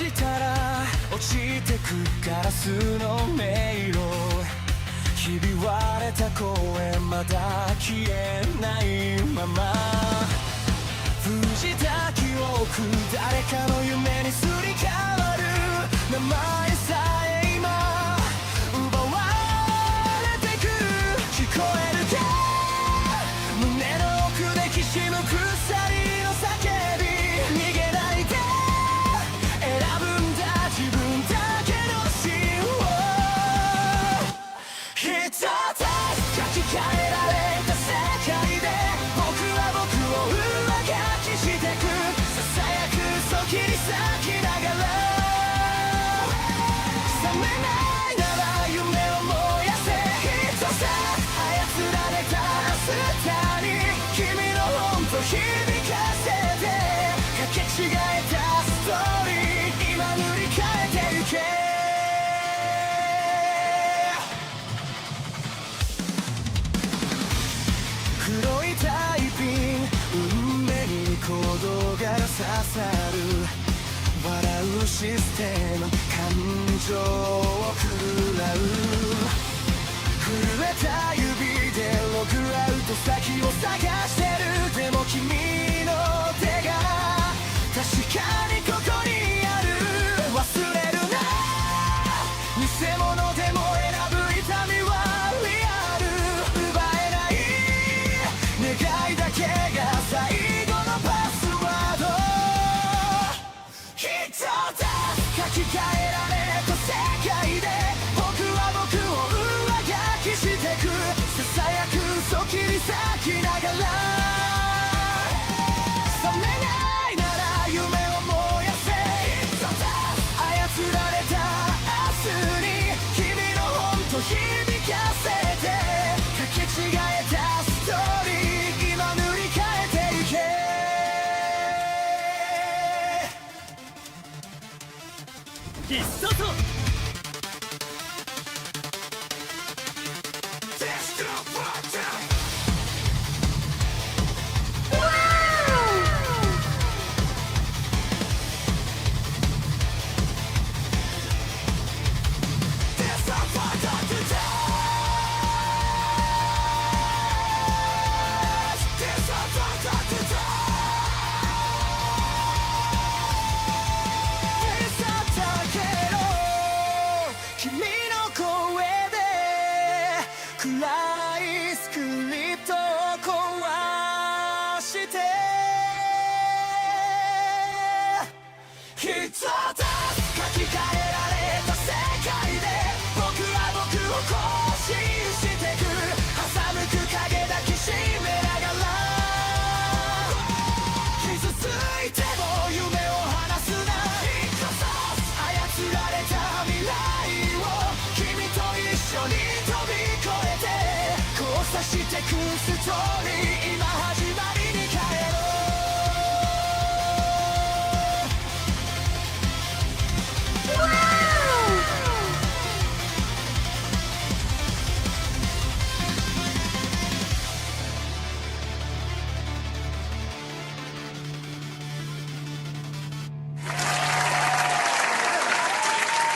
したら落ちてくガラスの迷路ひび割れた声まだ消えないまま藤た記憶誰かの夢にすり替わる名前さえ今奪われてく聞こえるか胸の奥できしむ鎖の叫び逃げないで選ぶんだ自分だけの芯を一つ書き換えられた世界で僕は僕を上書きしてくささやく嘘切り裂きながら覚めないなら夢を燃やせ一つ操られた明日に君の本と響かせてかけ違えたストーリー今塗り替えてゆけ黒いタイピン運命に鼓動が刺さる笑うシステム感情を食らう震えた指でログアウト先を探してるでも君の手が確かにここにある忘れるな偽物でも選ぶ痛みはリアル奪えない願いだけが最後のパスワード一つ書き換えられた世界で僕は僕を上書きしてくささやく嘘切り裂きながら覚めないなら夢を燃やせ一つ操られた明日に君の本と響かせてかけ違えたストーリー今塗り替えてゆけ必殺君の声で暗いスクリプトを壊して一つ書き換えられた世界で僕は僕を更新してく挟むく影抱きしめながら傷ついても夢を離すな一つ操られた未来君と一緒に飛び越えて交差してくストーリー今始まりに帰ろう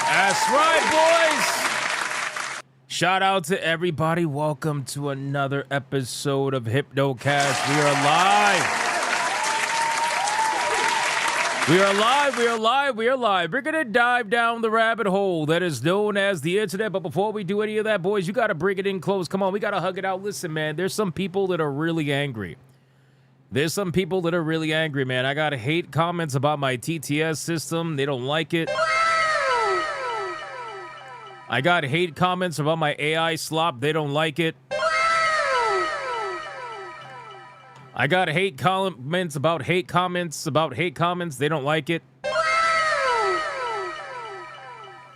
That's right, boys. Shout out to everybody. Welcome to another episode of Hypnocast. We are live. We are live. We are live. We are live. We're going to dive down the rabbit hole that is known as the internet. But before we do any of that, boys, you got to bring it in close. Come on. We got to hug it out. Listen, man, there's some people that are really angry. There's some people that are really angry, man. I got hate comments about my TTS system. They don't like it. I got hate comments about my AI slop. They don't like it. I got hate comments about hate comments about hate comments. They don't like it.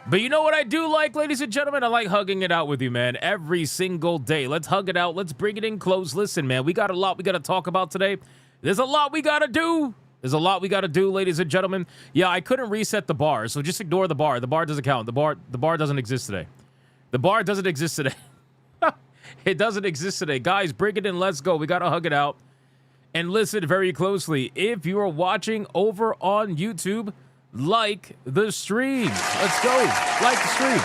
But you know what I do like, ladies and gentlemen? I like hugging it out with you, man. Every single day. Let's hug it out. Let's bring it in close. Listen, man, we got a lot we got to talk about today. There's a lot we got to do. There's a lot we got to do, ladies and gentlemen. Yeah, I couldn't reset the bar, so just ignore the bar. The bar doesn't count. The bar doesn't exist today. The bar doesn't exist today. It doesn't exist today. Guys, bring it in. Let's go. We got to hug it out. And listen very closely. If you are watching over on YouTube, like the stream. Let's go. Like the stream.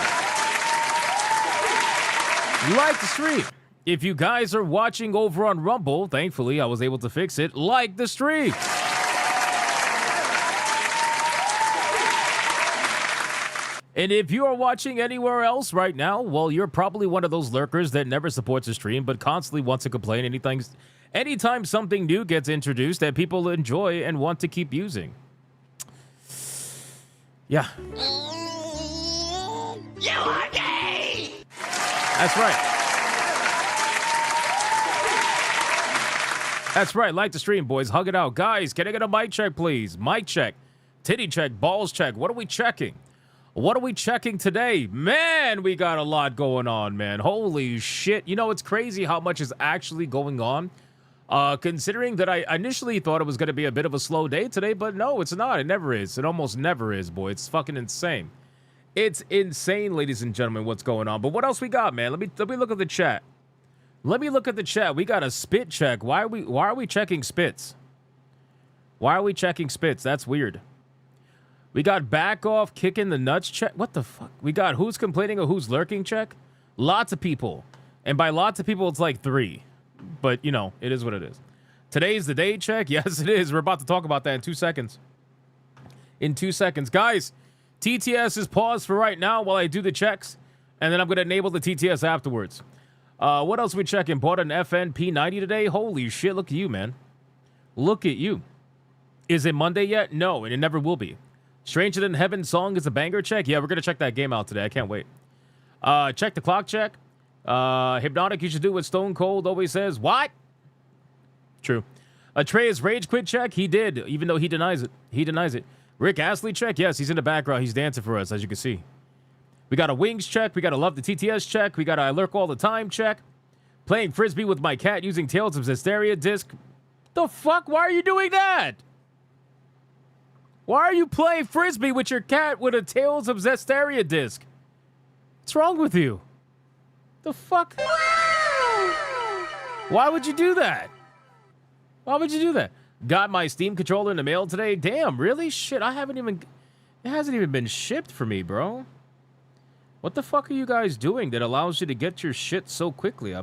Like the stream. If you guys are watching over on Rumble, thankfully I was able to fix it. Like the stream. And if you are watching anywhere else right now, well, you're probably one of those lurkers that never supports the stream, but constantly wants to complain anytime something new gets introduced that people enjoy and want to keep using. Yeah. You are gay! That's right. That's right. Like the stream, boys. Hug it out. Guys, can I get a mic check, please? Mic check. Titty check. Balls check. What are we checking? What are we checking today? Man, we got a lot going on, man. Holy shit. You know, it's crazy how much is actually going on. Considering that I initially thought it was going to be a bit of a slow day today, but no, it's not. It never is. It almost never is, boy. It's fucking insane. It's insane, ladies and gentlemen, what's going on. But what else we got, man? Let me look at the chat. Let me look at the chat. We got a spit check. Why are we checking spits? Why are we checking spits? That's weird. We got back off kicking the nuts check. What the fuck? We got who's complaining or who's lurking check. Lots of people. And by lots of people, it's like 3. But, you know, it is what it is. Today's the day check. Yes, it is. We're about to talk about that in 2 seconds. In 2 seconds. Guys, TTS is paused for right now while I do the checks. And then I'm going to enable the TTS afterwards. What else we checking? Bought an FNP90 today? Holy shit, look at you, man. Look at you. Is it Monday yet? No, and it never will be. Stranger Than Heaven song is a banger check? Yeah, we're going to check that game out today. I can't wait. Check the clock check. Hypnotic, you should do what Stone Cold always says. What? True. Atreus rage quit check? He did, even though he denies it. He denies it. Rick Astley check? Yes, he's in the background. He's dancing for us, as you can see. We got a Wings check. We got a Love the TTS check. We got a I Lurk All the Time check. Playing Frisbee with my cat using Tales of Zestiria disc. The fuck? Why are you doing that? Why are you playing Frisbee with your cat with a Tales of Zestiria disc? What's wrong with you? The fuck? Why would you do that? Why would you do that? Got my Steam controller in the mail today. Damn, really? Shit, it hasn't even been shipped for me, bro. What the fuck are you guys doing that allows you to get your shit so quickly?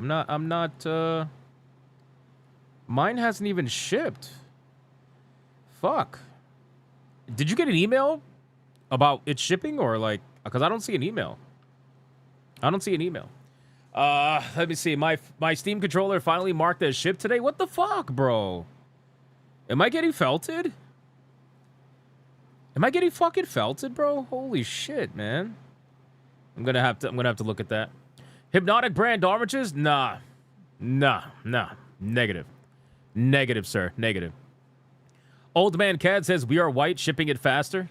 Mine hasn't even shipped. Fuck. Did you get an email about it shipping or like, because I don't see an email. I don't see an email. Let me see. My Steam controller finally marked as shipped today. What the fuck, bro? Am I getting felted? Am I getting fucking felted, bro? Holy shit, man. I'm gonna have to look at that. Hypnotic brand oranges? Nah. Negative. Negative, sir. Negative. Old Man Cad says we are white, shipping it faster.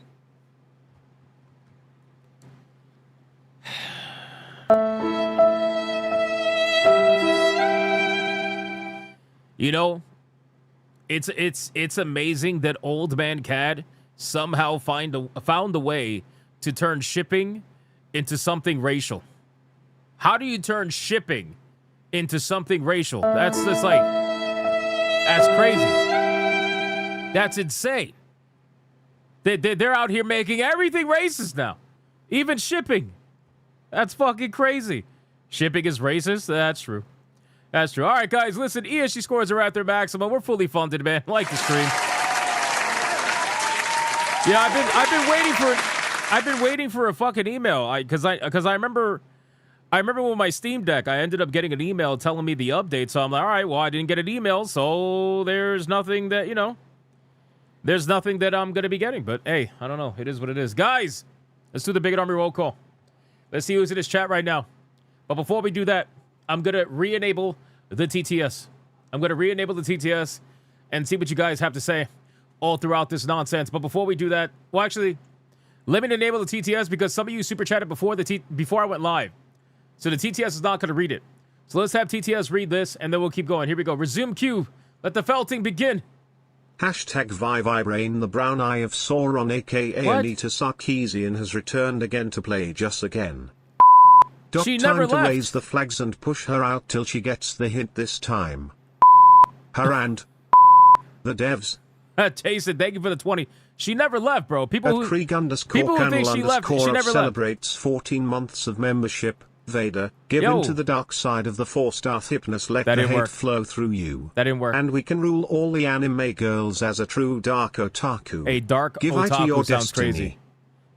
You know, it's amazing that Old Man Cad somehow found a way to turn shipping into something racial. How do you turn shipping into something racial? That's just like, that's crazy. That's insane. They're out here making everything racist now. Even shipping. That's fucking crazy. Shipping is racist? That's true. That's true. All right, guys, listen. ESG scores are at their maximum. We're fully funded, man. Like the stream. Yeah, I've been waiting for a fucking email. Because I remember with my Steam Deck, I ended up getting an email telling me the update. So I'm like, all right, well, I didn't get an email, so there's nothing that, you know, there's nothing that I'm going to be getting. But, hey, I don't know. It is what it is. Guys, let's do the Big Army roll call. Let's see who's in this chat right now. But before we do that, I'm going to re-enable the TTS. I'm going to re-enable the TTS and see what you guys have to say all throughout this nonsense. But before we do that, well, actually, let me enable the TTS because some of you super chatted before I went live. So the TTS is not going to read it. So let's have TTS read this, and then we'll keep going. Here we go. Resume cue. Let the felting begin. Hashtag Vibrain, the brown eye of Sauron aka What? Anita Sarkeesian has returned again to play Just Again. She Time never to left. raise the flags and push her out till she gets the hint this time. Her and the devs. Jason, thank you for the 20. She never left, bro. People At who Krieg people who think she left, she never left. celebrates 14 months of membership. Vader, give Yo. in to the dark side of the Force, Darth Hypnos, let That the didn't hate work. flow through you. That didn't work. And we can rule all the anime girls as a true dark otaku. A dark Give eye to otaku your sounds destiny. crazy.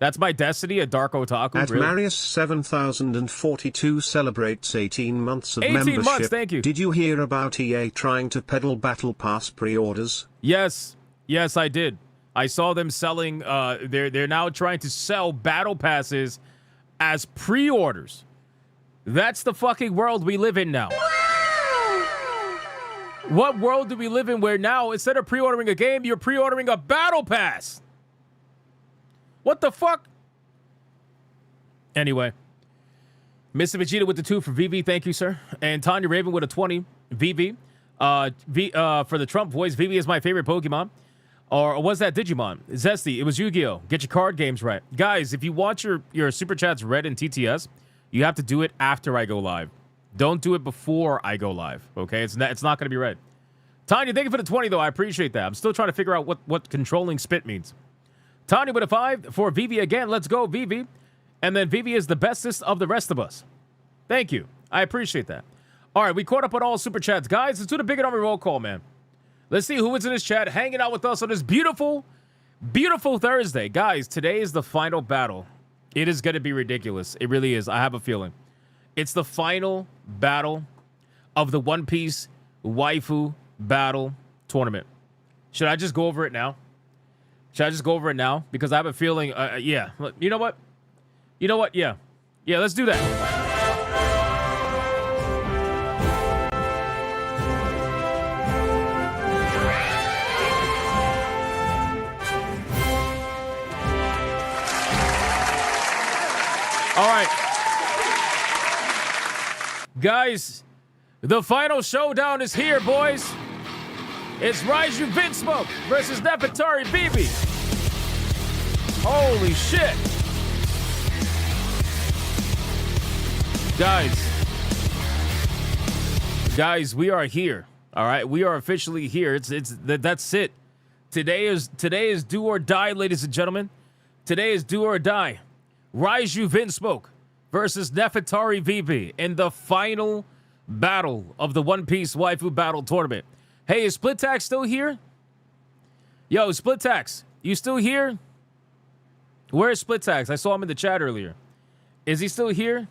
That's my destiny, a dark otaku. At Really? Marius 7042 celebrates 18 months of 18 membership. months, thank you. Did you hear about EA trying to peddle Battle Pass pre-orders? Yes, I did. I saw them selling. They're now trying to sell battle passes as pre-orders. That's the fucking world we live in now. What world do we live in where now instead of pre-ordering a game, you're pre-ordering a battle pass? What the fuck? Anyway, Mr. Vegeta with the 2 for VV, thank you, sir. And Tanya Raven with a 20. VV. For the Trump voice, VV is my favorite Pokemon. Or was that Digimon? Zesty, it was Yu-Gi-Oh! Get your card games right. Guys, if you want your super chats read in TTS, you have to do it after I go live. Don't do it before I go live, okay? It's not going to be read. Tanya, thank you for the 20, though. I appreciate that. I'm still trying to figure out what controlling spit means. Tanya with a 5 for Vivi again. Let's go, Vivi. And then Vivi is the bestest of the rest of us. Thank you. I appreciate that. All right, we caught up on all super chats. Guys, let's do the big and army roll call, man. Let's see who is in this chat hanging out with us on this beautiful, beautiful Thursday. Guys, today is the final battle. It is going to be ridiculous. It really is. I have a feeling. It's the final battle of the One Piece Waifu Battle Tournament. Should I just go over it now? Should I just go over it now? Because I have a feeling, yeah. You know what? You know what? Yeah. Yeah, let's do that. All right. Guys, the final showdown is here, boys. It's Raiju Vinsmoke versus Nefertari Bibi. Holy shit. Guys, we are here. All right, we are officially here. That's it. Today is do or die, ladies and gentlemen. Today is do or die. Raiju Vinsmoke versus Nefertari Bibi in the final battle of the One Piece Waifu Battle Tournament. Hey, is Split Tax still here? Yo, Split Tax, you still here? Where is Split Tax? I saw him in the chat earlier. Is he still here?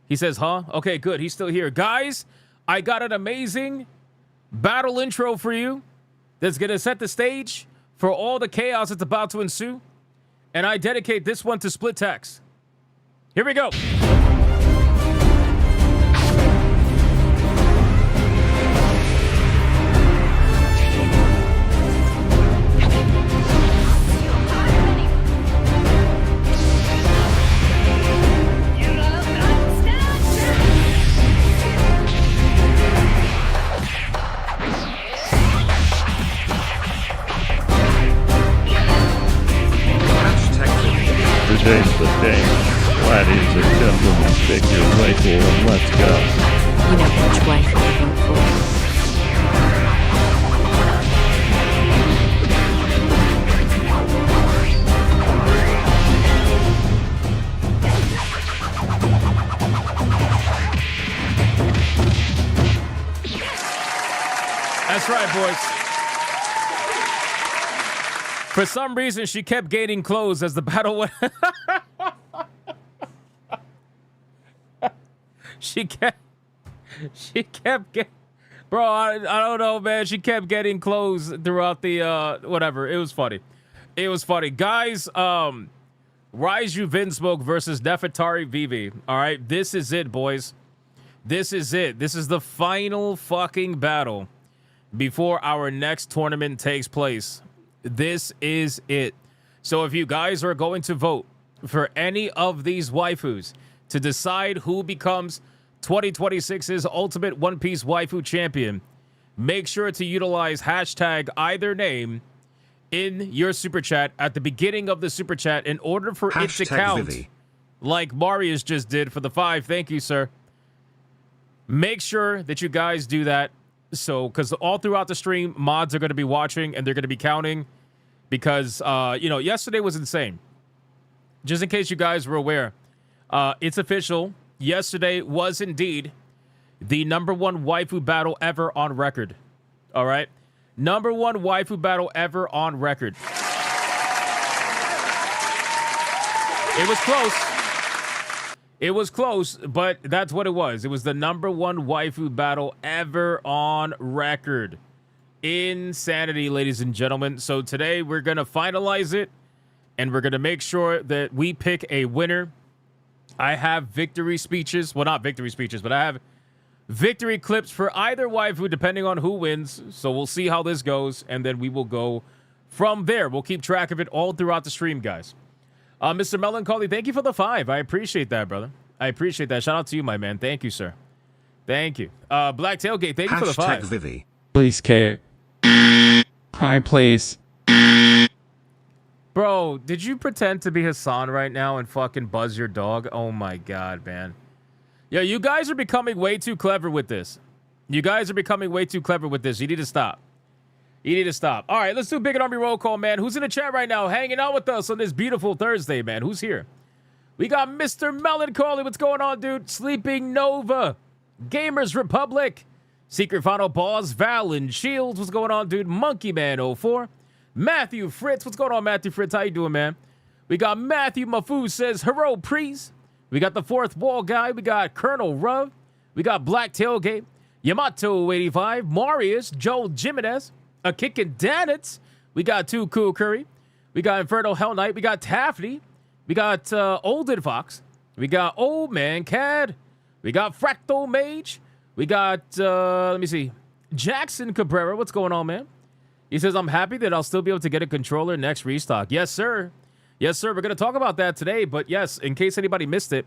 He says, huh? Okay, good. He's still here. Guys, I got an amazing battle intro for you that's going to set the stage for all the chaos that's about to ensue. And I dedicate this one to Split Tax. Here we go. Today's the day. Ladies and gentlemen, pick your rifle and let's go. You know which wife I vote for. That's right, boys. For some reason, she kept gaining clothes as the battle went. She kept getting, bro, I don't know, man. She kept getting clothes throughout the, whatever. It was funny. It was funny. Guys, Raiju Vinsmoke versus Nefertari Bibi. All right, this is it, boys. This is it. This is the final fucking battle before our next tournament takes place. This is it. So if you guys are going to vote for any of these waifus to decide who becomes 2026's Ultimate One Piece Waifu Champion, make sure to utilize hashtag either name in your super chat at the beginning of the super chat in order for it to count. Vivi. Like Marius just did for the 5. Thank you, sir. Make sure that you guys do that So, because all throughout the stream, mods are going to be watching and they're going to be counting because, yesterday was insane. Just in case you guys were aware, it's official. Yesterday was indeed the #1 waifu battle ever on record. All right? #1 waifu battle ever on record. It was close. It was close, but that's what it was. It was the #1 waifu battle ever on record. Insanity, ladies and gentlemen. So today we're going to finalize it, and we're going to make sure that we pick a winner. I have victory speeches. Well, not victory speeches, but I have victory clips for either waifu, depending on who wins. So we'll see how this goes, and then we will go from there. We'll keep track of it all throughout the stream, guys. Mr. Melancholy, thank you for the 5. I appreciate that, brother. I appreciate that. Shout out to you, my man. Thank you, sir. Thank you. Black Tailgate, thank you for the 5. Vivi. Please, K. Hi, please. Bro, did you pretend to be Hassan right now and fucking buzz your dog? Oh, my God, man. Yo, you guys are becoming way too clever with this. You guys are becoming way too clever with this. You need to stop. You need to stop. All right, let's do Big and Army roll call, man. Who's in the chat right now hanging out with us on this beautiful Thursday, man? Who's here? We got Mr. Melancholy. What's going on, dude? Sleeping Nova. Gamers Republic. Secret Final Boss. Val and Shields. What's going on, dude? Monkey Man 04. Matthew Fritz. What's going on, Matthew Fritz? How you doing, man? We got Matthew Mafu says, Hero Priest. We got the Fourth Wall Guy. We got Colonel Ruv. We got Black Tailgate. Yamato 85. Marius. Joel Jimenez. A Kickin' Danitz. We got 2 Cool Curry. We got Inferno Hell Knight. We got Taffy. We got Olden Fox. We got Old Man Cad. We got Fractal Mage. We got, let me see, Jackson Cabrera. What's going on, man? He says, I'm happy that I'll still be able to get a controller next restock. Yes, sir. Yes, sir. We're going to talk about that today. But yes, in case anybody missed it,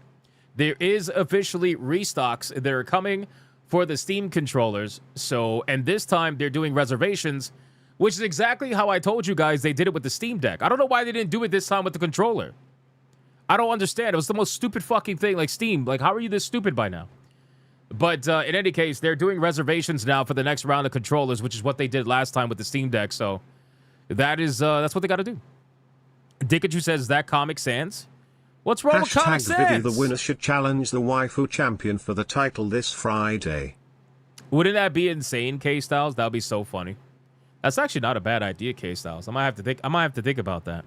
there is officially restocks that are coming for the Steam controllers. So, and this time they're doing reservations, which is exactly how I told you guys they did it with the Steam Deck. I don't know why they didn't do it this time with the controller. I don't understand. It was the most stupid fucking thing. Like, Steam, like, how are you this stupid by now? But in any case, they're doing reservations now for the next round of controllers, which is what they did last time with the Steam Deck. So that's what they got to do. Dikachu says, that Comic Sans? What's wrong with Comic Hashtag Vivi, Sans? the winner should challenge the waifu champion for the title this Friday. Wouldn't that be insane, K-Styles? That would be so funny. That's actually not a bad idea, K-Styles. I might have to think about that.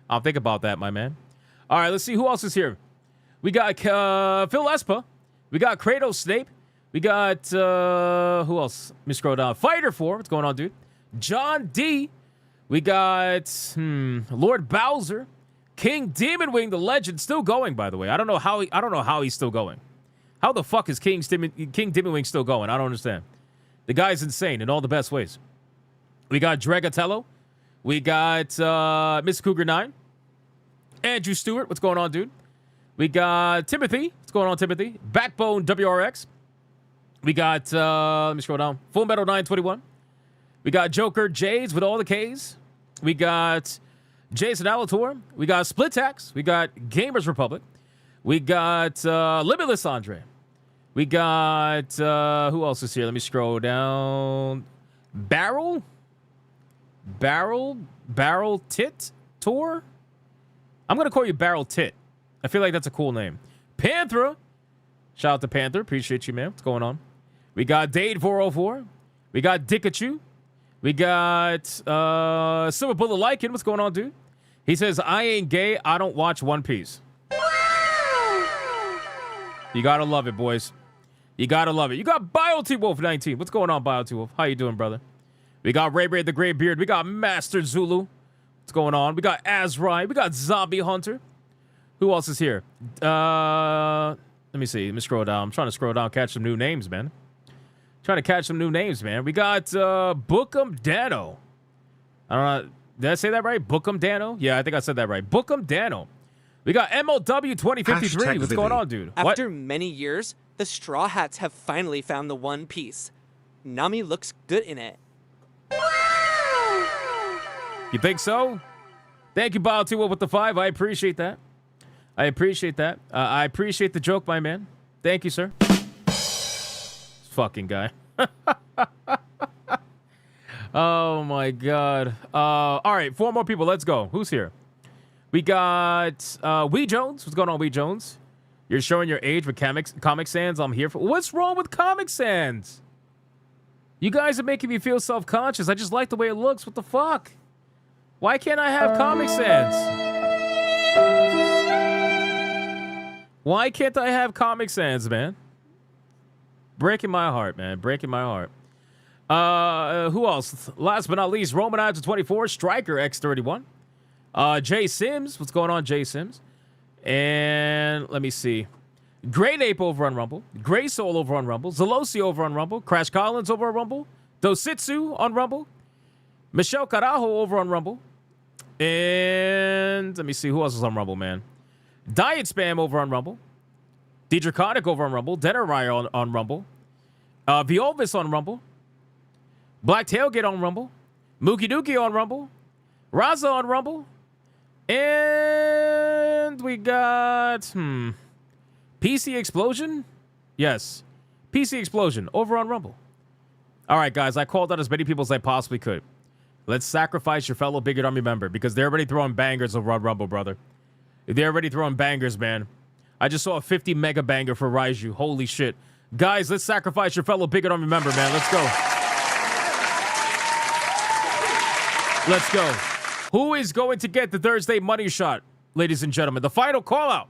I'll think about that, my man. All right, let's see who else is here. We got Phil Espa. We got Kratos Snape. We got who else? Let me scroll down. Fighter 4. What's going on, dude? John D. We got Lord Bowser. King Demon Wing, the legend, still going, by the way. I don't know how he's still going. How the fuck is King Demon Wing still going? I don't understand. The guy's insane in all the best ways. We got Dragatello. We got Mr. Cougar 9. Andrew Stewart. What's going on, dude? We got Timothy. What's going on, Timothy? Backbone WRX. We got, let me scroll down. Full Metal 921. We got Joker Jades with all the Ks. We got Jason Alator. We got Split Tax. We got Gamers Republic. We got Limitless Andre. We got, who else is here? Let me scroll down. Barrel Tit Tour? I'm going to call you Barrel Tit. I feel like that's a cool name. Panthera. Shout out to Panther. Appreciate you, man. What's going on? We got Dade 404. We got Dikachu. We got Silver Bullet Lycan. What's going on, dude? He says, I ain't gay. I don't watch One Piece. You got to love it, boys. You got to love it. You got BioT Wolf 19. What's going on, BioT Wolf? How you doing, brother? We got Ray Ray the Gray Beard. We got Master Zulu. What's going on? We got Azrai. We got Zombie Hunter. Who else is here? Let me see. Let me scroll down. I'm trying to scroll down, catch some new names, man. We got Bookum Dano. I don't know. Did I say that right? Bookum Dano? Yeah, I think I said that right. Bookum Dano. We got MLW 2053. Hashtag What's Vivi. going on, dude? What? After many years, the Straw Hats have finally found the One Piece. Nami looks good in it. You think so? Thank you, BioT with the 5. I appreciate that. I appreciate that. I appreciate the joke, my man. Thank you, sir. This fucking guy. Oh my God. All right, 4 more people. Let's go. Who's here? We got Wee Jones. What's going on, Wee Jones? You're showing your age with Comic Sans. I'm here for. What's wrong with Comic Sans? You guys are making me feel self-conscious. I just like the way it looks. What the fuck? Why can't I have Comic Sans? Why can't I have Comic Sans, man? Breaking my heart, man. Breaking my heart. Who else? Last but not least, Romanizer 24, Striker X31. Jay Sims. What's going on, Jay Sims? And let me see. Great Ape over on Rumble. Gray Soul over on Rumble. Zelosi over on Rumble. Crash Collins over on Rumble. Dositsu on Rumble. Michelle Carajo over on Rumble. And let me see who else is on Rumble, man. Diet Spam over on Rumble. Dedraconic over on Rumble. Denaraya on Rumble. Viovis on Rumble. Black Tailgate on Rumble. Mookie Dookie on Rumble. Raza on Rumble. And we got, PC Explosion? Yes. PC Explosion over on Rumble. All right, guys, I called out as many people as I possibly could. Let's sacrifice your fellow Bigot Army member because they're already throwing bangers over on Rumble, brother. They're already throwing bangers, man. I just saw a 50 mega banger for Raiju. Holy shit. Guys, let's sacrifice your fellow Bigot Army member, man. Let's go. Let's go. Who is going to get the Thursday money shot, ladies and gentlemen? The final call out.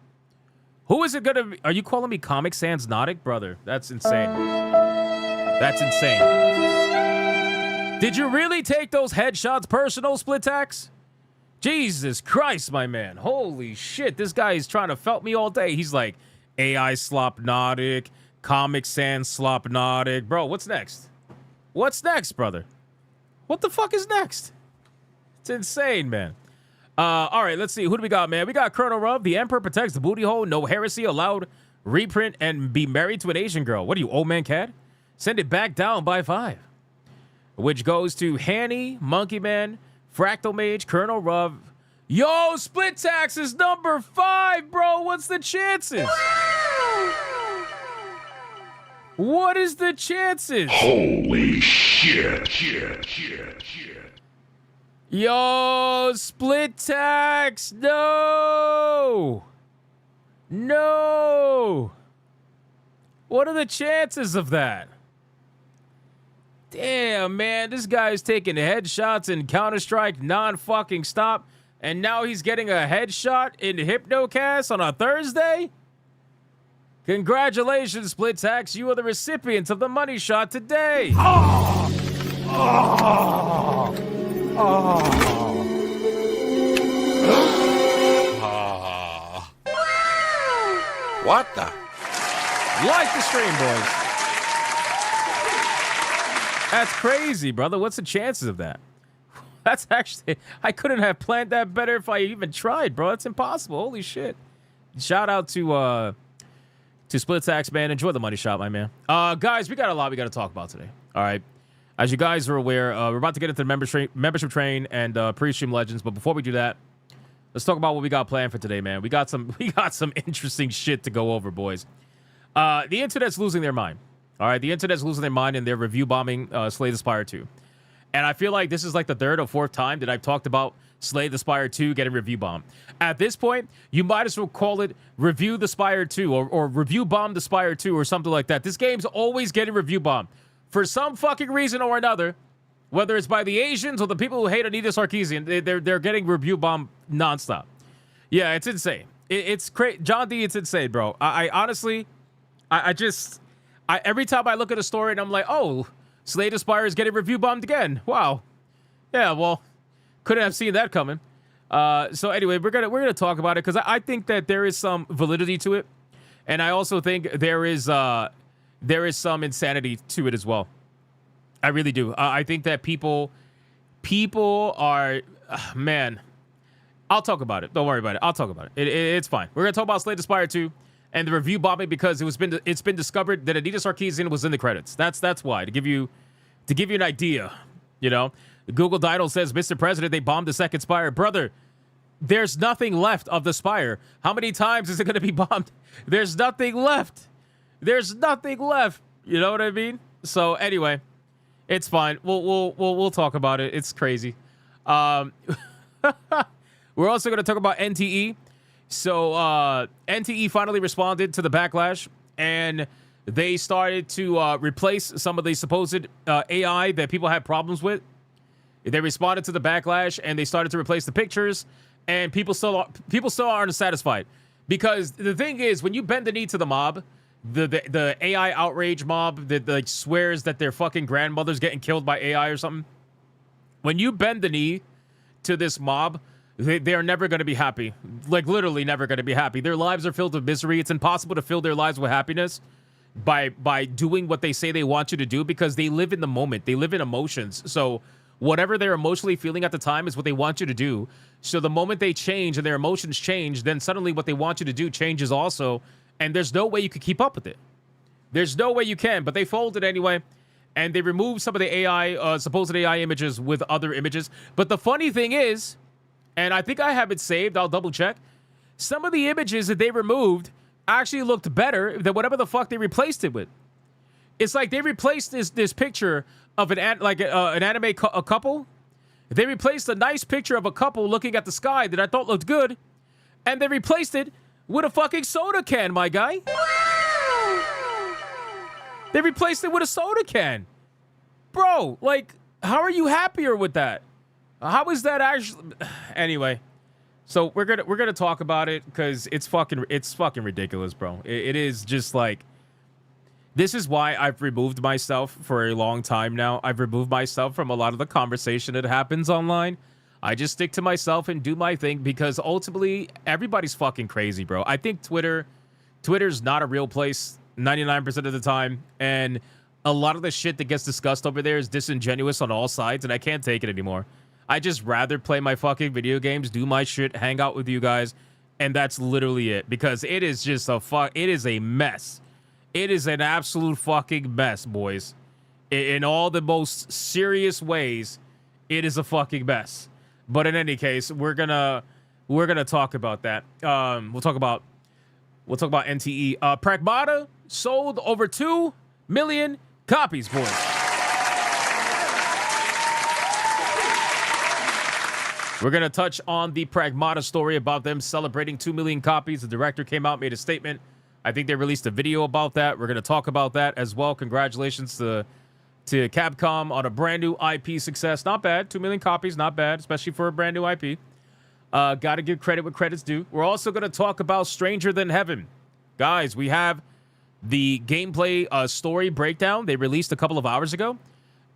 Who is it going to be? Are you calling me Comic Sans Nautic? Brother, that's insane. That's insane. Did you really take those headshots personal, Splitax? Jesus Christ, my man. Holy shit. This guy is trying to felt me all day. He's like, AI Slopnotic, Comic Sans Slopnotic. Bro, what's next? What's next, brother? What the fuck is next? It's insane, man. All right, let's see. Who do we got, man? We got Colonel Rub. The Emperor protects the booty hole. No heresy allowed. Reprint and be married to an Asian girl. What are you, old man cat? Send it back down by 5. Which goes to Hanny, Monkey Man, Fractal Mage, Colonel Rub. Yo, Split Tax is number 5, bro. What's the chances? What is the chances? Holy shit. Yo, Split Tax. No. No. What are the chances of that? Damn, man. This guy's taking headshots in Counter-Strike non-fucking stop. And now he's getting a headshot in Hypnocast on a Thursday? Congratulations, Split Tax. You are the recipients of the money shot today. What the? Like the stream, boys. That's crazy, brother. What's the chances of that? That's actually... I couldn't have planned that better if I even tried, bro. It's impossible. Holy shit. Shout out to Split Tax, man. Enjoy the money shot, my man. Guys, we got a lot we got to talk about today. All right. As you guys are aware, we're about to get into the membership train and pre-stream legends. But before we do that, let's talk about what we got planned for today, man. We got some interesting shit to go over, boys. The internet's losing their mind. All right, the internet's losing their mind and they're review bombing Slay the Spire 2. And I feel like this is like the 3rd or 4th time that I've talked about Slay the Spire 2 getting review bombed. At this point, you might as well call it Review the Spire 2 or Review Bomb the Spire 2 or something like that. This game's always getting review bombed. For some fucking reason or another, whether it's by the Asians or the people who hate Anita Sarkeesian, they're getting review bombed nonstop. Yeah, it's insane. It's crazy. John D, it's insane, bro. I honestly, every time I look at a story and I'm like, oh, Slay the Spire is getting review bombed again. Wow. Yeah, well, couldn't have seen that coming. So anyway, we're gonna talk about it because I think that there is some validity to it, and I also think there is some insanity to it as well. I really do. I think that people are, man. I'll talk about it. Don't worry about it. I'll talk about it. It's fine. We're gonna talk about Slay the Spire 2 and the review bombing because it's been discovered that Anita Sarkeesian was in the credits. That's why, to give you an idea. You know, Google Didal says, Mr. President, they bombed the second Spire. Brother, there's nothing left of the Spire. How many times is it going to be bombed? There's nothing left. There's nothing left. You know what I mean? So anyway, it's fine. We'll talk about it. It's crazy. We're also going to talk about NTE. So NTE finally responded to the backlash, and they started to replace some of the supposed AI that people had problems with. They responded to the backlash, and they started to replace the pictures, and people still aren't satisfied. Because the thing is, when you bend the knee to the mob, the AI outrage mob that like swears that their fucking grandmother's getting killed by AI or something, when you bend the knee to this mob, they are never going to be happy. Like, literally never going to be happy. Their lives are filled with misery. It's impossible to fill their lives with happiness by doing what they say they want you to do, because they live in the moment. They live in emotions. So whatever they're emotionally feeling at the time is what they want you to do. So the moment they change and their emotions change, then suddenly what they want you to do changes also. And there's no way you could keep up with it. There's no way you can. But they folded anyway. And they removed some of the AI, supposed AI images with other images. But the funny thing is, and I think I have it saved, I'll double check, some of the images that they removed actually looked better than whatever the fuck they replaced it with. It's like they replaced this picture of an anime couple. They replaced a nice picture of a couple looking at the sky that I thought looked good, and they replaced it with a fucking soda can, my guy. They replaced it with a soda can. Bro, like, how are you happier with that? How is that actually? Anyway, so we're gonna talk about it because it's fucking ridiculous, bro. It is just like, this is why I've removed myself for a long time now. I've removed myself from a lot of the conversation that happens online. I just stick to myself and do my thing, because ultimately everybody's fucking crazy, bro. I think Twitter's not a real place 99% of the time, and a lot of the shit that gets discussed over there is disingenuous on all sides, and I can't take it anymore. I just rather play my fucking video games, do my shit, hang out with you guys, and that's literally it, because it is just it is a mess. It is an absolute fucking mess, boys. In all the most serious ways, it is a fucking mess. But in any case, we're gonna talk about that. We'll talk about NTE. Pragmata sold over 2 million copies, boys. We're going to touch on the Pragmata story about them celebrating 2 million copies. The director came out, made a statement. I think they released a video about that. We're going to talk about that as well. Congratulations to Capcom on a brand new IP success. Not bad. 2 million copies, not bad, especially for a brand new IP. Got to give credit what credit's due. We're also going to talk about Stranger Than Heaven. Guys, we have the gameplay story breakdown they released a couple of hours ago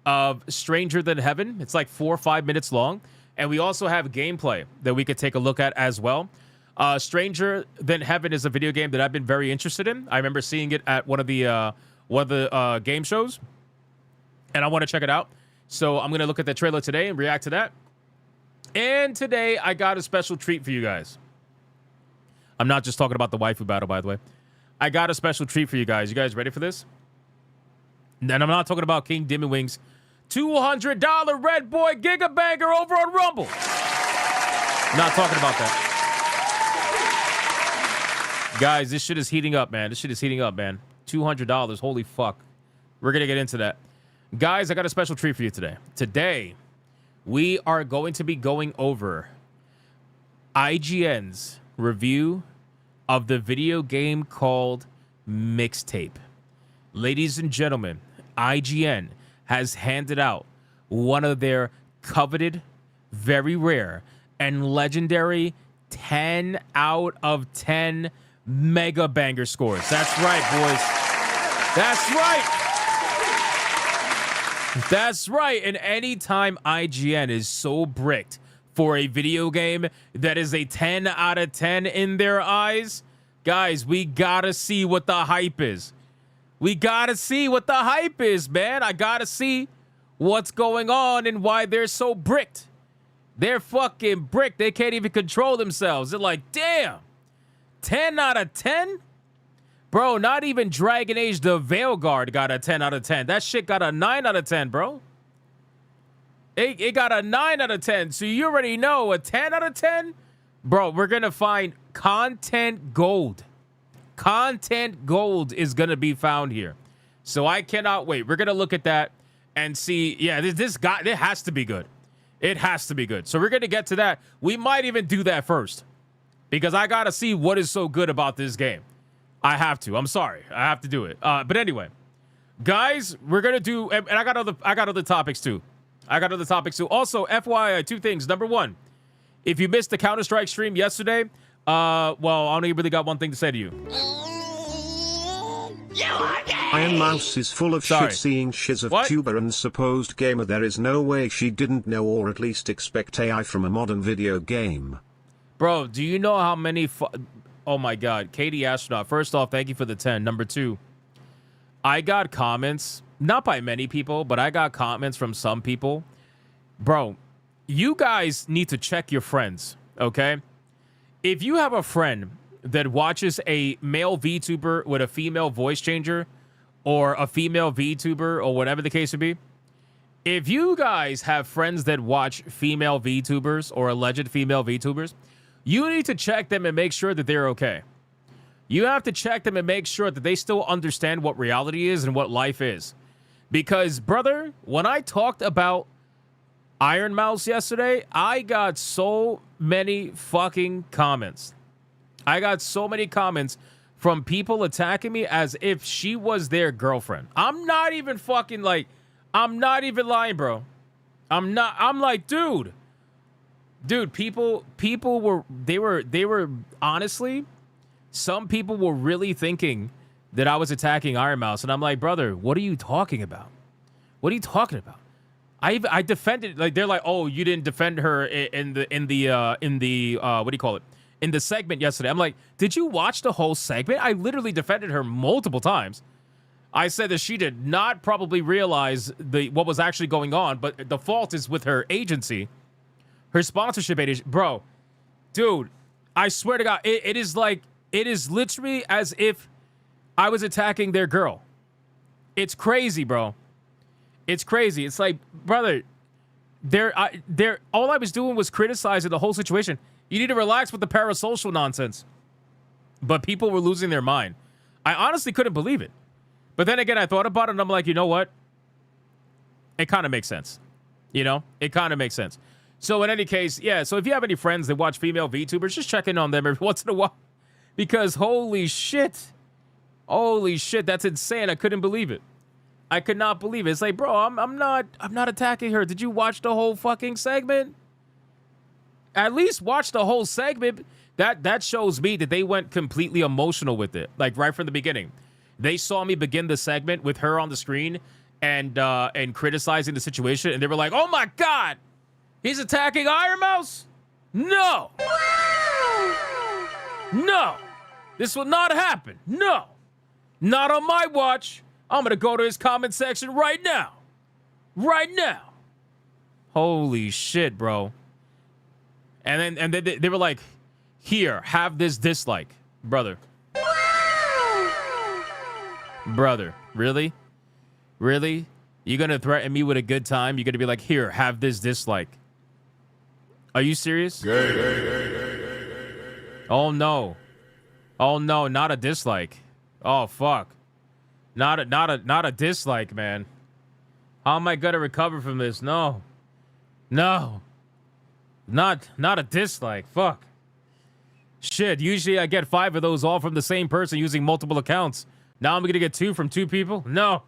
of Stranger Than Heaven. It's like 4 or 5 minutes long. And we also have gameplay that we could take a look at as well. Stranger Than Heaven is a video game that I've been very interested in. I remember seeing it at one of the game shows, and I want to check it out. So I'm going to look at the trailer today and react to that. And today I got a special treat for you guys. I'm not just talking about the waifu battle, by the way. I got a special treat for you guys. You guys ready for this? And I'm not talking about King Dimmy Wings' $200 Red Boy Giga Banger over on Rumble. Not talking about that. Guys, this shit is heating up, man. This shit is heating up, man. $200. Holy fuck. We're going to get into that. Guys, I got a special treat for you today. Today, we are going to be going over IGN's review of the video game called Mixtape. Ladies and gentlemen, IGN has handed out one of their coveted, very rare, and legendary 10 out of 10 mega banger scores. That's right, boys. That's right. That's right. And anytime IGN is so bricked for a video game that is a 10 out of 10 in their eyes, guys, we gotta see what the hype is. We gotta see what the hype is, man. I gotta see what's going on and why they're so bricked. They're fucking bricked. They can't even control themselves. They're like, damn, 10 out of 10? Bro, not even Dragon Age the Veilguard got a 10 out of 10. That shit got a 9 out of 10, bro. It got a 9 out of 10. So you already know a 10 out of 10? Bro, we're going to find content gold. Content gold is going to be found here. So I cannot wait. We're going to look at that and see. Yeah, this guy, it has to be good. It has to be good. So we're going to get to that. We might even do that first because I got to see what is so good about this game. I have to. I'm sorry. I have to do it. But anyway, guys, we're going to do, and I got other topics too. Also, FYI, 2 things. Number 1, if you missed the Counter-Strike stream yesterday, well, I only really got one thing to say to you. Iron Mouse is full of Sorry. shit seeing shiz of What? tuber and supposed gamer. There is no way she didn't know or at least expect AI from a modern video game. Bro, do you know how many... oh, my God. Katie Astronaut. First off, thank you for the 10. Number 2, I got comments, not by many people, but I got comments from some people. Bro, you guys need to check your friends, okay? If you have a friend that watches a male VTuber with a female voice changer or a female VTuber or whatever the case would be, if you guys have friends that watch female VTubers or alleged female VTubers, you need to check them and make sure that they're okay. You have to check them and make sure that they still understand what reality is and what life is. Because, brother, when I talked about Iron Mouse yesterday, I got so many fucking comments. I got so many comments from people attacking me as if she was their girlfriend. I'm not even fucking like, I'm not even lying, bro. I'm like, dude, people were honestly, some people were really thinking that I was attacking Iron Mouse. And I'm like, brother, what are you talking about? What are you talking about? I defended, like, they're like, oh, you didn't defend her in the what do you call it? In the segment yesterday. I'm like, did you watch the whole segment? I literally defended her multiple times. I said that she did not probably realize what was actually going on, but the fault is with her agency, her sponsorship agency. Bro, dude, I swear to God, it is literally as if I was attacking their girl. It's crazy, bro. It's crazy. It's like, brother, all I was doing was criticizing the whole situation. You need to relax with the parasocial nonsense. But people were losing their mind. I honestly couldn't believe it. But then again, I thought about it, and I'm like, you know what? It kind of makes sense. You know? It kind of makes sense. So in any case, yeah, so if you have any friends that watch female VTubers, just check in on them every once in a while. Because holy shit, that's insane. I couldn't believe it. I could not believe it. It's like, bro, I'm not attacking her. Did you watch the whole fucking segment? At least watch the whole segment. That shows me that they went completely emotional with it, like right from the beginning. They saw me begin the segment with her on the screen and criticizing the situation, and they were like, "Oh my God, he's attacking Iron Mouse? No, no, this will not happen. No, not on my watch. I'm gonna go to his comment section right now, right now." Holy shit, bro. And then they were like, "Here, have this dislike, brother." Brother, really? Really? You gonna threaten me with a good time? You're gonna be like, "Here, have this dislike." Are you serious? Oh no. Oh no, not a dislike. Oh fuck. Not a dislike, man. How am I gonna recover from this? No. No. Not a dislike. Fuck. Shit, usually I get 5 of those all from the same person using multiple accounts. Now I'm gonna get 2 from 2 people? No.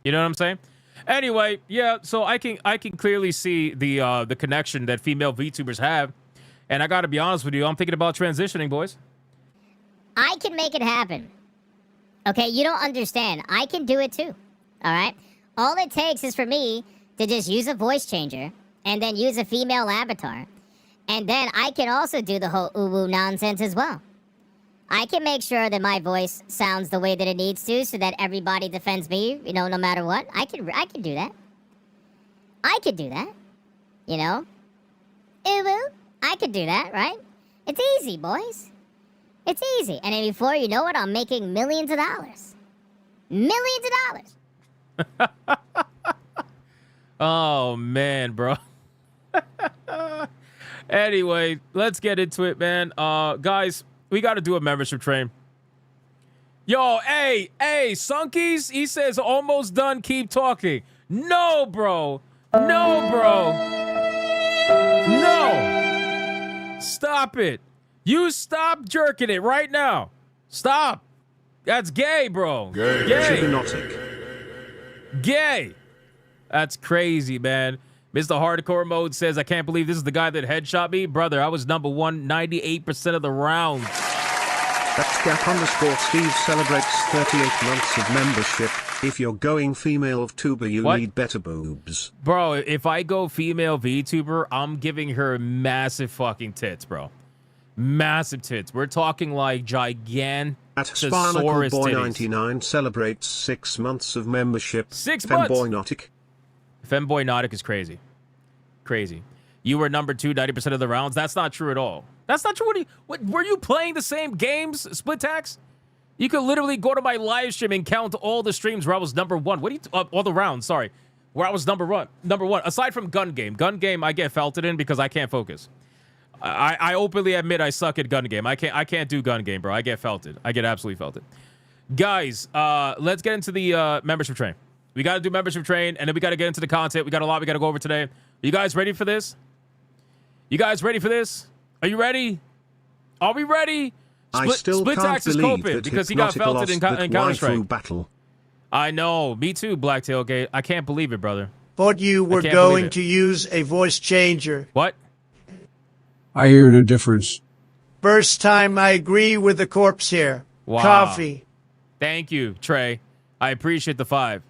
You know what I'm saying? Anyway, yeah, so I can clearly see the connection that female VTubers have. And I gotta be honest with you, I'm thinking about transitioning, boys. I can make it happen. Okay, you don't understand. I can do it too. Alright? All it takes is for me to just use a voice changer and then use a female avatar. And then I can also do the whole uwu nonsense as well. I can make sure that my voice sounds the way that it needs to so that everybody defends me, you know, no matter what. I can do that. I could do that. You know? Uwu. I could do that, right? It's easy, boys. It's easy. And then before you know it, I'm making millions of dollars. Millions of dollars. Oh, man, bro. Anyway, let's get into it, man. Guys, we got to do a membership train. Yo, hey, Sunkies, he says almost done, keep talking. No, bro. No, bro. No. Stop it. You stop jerking it right now. Stop. That's gay, bro. Gay. Hypnotic. Gay. That's crazy, man. Mr. Hardcore Mode says, I can't believe this is the guy that headshot me. Brother, I was number one 98% of the rounds. That's Gap_Steve celebrates 38 months of membership. If you're going female VTuber, you need better boobs. Bro, if I go female VTuber, I'm giving her massive fucking tits, bro. Massive tits. We're talking like gigantic. At Spire Boy 99 celebrates 6 months of membership. 6 months. Femboynotic. Femboynotic is crazy. Crazy. You were number 2 90% of the rounds. That's not true at all. That's not true. What were you playing the same games, Split Tax? You could literally go to my live stream and count all the streams where I was number 1. What do you all the rounds, sorry. Where I was number one. Aside from gun game. Gun game I get felted in because I can't focus. I openly admit I suck at gun game. I can't do gun game, bro. I get felted. I get absolutely felted. Guys, let's get into the membership train. We got to do membership train, and then we got to get into the content. We got a lot we got to go over today. Are you guys ready for this? You guys ready for this? Are you ready? Are we ready? Split Tax is coping because he got felted in Counter-Strike. Battle. I know. Me too, Black Tailgate. I can't believe it, brother. Thought you were going to use a voice changer. What? I hear the difference. First time I agree with the corpse here. Wow. Coffee. Thank you, Trey. I appreciate the 5.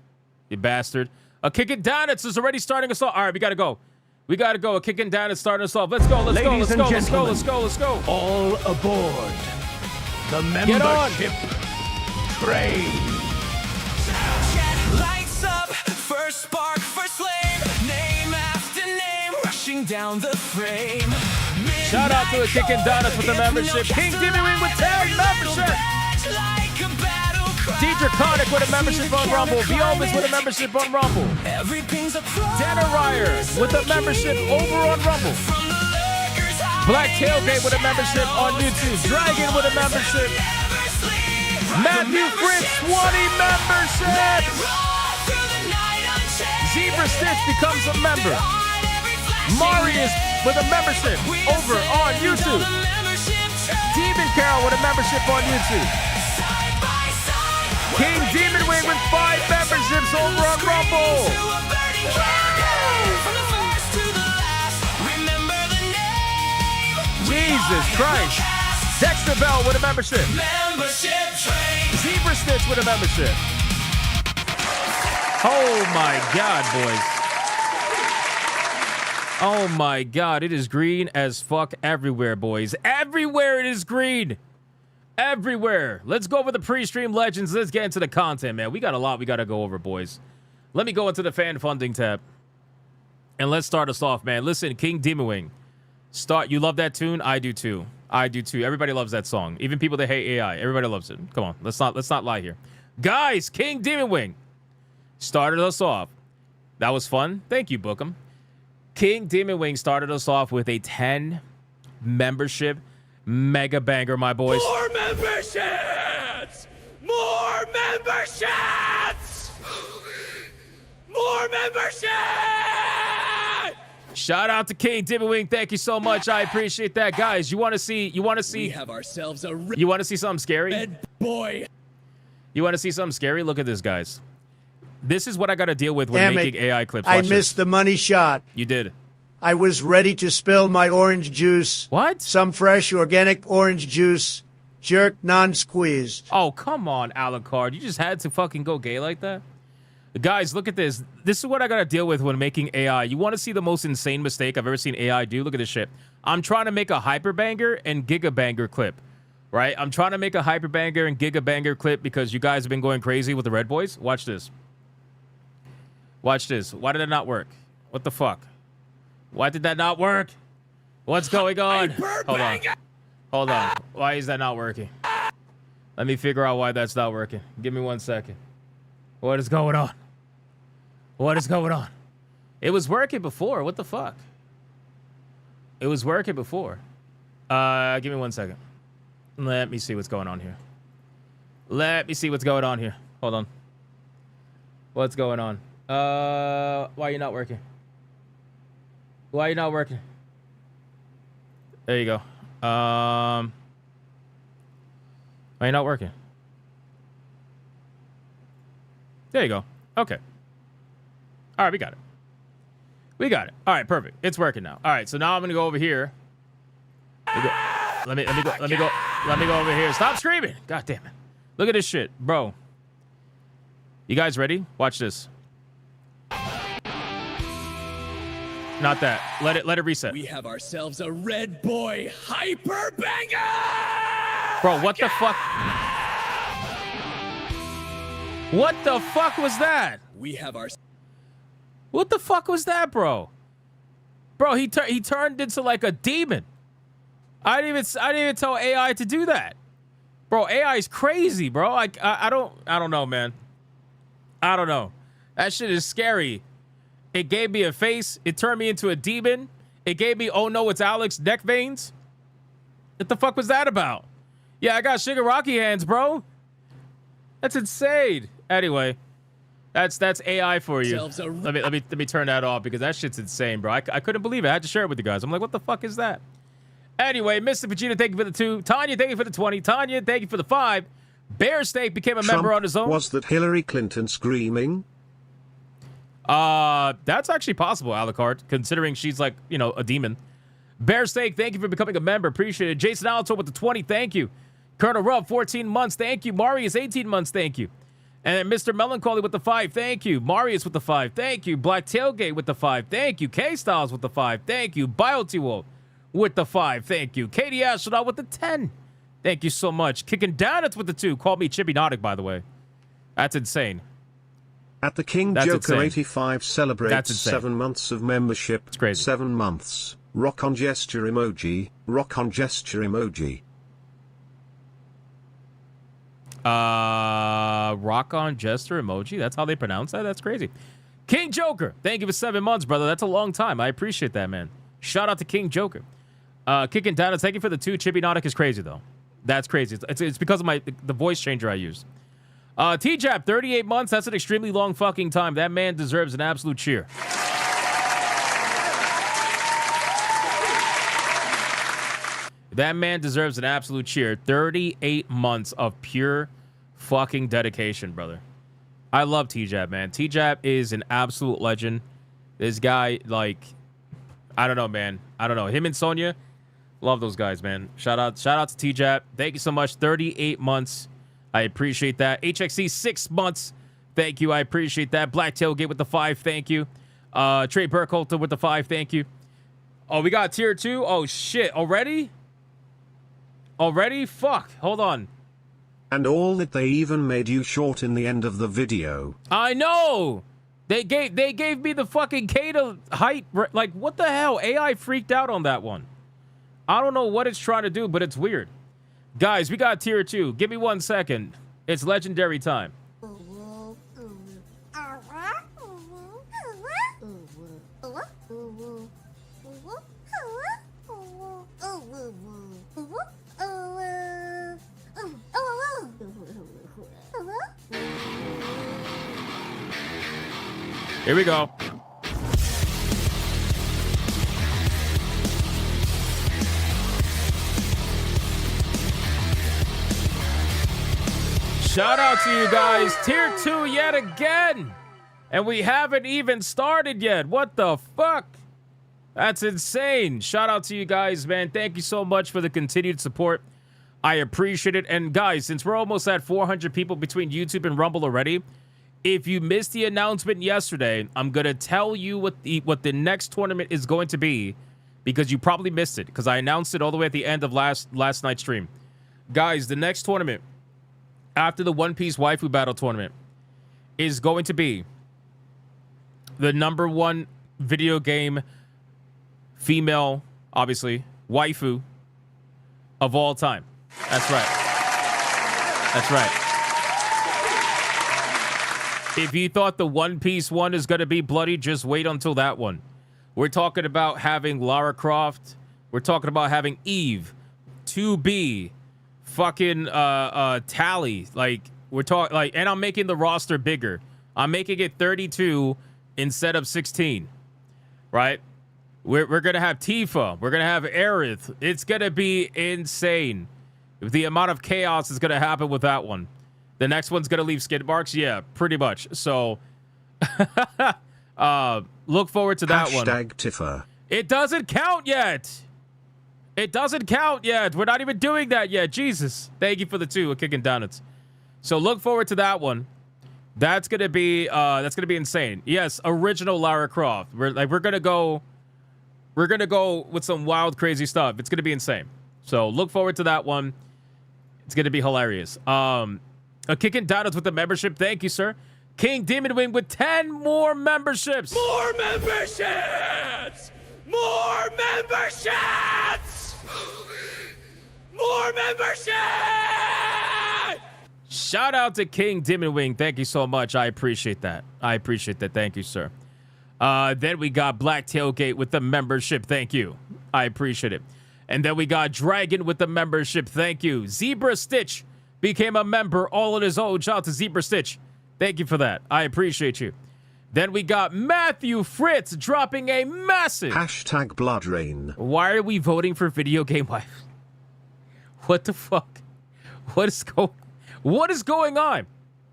You bastard. A Kickin' Donuts is already starting us off. All right, we got to go. We got to go. A Kickin' Donuts starting us off. Let's go. Let's go. Let's go. Let's go. Let's go. Let's go. All aboard the membership train. Lights up, first spark, first flame, name after name, rushing down the frame. Shout out to a Kickin' Donuts with the membership. King Demon Wing with 10 membership. Deidre Connick with a membership on Rumble. Biomas with a membership on Rumble. Dana Ryer with a membership over on Rumble. Black Tailgate with a membership on YouTube. Dragon with a membership. Matthew Fritz, 20 membership. Zebra Stitch becomes a member. Marius with a membership over on YouTube. Demon Carol with a membership on YouTube. King Demon Wing with 5 memberships over on Rumble. Jesus Christ. Dexter Bell with a membership. Zebra Stitch with a membership. Oh my God, boys. Oh my God, it is green as fuck everywhere, boys. Everywhere it is green. Everywhere. Let's go over the pre-stream legends. Let's get into the content, man. We got a lot we got to go over, boys. Let me go into the fan funding tab. And let's start us off, man. Listen, King Demon Wing. You love that tune? I do too. I do too. Everybody loves that song. Even people that hate AI. Everybody loves it. Come on. Let's not lie here. Guys, King Demon Wing started us off. That was fun. Thank you, Bookham. King Demon Wing started us off with a 10 membership mega banger, my boys. More memberships! More memberships! More memberships! Shout out to King Demon Wing. Thank you so much. I appreciate that. Guys, you want to see We have ourselves a you want to see something scary? red boy. You want to see something scary? Look at this, guys. This is what I got to deal with when making AI clips. Watch I missed the money shot. You did. I was ready to spill my orange juice. What? Some fresh organic orange juice. Jerk non-squeezed. Oh, come on, Alucard. You just had to fucking go gay like that? Guys, look at this. This is what I got to deal with when making AI. You want to see the most insane mistake I've ever seen AI do? Look at this shit. I'm trying to make a hyperbanger and gigabanger clip, right? I'm trying to make a hyperbanger and gigabanger clip because you guys have been going crazy with the Red Boys. Watch this. Watch this. Why did it not work? What the fuck? Why did that not work? What's going on? Hold on. Hold on. Why is that not working? Let me figure out why that's not working. Give me 1 second. What is going on? What is going on? It was working before. What the fuck? It was working before. Give me 1 second. Let me see what's going on here. Let me see what's going on here. Hold on. What's going on? Why are you not working? Why are you not working? There you go. Why are you not working? There you go. Okay. All right, we got it. We got it. All right, perfect. It's working now. All right, so now I'm gonna go over here. Let me go over here. Stop screaming! God damn it! Look at this shit, bro. You guys ready? Watch this. Not that. Let it reset. We have ourselves a red boy hyper banger! Bro, what the fuck? What the fuck was that? We have our... What the fuck was that, bro? Bro, he turned into like a demon. I didn't even tell AI to do that. Bro, AI is crazy, bro. I don't know, man. I don't know. That shit is scary. It gave me a face. It turned me into a demon. It gave me, oh no, it's Alex neck veins. What the fuck was that about? Yeah, I got Shigaraki hands, bro. That's insane. Anyway, that's AI for you. Let me turn that off because that shit's insane, bro. I couldn't believe it. I had to share it with you guys. I'm like, what the fuck is that? Anyway, Mr. Vegeta, thank you for the 2. Tanya, thank you for the 20. Tanya, thank you for the 5. Bear Steak became a member on his own. Was that Hillary Clinton screaming? That's actually possible, Alucard, considering she's like, you know, a demon. Bear Steak, thank you for becoming a member. Appreciate it. Jason Alto with the 20, thank you. Colonel Rub, 14 months, thank you. Marius, 18 months, thank you. And Mr. Melancholy with the 5, thank you. Marius with the 5, thank you. Black Tailgate with the 5, thank you. K-Styles with the 5, thank you. Biotiwol with the 5, thank you. Katie Astronaut with the 10. Thank you so much. Kicking Donuts with the 2. Call me Chippy Nautic, by the way. That's insane. At the King That's Joker insane. 85 celebrates 7 months of membership. It's crazy. 7 months. Rock on gesture emoji. Rock on gesture emoji. Rock on gesture emoji. That's how they pronounce that? That's crazy. King Joker, thank you for 7 months, brother. That's a long time. I appreciate that, man. Shout out to King Joker. Kicking Donuts, thank you for the 2. Chippy Nautic is crazy, though. That's crazy. It's because of the voice changer I use. T-Jap, 38 months. That's an extremely long fucking time. That man deserves an absolute cheer. That man deserves an absolute cheer. 38 months of pure fucking dedication, brother. I love T-Jap, man. T-Jap is an absolute legend. This guy, like, I don't know, man. I don't know. Him and Sonya, love those guys, man. Shout out to T-Jap. Thank you so much. 38 months. I appreciate that. HXC, 6 months. Thank you. I appreciate that. Black Tailgate with the 5. Thank you. Trey Burkholter with the 5. Thank you. Oh, we got tier 2. Oh, shit. Already? Already? Fuck. Hold on. And all that they even made you short in the end of the video. I know. They gave me the fucking K to height. Like, what the hell? AI freaked out on that one. I don't know what it's trying to do, but it's weird. Guys, we got tier 2. Give me 1 second. It's legendary time. Here we go. Shout out to you guys. Tier 2 yet again. And we haven't even started yet. What the fuck? That's insane. Shout out to you guys, man. Thank you so much for the continued support. I appreciate it. And guys, since we're almost at 400 people between YouTube and Rumble already, if you missed the announcement yesterday, I'm going to tell you what the next tournament is going to be, because you probably missed it, because I announced it all the way at the end of last night's stream. Guys, the next tournament after the One Piece Waifu Battle Tournament is going to be the #1 video game female, obviously, waifu of all time. That's right. That's right. If you thought the One Piece one is going to be bloody, just wait until that one. We're talking about having Lara Croft. We're talking about having Eve, 2B, fucking tally. Like, we're talking, like, and I'm making the roster bigger. I'm making it 32 instead of 16, right? We're going to have Tifa. We're going to have Aerith. It's going to be insane. The amount of chaos is going to happen with that one. The next one's going to leave skid marks. Yeah, pretty much. So, look forward to that one. Hashtag Tifa. It doesn't count yet. It doesn't count yet. We're not even doing that yet. Jesus. Thank you for the 2 kicking donuts. So look forward to that one. That's gonna be insane. Yes, original Lara Croft. We're gonna go with some wild, crazy stuff. It's gonna be insane. So look forward to that one. It's gonna be hilarious. A kicking donuts with the membership. Thank you, sir. King Demon Wing with 10 more memberships. More memberships! More memberships! More memberships! Shout out to King Demon Wing. Thank you so much. I appreciate that. Thank you, sir. Then we got Black Tailgate with the membership. Thank you. I appreciate it. And then we got Dragon with the membership. Thank you. Zebra Stitch became a member all on his own. Shout out to Zebra Stitch. Thank you for that. I appreciate you. Then we got Matthew Fritz dropping a massive... Hashtag Blood Rain. Why are we voting for video game wife? What the fuck? What is going on?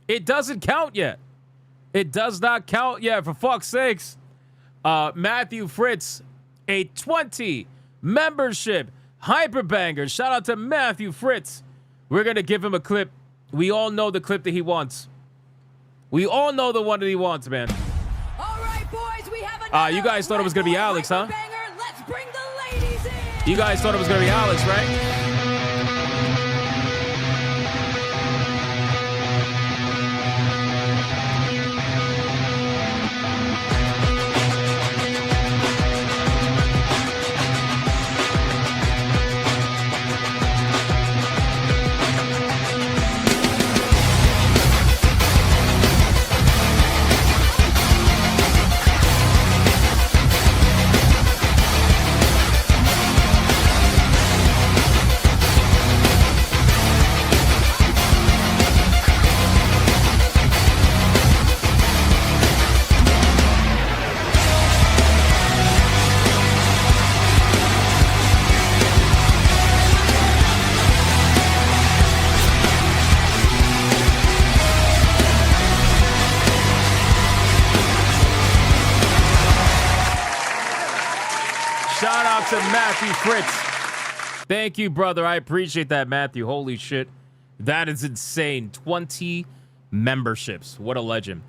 It doesn't count yet. It does not count yet, for fuck's sakes. Matthew Fritz, a 20 membership hyperbanger. Shout out to Matthew Fritz. We're going to give him a clip. We all know the clip that he wants. We all know the one that he wants, man. All right, boys, we have you guys thought it was going to be Alex, huh? Let's bring the ladies in. You guys thought it was going to be Alex, right? To Matthew Fritz. Thank you, brother. I appreciate that, Matthew. Holy shit. That is insane. 20 memberships. What a legend.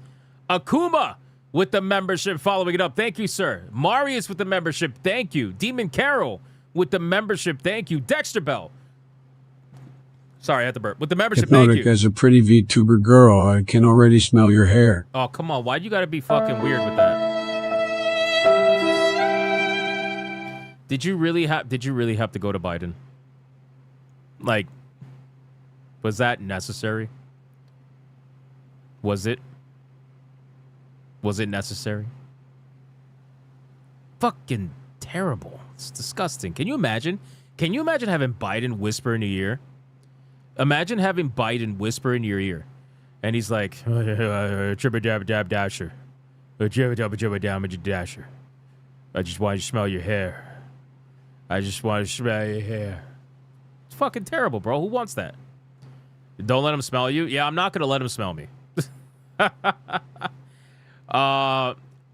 Akuma with the membership, following it up. Thank you, sir. Marius with the membership. Thank you. Demon Carol with the membership. Thank you. Dexter Bell. Sorry, I had to burp. With the membership, Hypnotic, thank you. as a pretty VTuber girl, I can already smell your hair. Oh, come on. Why do you got to be fucking weird with that? Did you really have to go to Biden? Like, was that necessary? Was it necessary? Fucking terrible. It's disgusting. Can you imagine? Can you imagine having Biden whisper in your ear? Imagine having Biden whisper in your ear. And he's like, dasher. Dasher. I just want to smell your hair. I just want to smell your hair. It's fucking terrible, bro. Who wants that? Don't let him smell you? Yeah, I'm not going to let him smell me.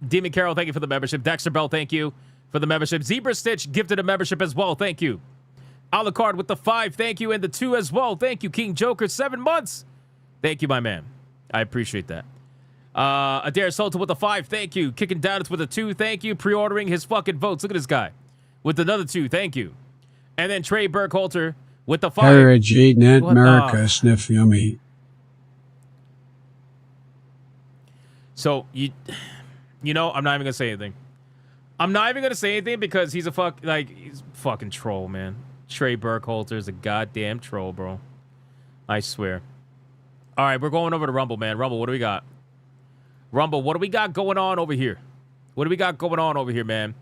Demon Carol, thank you for the membership. Dexter Bell, thank you for the membership. Zebra Stitch gifted a membership as well. Thank you. Alucard with the 5. Thank you. And the 2 as well. Thank you. King Joker, 7 months. Thank you, my man. I appreciate that. Adair Sultan with the 5. Thank you. Kicking Down with a 2. Thank you. Pre-ordering his fucking votes. Look at this guy. With another 2, thank you. And then Trey Burkhalter with the 5. Harry Jade Net America sniff yummy. So you know, I'm not even gonna say anything. I'm not even gonna say anything because he's a fucking troll, man. Trey Burkhalter is a goddamn troll, bro. I swear. All right, we're going over to Rumble, man. Rumble, what do we got? Rumble, what do we got going on over here? What do we got going on over here, man?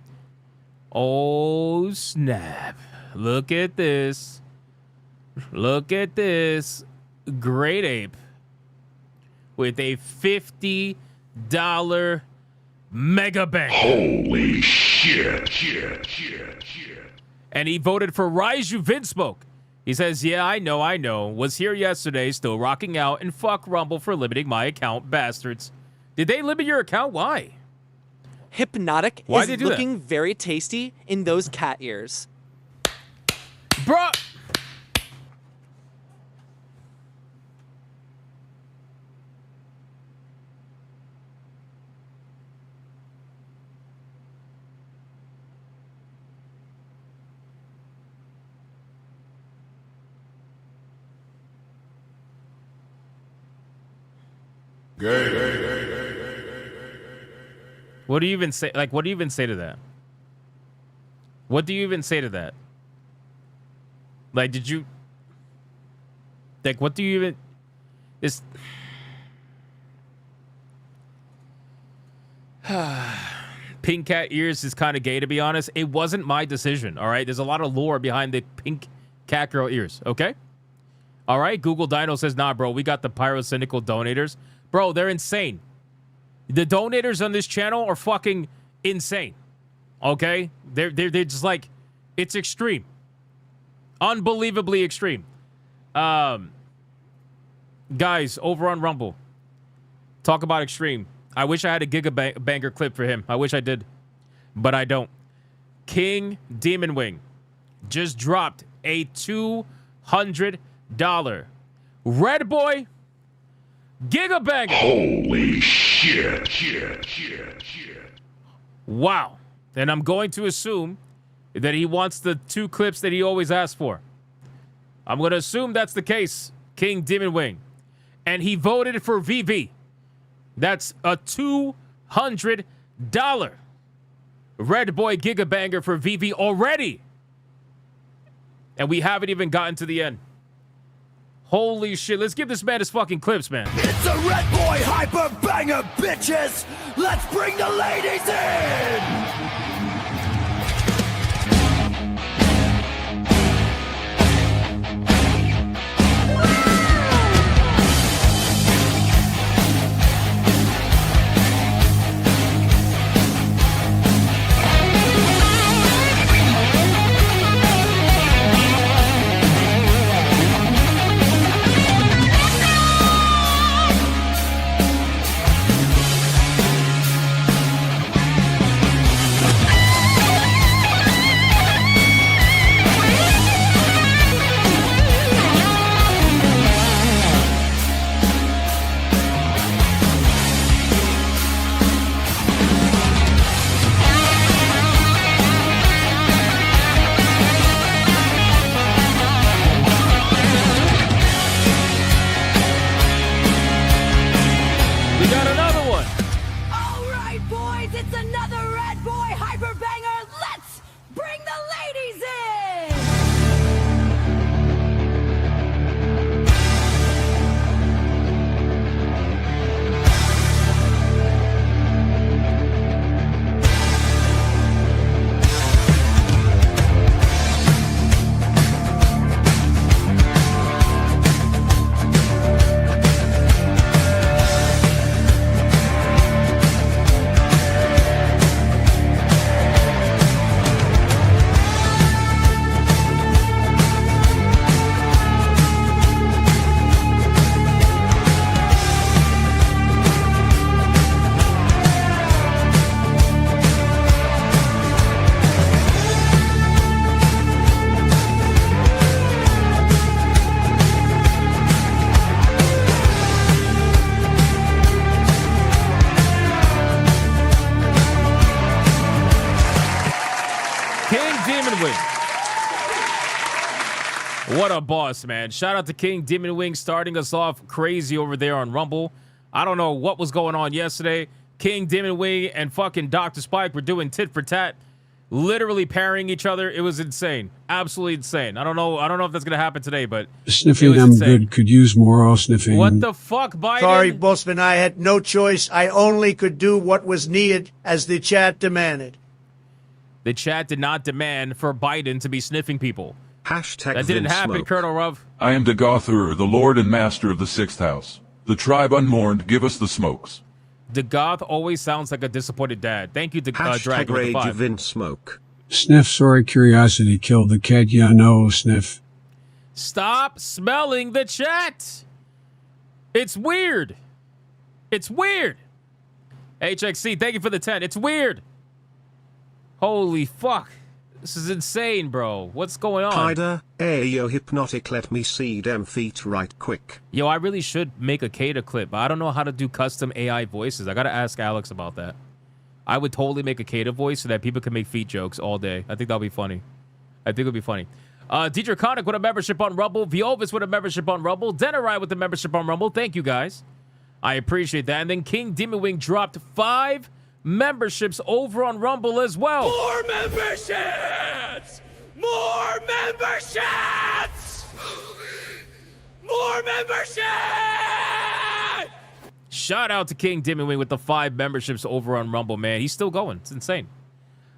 Oh, snap. Look at this. Look at this. Great Ape with a $50 mega bank. Holy shit. And he voted for Raiju Vinsmoke. He says, yeah, I know. Was here yesterday, still rocking out, and fuck Rumble for limiting my account, bastards. Did they limit your account? Why? Hypnotic Why is did they do looking very tasty in those cat ears. Bruh. What do you even say? Like, what do you even say to that? What do you even say to that? Like, did you... Like, what do you even... This... Pink cat ears is kind of gay, to be honest. It wasn't my decision, all right? There's a lot of lore behind the pink cat girl ears, okay? All right? Google Dino says, nah, bro, we got the pyrocynical donators. Bro, they're insane. The donators on this channel are fucking insane, okay? They're just like... It's extreme. Unbelievably extreme. Guys, over on Rumble, talk about extreme. I wish I had a gigabanger clip for him. I wish I did, but I don't. King Demon Wing just dropped a $200 Red Boy gigabanger. Holy shit. Wow. And I'm going to assume that he wants the 2 clips that he always asks for. I'm going to assume that's the case, King Demon Wing. And he voted for VV. That's a $200 Red Boy gigabanger for VV already. And we haven't even gotten to the end. Holy shit. Let's give this man his fucking clips, man. It's a Red Boy Hyper Banger, bitches! Let's bring the ladies in! What a boss, man. Shout out to King Demon Wing starting us off crazy over there on Rumble. I don't know what was going on yesterday. King Demon Wing and fucking Dr. Spike were doing tit for tat, literally parrying each other. It was insane. Absolutely insane. I don't know if that's going to happen today, but sniffing them good could use more sniffing. What the fuck, Biden? Sorry, Bossman, I had no choice. I only could do what was needed as the chat demanded. The chat did not demand for Biden to be sniffing people. Hashtag That didn't happen, Vinsmoke. Colonel Ruff. I am Dagothur, the Lord and Master of the Sixth House. The tribe unmourned, give us the smokes. Dagoth always sounds like a disappointed dad. Thank you, Hashtag Dragon. Rage Vinsmoke. Sniff, sorry, curiosity killed the cat. Yeah, no, Sniff. Stop smelling the chat. It's weird. It's weird. HXC, thank you for the 10. It's weird. Holy fuck. This is insane, bro. What's going on? Hyder, yo, hypnotic, let me see them feet right quick. Yo, I really should make a Kata clip, but I don't know how to do custom AI voices. I gotta ask Alex about that. I would totally make a Kata voice so that people can make feet jokes all day. I think that'll be funny. I think it'll be funny. Deidre Connick with a membership on Rumble. Viovis with a membership on Rumble. Denerai with the membership on Rumble. Thank you, guys. I appreciate that. And then King Demon dropped 5 memberships over on Rumble as well. More memberships! More memberships! More memberships! Shout out to King Dimmy with the 5 memberships over on Rumble, man. He's still going. It's insane.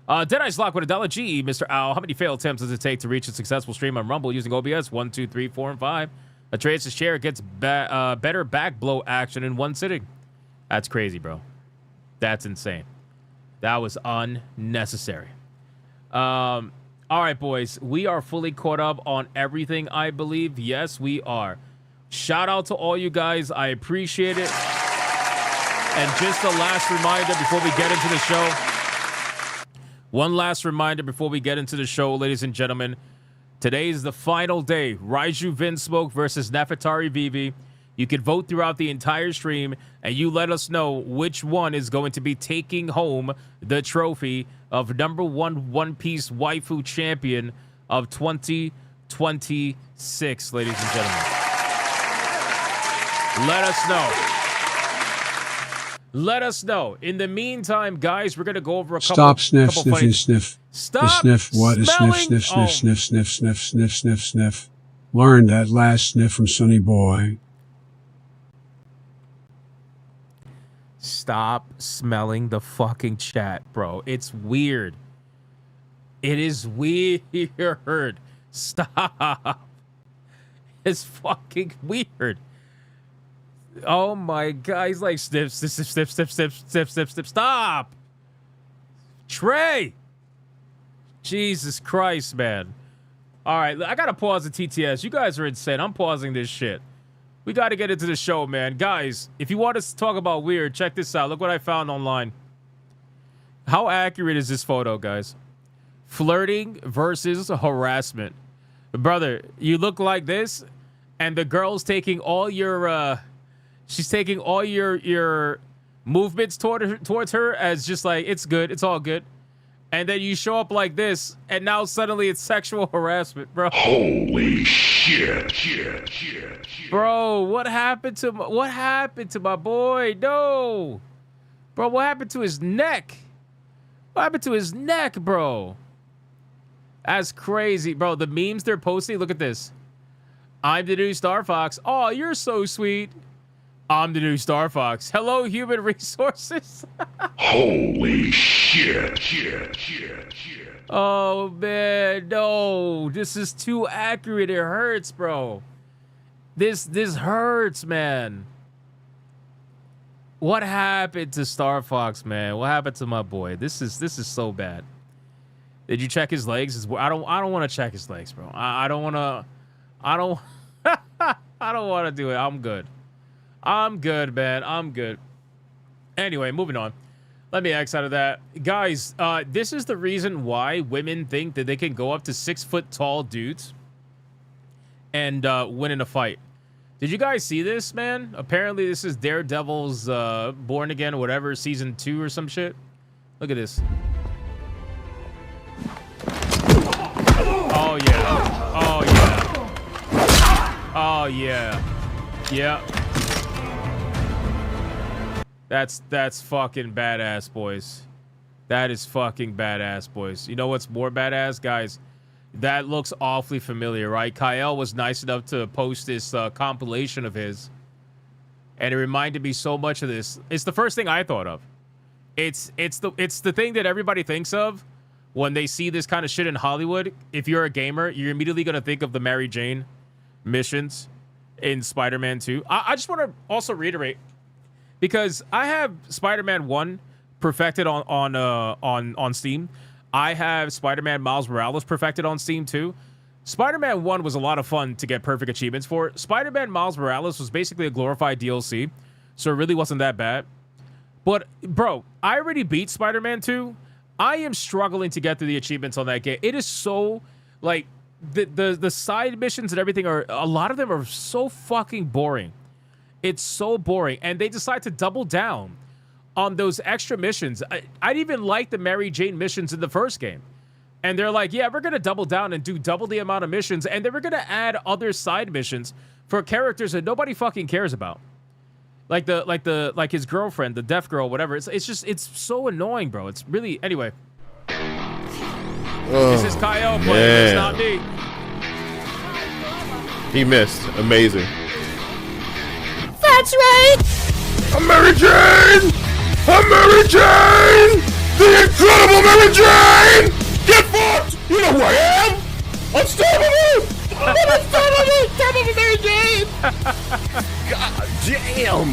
Deadeye's Lock with $1 GE, Mr. Owl. How many failed attempts does it take to reach a successful stream on Rumble using OBS? 1, 2, 3, 4, and 5. Atreus' chair gets better back blow action in one sitting. That's crazy, bro. That's insane. That was unnecessary. All right, boys. We are fully caught up on everything, I believe. Yes, we are. Shout out to all you guys. I appreciate it. And just a last reminder before we get into the show. One last reminder before we get into the show, ladies and gentlemen. Today is the final day. Raiju Vinsmoke versus Nefertari Vivi. You can vote throughout the entire stream, and you let us know which one is going to be taking home the trophy of #1 One Piece Waifu Champion of 2026, ladies and gentlemen. Let us know. Let us know. In the meantime, guys, we're going to go over a couple. Stop sniff, couple sniffing, funny... sniff. Stop The sniff. What is sniff, sniff, smelling? sniff, sniff, sniff, sniff, sniff, sniff, sniff. Learned that last sniff from Sonny Boy. Stop smelling the fucking chat, bro. It's weird. It is weird. Stop. It's fucking weird. Oh my God. He's like sniff, sniff, sniff, sniff, sniff, sniff, sniff, sniff, sniff. Stop. Trey. Jesus Christ, man. All right. I got to pause the TTS. You guys are insane. I'm pausing this shit. We got to get into the show, man. Guys, if you want us to talk about weird, check this out. Look what I found online. How accurate is this photo, guys? Flirting versus harassment. Brother, you look like this, and the girl's taking all your, she's taking all your movements towards her as just like, it's good, it's all good. And then you show up like this, and now suddenly it's sexual harassment, bro. Holy shit. Bro, what happened to my boy? No. Bro, what happened to his neck? What happened to his neck, bro? That's crazy. Bro, the memes they're posting, look at this. I'm the new Star Fox. Oh, you're so sweet. I'm the new Star Fox. Hello, human resources. Holy shit. Oh, man, no. This is too accurate. It hurts, bro. This hurts, man. What happened to Star Fox, man? What happened to my boy? This is so bad. Did you check his legs? I don't want to check his legs, bro. I don't want to. I don't want to do it. I'm good. I'm good, man. I'm good. Anyway, moving on. Let me X out of that. Guys, this is the reason why women think that they can go up to 6 foot tall dudes and win in a fight. Did you guys see this, man? Apparently, this is Daredevil's Born Again or whatever, season 2 or some shit. Look at this. Oh, yeah. Oh, yeah. Oh, yeah. Yeah. That's fucking badass, boys. That is fucking badass, boys. You know what's more badass, guys? That looks awfully familiar, right? Kyle was nice enough to post this compilation of his, and it reminded me so much of this. It's the first thing I thought of. It's the thing that everybody thinks of, when they see this kind of shit in Hollywood, if you're a gamer, you're immediately going to think of the Mary Jane missions in Spider-Man 2. I just want to also reiterate, because I have Spider-Man 1 perfected on Steam. I have Spider-Man Miles Morales perfected on Steam too. Spider-Man 1 was a lot of fun to get perfect achievements for. Spider-Man Miles Morales was basically a glorified DLC, so it really wasn't that bad. But, bro, I already beat Spider-Man 2. I am struggling to get through the achievements on that game. It is so, like, the side missions and everything a lot of them are so fucking boring. It's so boring. And they decide to double down on those extra missions. I didn't even like the Mary Jane missions in the first game. And they're like, yeah, we're going to double down and do double the amount of missions. And then we're going to add other side missions for characters that nobody fucking cares about. Like his girlfriend, the deaf girl, whatever. It's so annoying, bro. It's really, anyway. This is Kyle playing. It's not me. He missed. Amazing. That's right! I'm Mary Jane! I'm Mary Jane! The incredible Mary Jane! Get fucked! You know who I am! Unstoppable! I'm unstoppable Mary Jane! God damn!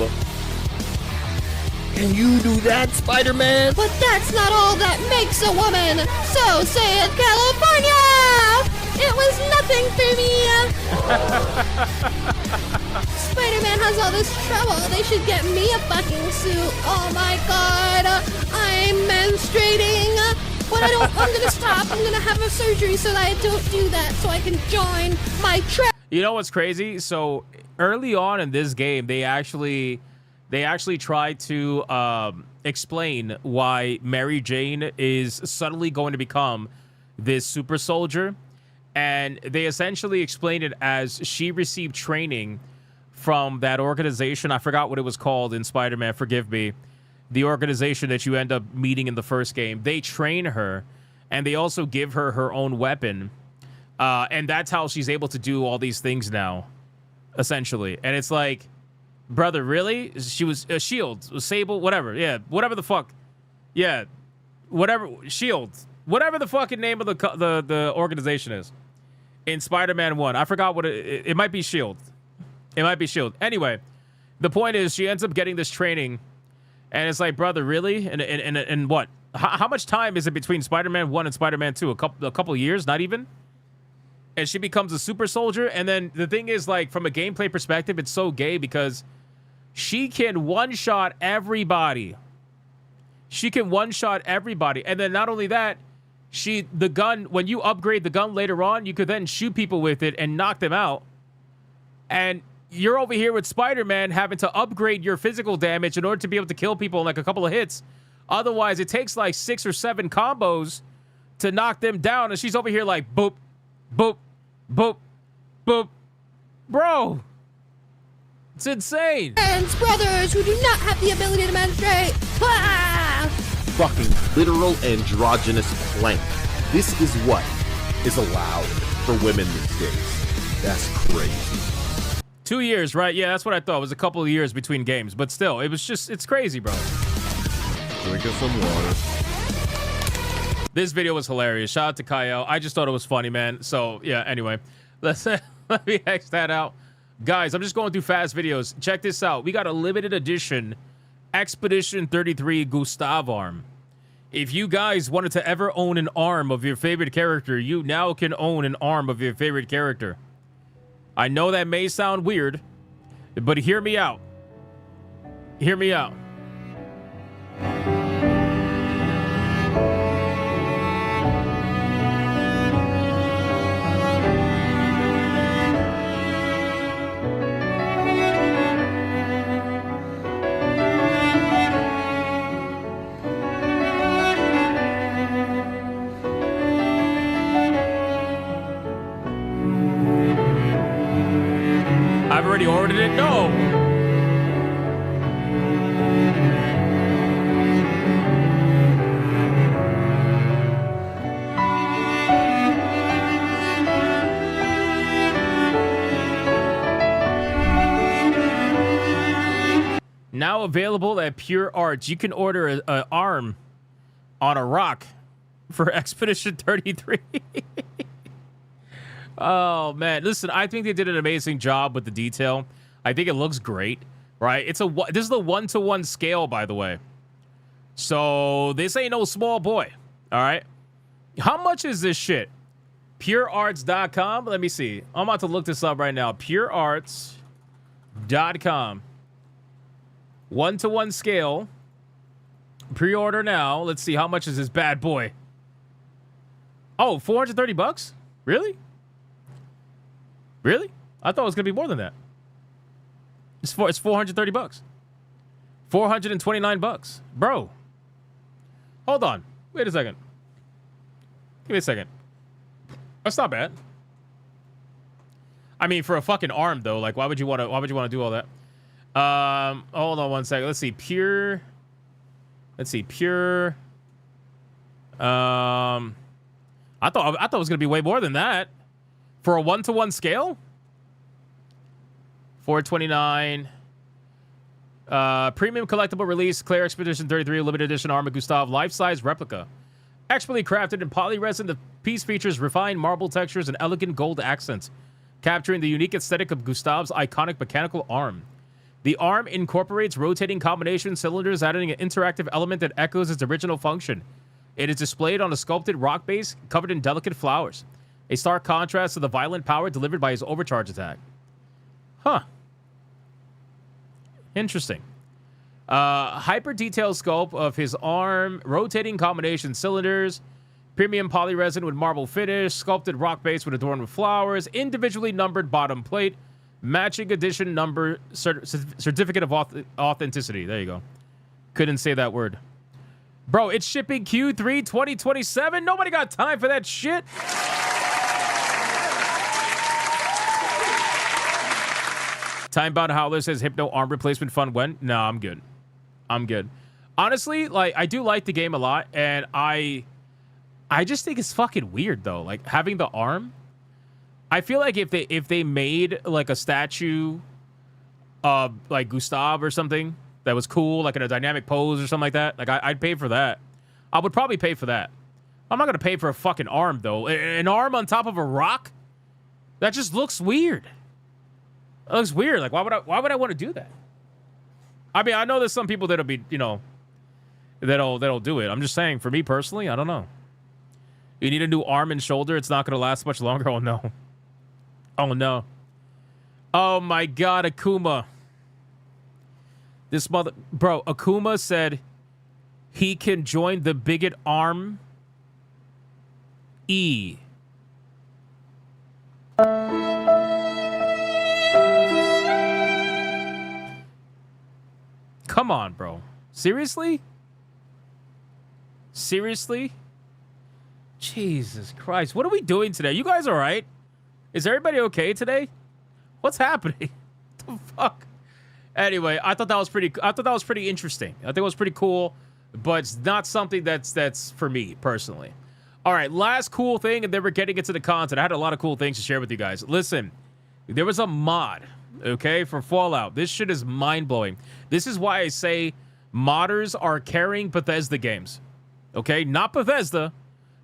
Can you do that, Spider-Man? But that's not all that makes a woman! So said California! It was nothing for me! Spider-Man has all this trouble. They should get me a fucking suit. Oh my god! I'm menstruating! But I'm gonna stop. I'm gonna have a surgery so that I don't do that, so I can join my trip. You know what's crazy? So early on in this game, they actually tried to explain why Mary Jane is suddenly going to become this super soldier, and they essentially explained it as she received training from that organization. I forgot what it was called in Spider-Man. Forgive me. The organization that you end up meeting in the first game. They train her, and they also give her her own weapon. And that's how she's able to do all these things now, essentially. And it's like, brother, really? She was a shield, a sable, whatever. Yeah, whatever the fuck. Yeah, whatever. Shield. Whatever the fucking name of the organization is. In Spider-Man 1. I forgot what it might be Shield. It might be Shield. Anyway, the point is she ends up getting this training. And it's like, brother, really? And what? How much time is it between Spider-Man 1 and Spider-Man 2? A couple years? Not even? And she becomes a super soldier. And then the thing is, like, from a gameplay perspective, it's so gay because she can one-shot everybody. She can one-shot everybody. And then not only that, the gun, when you upgrade the gun later on, you could then shoot people with it and knock them out. And you're over here with Spider-Man having to upgrade your physical damage in order to be able to kill people in like a couple of hits. Otherwise, it takes like 6 or 7 combos to knock them down. And she's over here like, boop, boop, boop, boop. Bro, it's insane. Friends, brothers who do not have the ability to menstruate. Ah! Fucking literal androgynous plank. This is what is allowed for women these days. That's crazy. 2 years, right? Yeah, that's what I thought. It was a couple of years between games. But still, it was just, it's crazy, bro. Drinking some water. This video was hilarious. Shout out to Kyle. I just thought it was funny, man. So, yeah, anyway. Let me X that out. Guys, I'm just going through fast videos. Check this out. We got a limited edition Expedition 33 Gustav arm. If you guys wanted to ever own an arm of your favorite character, you now can own an arm of your favorite character. I know that may sound weird, but hear me out. Hear me out. I've already ordered it. No. Now available at Pure Arts. You can order an arm on a rock for Expedition 33. Oh man, listen, I think they did an amazing job with the detail. I think it looks great, right? This is the 1-to-1 scale, by the way. So this ain't no small boy. All right. How much is this shit? PureArts.com. Let me see. I'm about to look this up right now. PureArts.com. 1-to-1 scale. Pre-order now. Let's see. How much is this bad boy? Oh, $430? Really? Really? I thought it was going to be more than that. It's $430. $429. Bro. Hold on. Wait a second. Give me a second. That's not bad. I mean, for a fucking arm though, like why would you want to do all that? Hold on one second. Let's see. Pure. I thought it was gonna be way more than that. For a 1-to-1 scale? $429. Premium collectible release, Claire Expedition 33 limited edition Arma Gustav life-size replica. Expertly crafted in polyresin, the piece features refined marble textures and elegant gold accents, capturing the unique aesthetic of Gustav's iconic mechanical arm. The arm incorporates rotating combination cylinders, adding an interactive element that echoes its original function. It is displayed on a sculpted rock base covered in delicate flowers, a stark contrast to the violent power delivered by his overcharge attack. Huh. Interesting. Hyper detailed sculpt of his arm, rotating combination cylinders, premium polyresin with marble finish, sculpted rock base with adorned with flowers, individually numbered bottom plate, matching edition number certificate of authenticity. There you go. Couldn't say that word. Bro, it's shipping Q3 2027. Nobody got time for that shit. Timebound Howler says Hypno arm replacement fun when? No, I'm good. I'm good. Honestly, like I do like the game a lot, and I just think it's fucking weird though. Like having the arm. I feel like if they made like a statue of like Gustav or something that was cool, like in a dynamic pose or something like that, like I'd pay for that. I would probably pay for that. I'm not gonna pay for a fucking arm though. An arm on top of a rock? That just looks weird. It looks weird. Like why would I want to do that? I mean, I know there's some people that'll be, you know, that'll do it. I'm just saying, for me personally, I don't know. You need a new arm and shoulder. It's not gonna last much longer. Oh no. Oh no. Oh my God, Akuma. This mother, bro. Akuma said he can join the bigot arm. E. Come on, bro. Seriously? Seriously? Jesus Christ. What are we doing today? You guys all right? Is everybody okay today? What's happening? What the fuck? Anyway, I thought that was pretty interesting. I think it was pretty cool, but it's not something that's for me personally. All right, last cool thing, and then we're getting into the content. I had a lot of cool things to share with you guys. Listen, there was a mod, okay, for Fallout. This shit is mind-blowing. This is why I say modders are carrying Bethesda games. Okay? Not Bethesda.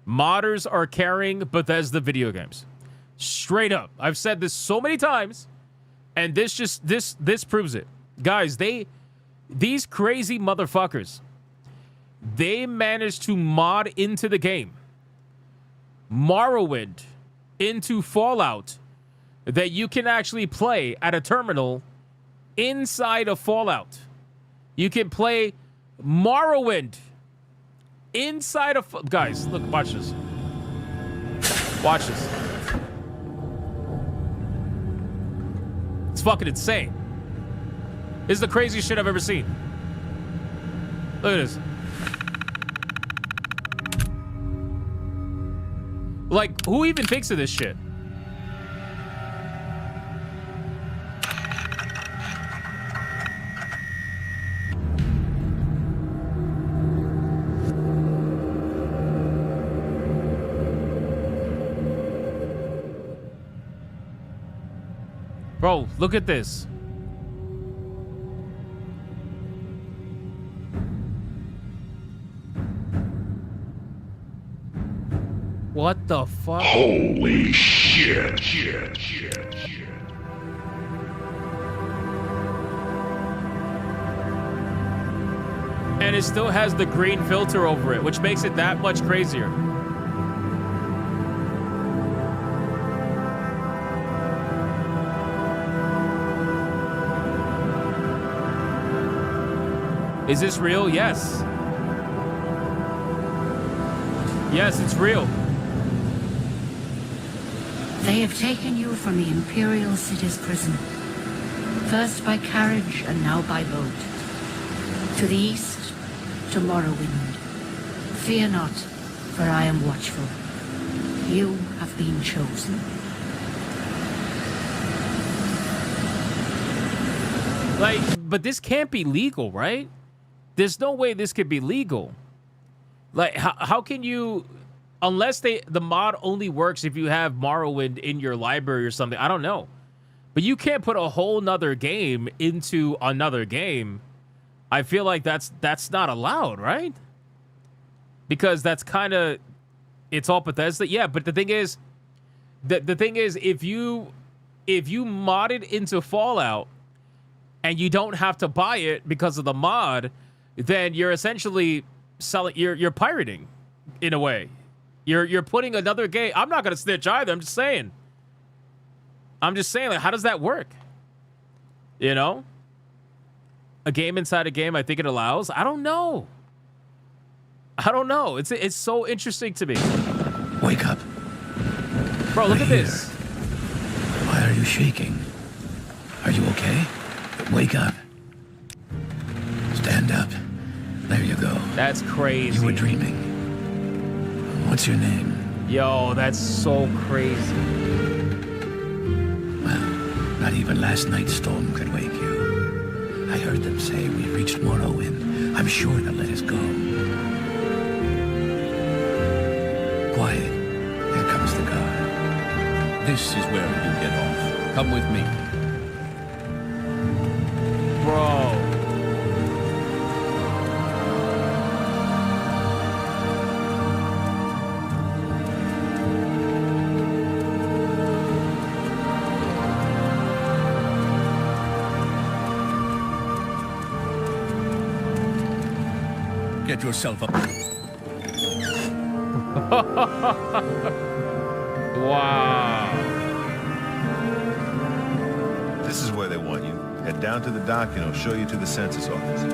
Modders are carrying Bethesda video games. Straight up. I've said this so many times, and this proves it. Guys, these crazy motherfuckers, they managed to mod into the game Morrowind into Fallout that you can actually play at a terminal inside of Fallout. You can play Morrowind inside of... Guys, look, watch this. Watch this. It's fucking insane. This is the craziest shit I've ever seen. Look at this. Like, who even thinks of this shit? Bro, look at this. What the fuck? Holy shit. And it still has the green filter over it, which makes it that much crazier. Is this real? Yes. Yes, it's real. They have taken you from the Imperial City's prison. First by carriage and now by boat. To the east, to Morrowind. Fear not, for I am watchful. You have been chosen. Like, but this can't be legal, right? There's no way this could be legal. Like, how can you, unless the mod only works if you have Morrowind in your library or something. I don't know. But you can't put a whole nother game into another game. I feel like that's not allowed, right? Because that's kind of, it's all Bethesda. Yeah, but the thing is, the thing is, if you mod it into Fallout and you don't have to buy it because of the mod, then you're essentially selling, you're pirating in a way. You're putting another game. I'm not gonna snitch either. I'm just saying, like, how does that work? You know? A game inside a game, I think it allows. I don't know. It's so interesting to me. Wake up. Bro, look at this. Why are you shaking? Are you okay? Wake up. Stand up. There you go. That's crazy. You were dreaming. What's your name? Yo, that's so crazy. Well, not even last night's storm could wake you. I heard them say we reached Morrowind. I'm sure they'll let us go. Quiet. Here comes the guard. This is where you get off. Come with me. Bro. Get yourself up. Wow. This is where they want you. Head down to the dock and I'll show you to the census office.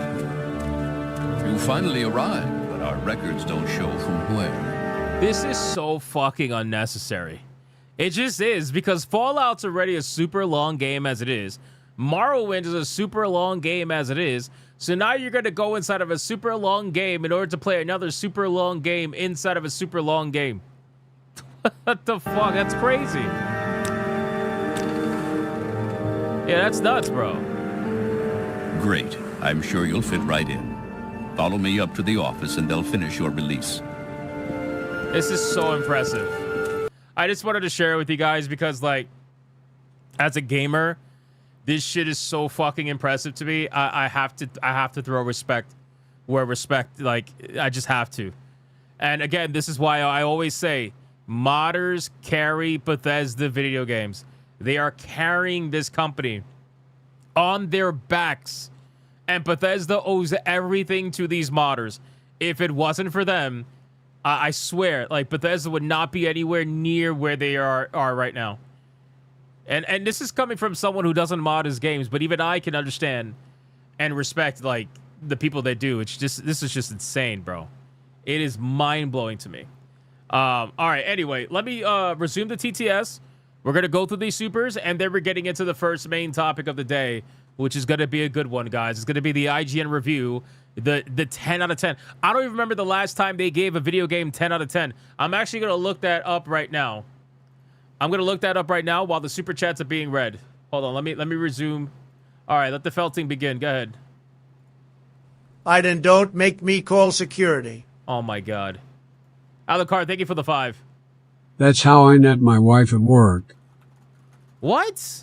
You finally arrived, but our records don't show from where. This is so fucking unnecessary. It just is, because Fallout's already a super long game as it is. Morrowind is a super long game as it is. So now you're going to go inside of a super long game in order to play another super long game inside of a super long game. What the fuck? That's crazy. Yeah, that's nuts, bro. Great. I'm sure you'll fit right in. Follow me up to the office and they'll finish your release. This is so impressive. I just wanted to share it with you guys because, like, as a gamer, this shit is so fucking impressive to me. I have to throw respect where respect, like, I just have to. And again, this is why I always say modders carry Bethesda video games. They are carrying this company on their backs. And Bethesda owes everything to these modders. If it wasn't for them, I swear, like, Bethesda would not be anywhere near where they are right now. And this is coming from someone who doesn't mod his games, but even I can understand and respect, like, the people that do. It's just, this is just insane, bro. It is mind-blowing to me. All right, anyway, let me resume the TTS. We're going to go through these supers, and then we're getting into the first main topic of the day, which is going to be a good one, guys. It's going to be the IGN review, the 10 out of 10. I don't even remember the last time they gave a video game 10 out of 10. I'm actually going to look that up right now. I'm going to look that up right now while the super chats are being read. Hold on, let me resume. All right, let the felting begin. Go ahead. Aiden, don't make me call security. Oh, my God. Alucard, thank you for the 5. That's how I net my wife at work. What?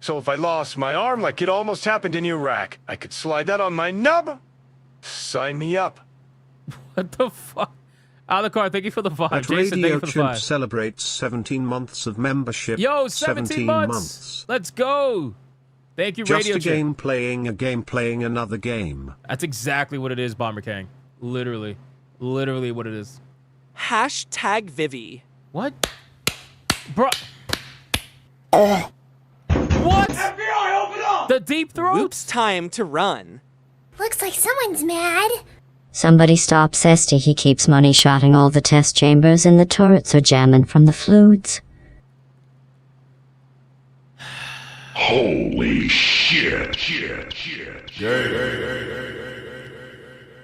So if I lost my arm like it almost happened in Iraq, I could slide that on my nub? Sign me up. What the fuck? Alucard, thank you for the 5. At Jason, thank Radio you for the Chimp 5. celebrates 17 months of membership. Yo, 17 months. Let's go. Thank you, Just Radio a Chimp. game playing another game. That's exactly what it is, Bomber King. Literally. Literally what it is. Hashtag Vivi. What? Bro. What? FBI, open up! The deep throat? Oops, time to run. Looks like someone's mad. Somebody stop Cesty. He keeps money shotting all the test chambers and the turrets are jamming from the fluids. Holy shit.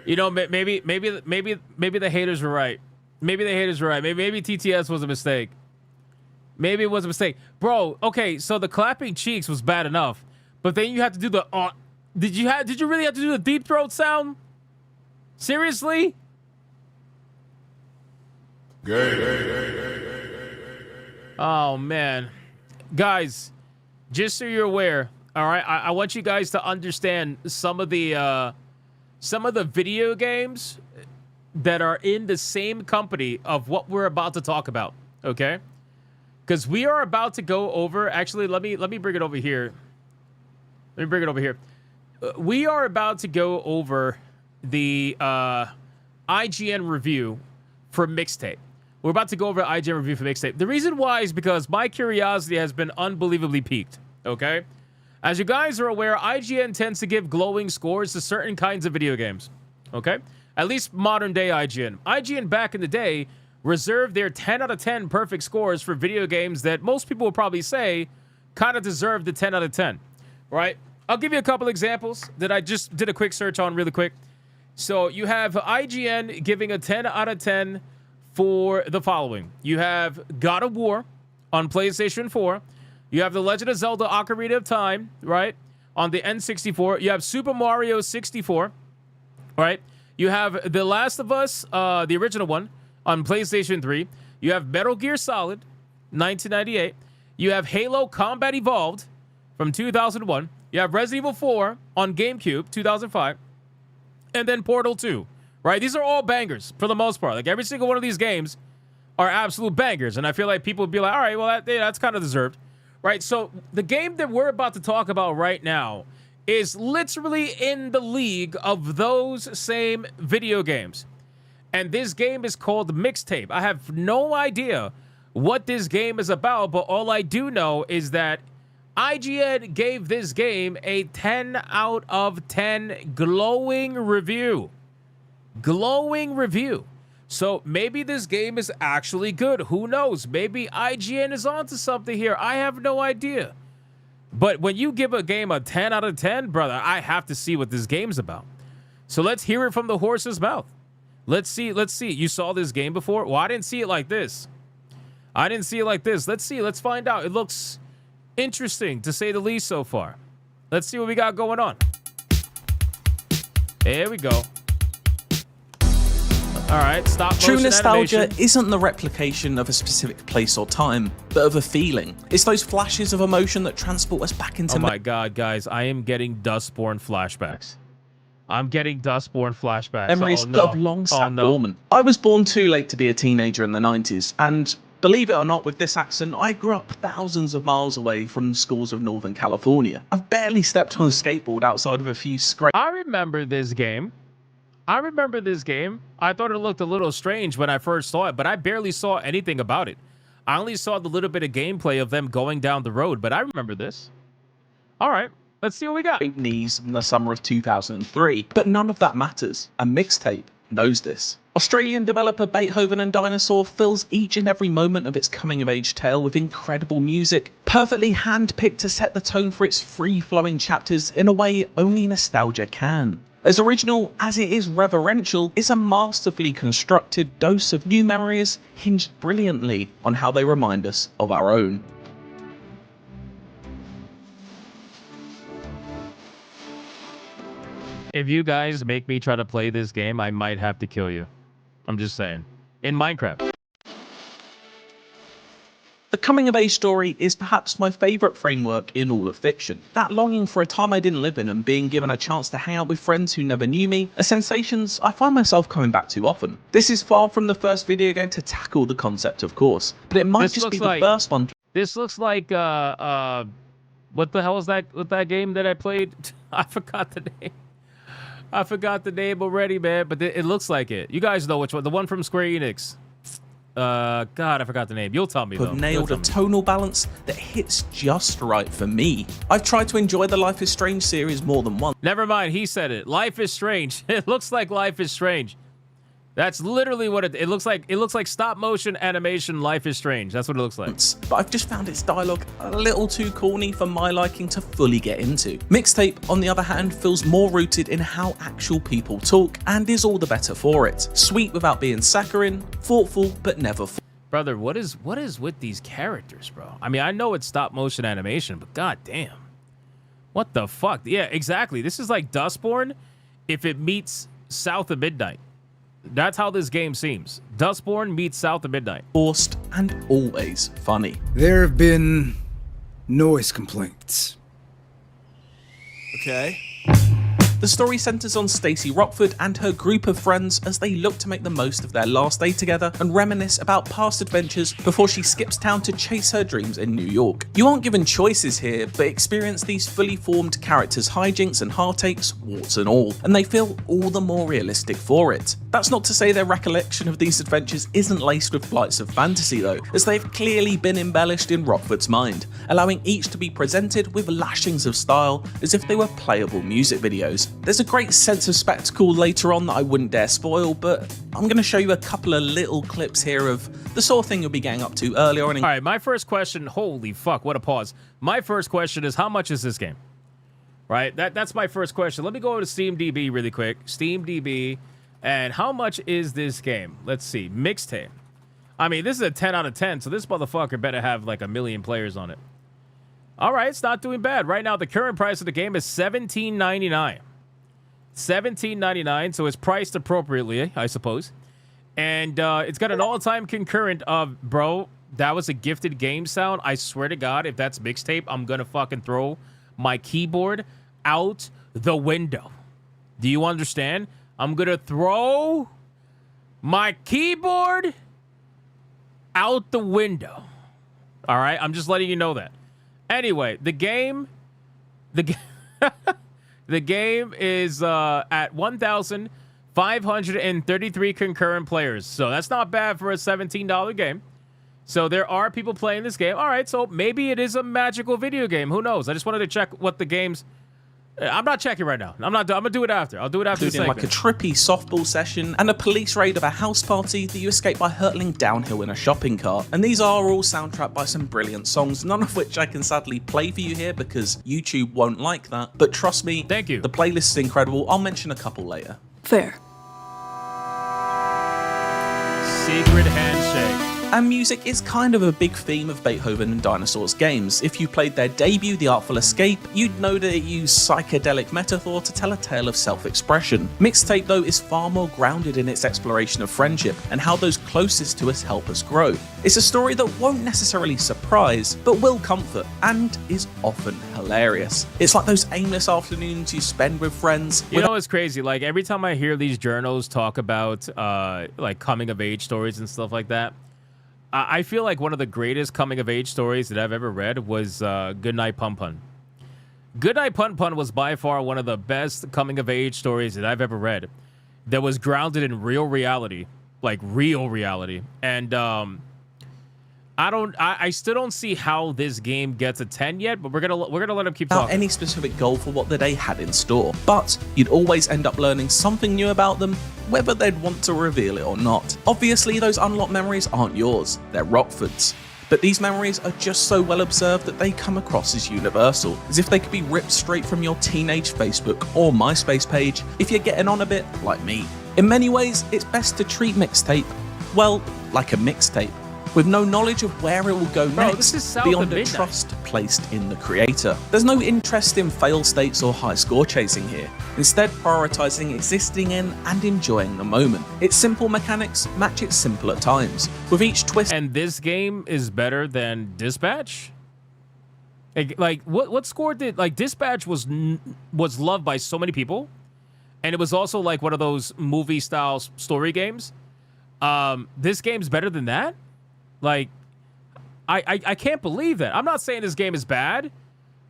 You know, maybe the haters were right. Maybe the haters were right. Maybe TTS was a mistake. Maybe it was a mistake. Bro, okay, so the clapping cheeks was bad enough, but then you had to do the did you really have to do the deep throat sound? Seriously? Oh man. Guys, just so you're aware, all right, I want you guys to understand some of the video games that are in the same company of what we're about to talk about, okay? Because we are about to go over, actually, let me bring it over here. Let me bring it over here. We are about to go over the IGN review for Mixtape. We're about to go over IGN review for Mixtape. The reason why is because my curiosity has been unbelievably piqued, okay? As you guys are aware, IGN tends to give glowing scores to certain kinds of video games, okay? At least modern day IGN. IGN back in the day reserved their 10 out of 10 perfect scores for video games that most people will probably say kind of deserve the 10 out of 10, right? I'll give you a couple examples that I just did a quick search on really quick. So you have IGN giving a 10 out of 10 for the following. You have God of War on PlayStation 4. You have The Legend of Zelda Ocarina of Time, right, on the N64. You have Super Mario 64, right? You have The Last of Us, the original one, on PlayStation 3. You have Metal Gear Solid, 1998. You have Halo Combat Evolved from 2001. You have Resident Evil 4 on GameCube, 2005. And then Portal 2, right? These are all bangers for the most part. Like, every single one of these games are absolute bangers. And I feel like people would be like, all right, well, that's kind of deserved, right? So the game that we're about to talk about right now is literally in the league of those same video games. And this game is called Mixtape. I have no idea what this game is about, but all I do know is that IGN gave this game a 10 out of 10 glowing review. Glowing review. So maybe this game is actually good. Who knows? Maybe IGN is onto something here. I have no idea. But when you give a game a 10 out of 10, brother, I have to see what this game's about. So let's hear it from the horse's mouth. Let's see. You saw this game before? Well, I didn't see it like this. Let's see. Let's find out. It looks interesting, to say the least, so far. Let's see what we got going on. There we go. All right, stop motion True nostalgia animation. isn't the replication of a specific place or time, but of a feeling. It's those flashes of emotion that transport us back into... Oh my god, guys, I am getting Dustborn flashbacks. Memories of long sat dormant. I was born too late to be a teenager in the 90s, and believe it or not, with this accent, I grew up thousands of miles away from the schools of Northern California. I've barely stepped on a skateboard outside of a few scrapes. I remember this game. I thought it looked a little strange when I first saw it, but I barely saw anything about it. I only saw the little bit of gameplay of them going down the road, but I remember this. All right, let's see what we got. Knees in the summer of 2003, but none of that matters. A Mixtape knows this. Australian developer Beethoven and Dinosaur fills each and every moment of its coming-of-age tale with incredible music, perfectly hand-picked to set the tone for its free-flowing chapters in a way only nostalgia can. As original as it is reverential, it's a masterfully constructed dose of new memories hinged brilliantly on how they remind us of our own. If you guys make me try to play this game, I might have to kill you. I'm just saying. In Minecraft. The coming-of-age story is perhaps my favourite framework in all of fiction. That longing for a time I didn't live in and being given a chance to hang out with friends who never knew me are sensations I find myself coming back to often. This is far from the first video game to tackle the concept, of course, but it might just be the first one. This looks like, what the hell is that with that game that I played? I forgot the name. I forgot the name already, man, but it looks like it. You guys know which one, the one from Square Enix. God, I forgot the name. You'll tell me, though. Have nailed a tonal balance that hits just right for me. I've tried to enjoy the Life is Strange series more than once. Never mind, he said it. Life is Strange. It looks like Life is Strange. That's literally what it looks like. It looks like stop motion animation Life is Strange. That's what it looks like. But I've just found its dialogue a little too corny for my liking to fully get into. Mixtape, on the other hand, feels more rooted in how actual people talk and is all the better for it. Sweet without being saccharine, thoughtful but never Brother, what is with these characters, bro? I mean, I know it's stop motion animation, but goddamn. What the fuck? Yeah, exactly. This is like Dustborn if it meets South of Midnight. That's how this game seems. Dustborn meets South of Midnight. Forced and always funny. There have been noise complaints. Okay. The story centers on Stacey Rockford and her group of friends as they look to make the most of their last day together and reminisce about past adventures before she skips town to chase her dreams in New York. You aren't given choices here, but experience these fully formed characters' hijinks and heartaches, warts and all, and they feel all the more realistic for it. That's not to say their recollection of these adventures isn't laced with flights of fantasy though, as they've clearly been embellished in Rockford's mind, allowing each to be presented with lashings of style as if they were playable music videos. There's a great sense of spectacle later on that I wouldn't dare spoil, but I'm going to show you a couple of little clips here of the sort of thing you'll be getting up to earlier on. All right, my first question, holy fuck, what a pause. My first question is, how much is this game? Right, that's my first question. Let me go over to SteamDB really quick. SteamDB, and how much is this game? Let's see, Mixtape. I mean, this is a 10 out of 10, so this motherfucker better have like 1 million players on it. All right, it's not doing bad. Right now, the current price of the game is $17.99. $17.99, so it's priced appropriately, I suppose. And it's got an all-time concurrent of, bro, that was a gifted game sound. I swear to God, if that's Mixtape, I'm gonna fucking throw my keyboard out the window. Do you understand? I'm gonna throw my keyboard out the window. All right, I'm just letting you know that. Anyway, the game the game is at 1,533 concurrent players. So that's not bad for a $17 game. So there are people playing this game. All right, so maybe it is a magical video game. Who knows? I just wanted to check what the game's... I'm not checking right now. I'm gonna do it after. I'll do it after the segment. Like a trippy softball session and a police raid of a house party that you escape by hurtling downhill in a shopping cart. And these are all soundtracked by some brilliant songs, none of which I can sadly play for you here because YouTube won't like that. But trust me, thank you. The playlist is incredible. I'll mention a couple later. Fair. Secret handshake. And music is kind of a big theme of Beethoven and Dinosaur's games. If you played their debut, The Artful Escape, you'd know that it used psychedelic metaphor to tell a tale of self-expression. Mixtape, though, is far more grounded in its exploration of friendship and how those closest to us help us grow. It's a story that won't necessarily surprise, but will comfort, and is often hilarious. It's like those aimless afternoons you spend with friends. You know, it's crazy. Like, every time I hear these journals talk about, like, coming-of-age stories and stuff like that, I feel like one of the greatest coming-of-age stories that I've ever read was Goodnight Pun Pun. Goodnight Pun Pun was by far one of the best coming-of-age stories that I've ever read that was grounded in real reality, like real reality. And I still don't see how this game gets a 10 yet, but we're gonna let him keep talking. Without any specific goal for what the day had in store, but you'd always end up learning something new about them, whether they'd want to reveal it or not. Obviously, those unlocked memories aren't yours, they're Rockford's. But these memories are just so well observed that they come across as universal, as if they could be ripped straight from your teenage Facebook or MySpace page if you're getting on a bit like me. In many ways, it's best to treat Mixtape, well, like a mixtape. with no knowledge of where it will go Bro, this next is south beyond of a midnight. trust placed in the creator. There's no interest in fail states or high score chasing here, instead prioritizing existing in and enjoying the moment. Its simple mechanics match its simpler times, with each twist. And this game is better than Dispatch? Like what score did, like, Dispatch was loved by so many people, and it was also like one of those movie style story games. This game's better than that? Like, I can't believe that. I'm not saying this game is bad,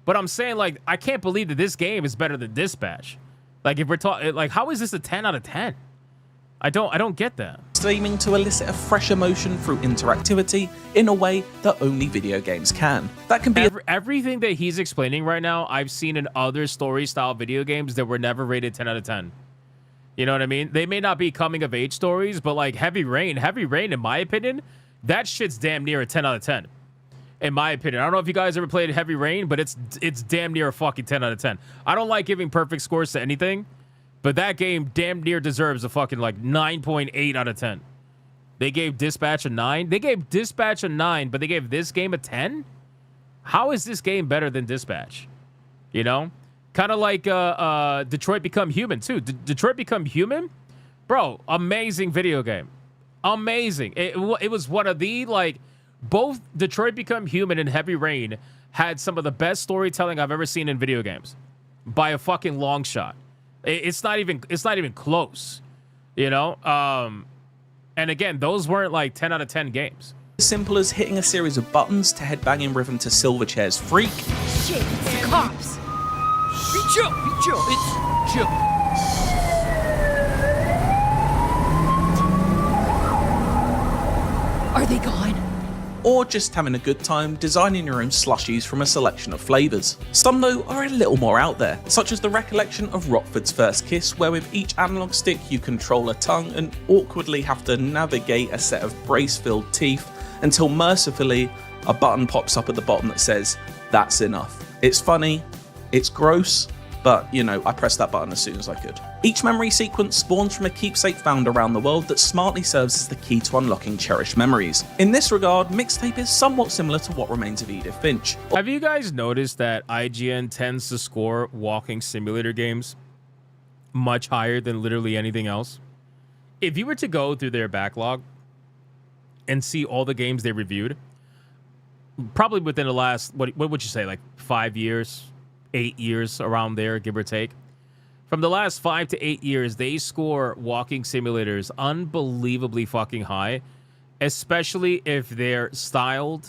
but I'm saying, like, I can't believe that this game is better than Dispatch. Like, if we're talking, like, how is this a 10 out of 10? I don't get that. Aiming to elicit a fresh emotion through interactivity in a way that only video games can. That can be everything that he's explaining right now, I've seen in other story style video games that were never rated 10 out of 10. You know what I mean? They may not be coming of age stories, but like Heavy Rain, in my opinion, that shit's damn near a 10 out of 10. In my opinion. I don't know if you guys ever played Heavy Rain, but it's damn near a fucking 10 out of 10. I don't like giving perfect scores to anything, but that game damn near deserves a fucking like 9.8 out of 10. They gave Dispatch a 9. They gave Dispatch a 9, but they gave this game a 10? How is this game better than Dispatch? You know? Kind of like Detroit Become Human, too. Detroit Become Human? Bro, amazing video game. Amazing. It was one of the, like, both Detroit Become Human and Heavy Rain had some of the best storytelling I've ever seen in video games. By a fucking long shot. It's not even close. You know? And again, those weren't like 10 out of 10 games. As simple as hitting a series of buttons to headbanging rhythm to Silverchair's Freak. Shit, it's the cops. Reach up, it's Joe. Are they gone? Or just having a good time designing your own slushies from a selection of flavours. Some though are a little more out there, such as the recollection of Rockford's First Kiss, where with each analog stick you control a tongue and awkwardly have to navigate a set of brace-filled teeth until mercifully a button pops up at the bottom that says, "That's enough." It's funny, it's gross, but you know, I pressed that button as soon as I could. Each memory sequence spawns from a keepsake found around the world that smartly serves as the key to unlocking cherished memories. In this regard, Mixtape is somewhat similar to What Remains of Edith Finch. Have you guys noticed that IGN tends to score walking simulator games much higher than literally anything else? If you were to go through their backlog and see all the games they reviewed, probably within the last, what would you say, like 5 years, 8 years, around there, give or take. From the last 5 to 8 years, they score walking simulators unbelievably fucking high, especially if they're styled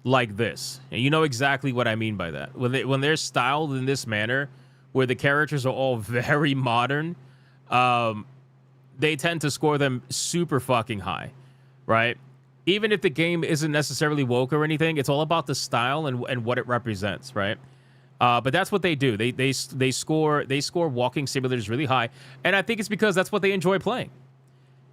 like this. And you know exactly what I mean by that. When they're styled in this manner, where the characters are all very modern, they tend to score them super fucking high, right? Even if the game isn't necessarily woke or anything, it's all about the style and what it represents, right? But that's what they do. They score walking simulators really high, and I think it's because that's what they enjoy playing.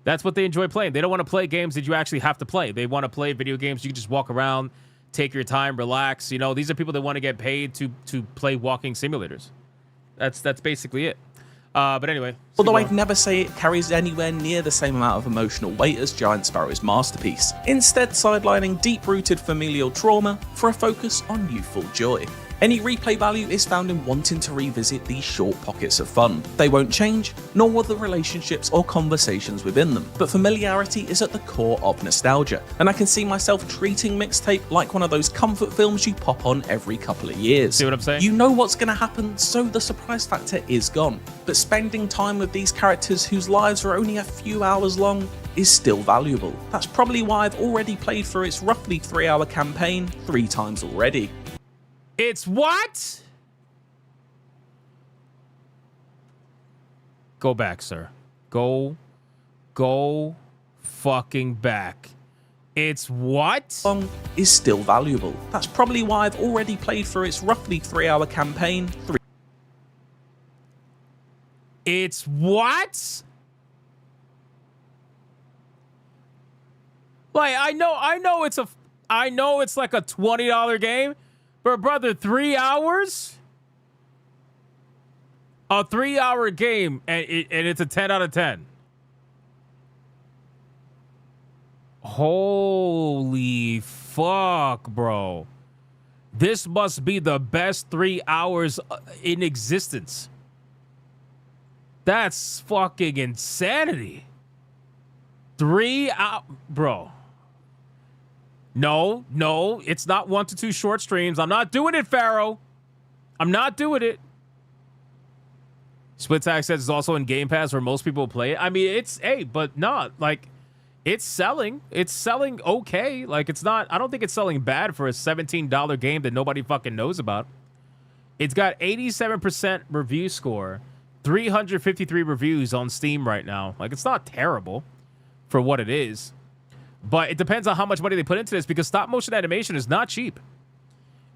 That's what they enjoy playing. They don't want to play games that you actually have to play. They want to play video games you can just walk around, take your time, relax. You know, these are people that want to get paid to play walking simulators. That's basically it. But anyway. Although I'd never say it carries anywhere near the same amount of emotional weight as Giant Sparrow's masterpiece, instead sidelining deep-rooted familial trauma for a focus on youthful joy. Any replay value is found in wanting to revisit these short pockets of fun. They won't change, nor will the relationships or conversations within them, but familiarity is at the core of nostalgia, and I can see myself treating Mixtape like one of those comfort films you pop on every couple of years. See what I'm saying? You know what's going to happen, so the surprise factor is gone, but spending time with these characters whose lives are only a few hours long is still valuable. That's probably why I've already played through its roughly 3-hour campaign 3 times already. It's what? Go back, sir. Go fucking back. It's what? Song is still valuable. That's probably why I've already played through its roughly 3-hour campaign 3. It's what? Like, I know it's like a $20 game. But brother, 3 hours? A 3-hour game, and it's a 10 out of 10. Holy fuck, bro. This must be the best 3 hours in existence. That's fucking insanity. 3 hours, bro. No, it's not 1 to 2 short streams. I'm not doing it, Pharaoh. I'm not doing it. Split Tag says it's also in Game Pass where most people play it. I mean, it's, hey, but not, like, it's selling. It's selling okay. Like, it's not, I don't think it's selling bad for a $17 game that nobody fucking knows about. It's got 87% review score, 353 reviews on Steam right now. Like, it's not terrible for what it is. But it depends on how much money they put into this, because stop motion animation is not cheap.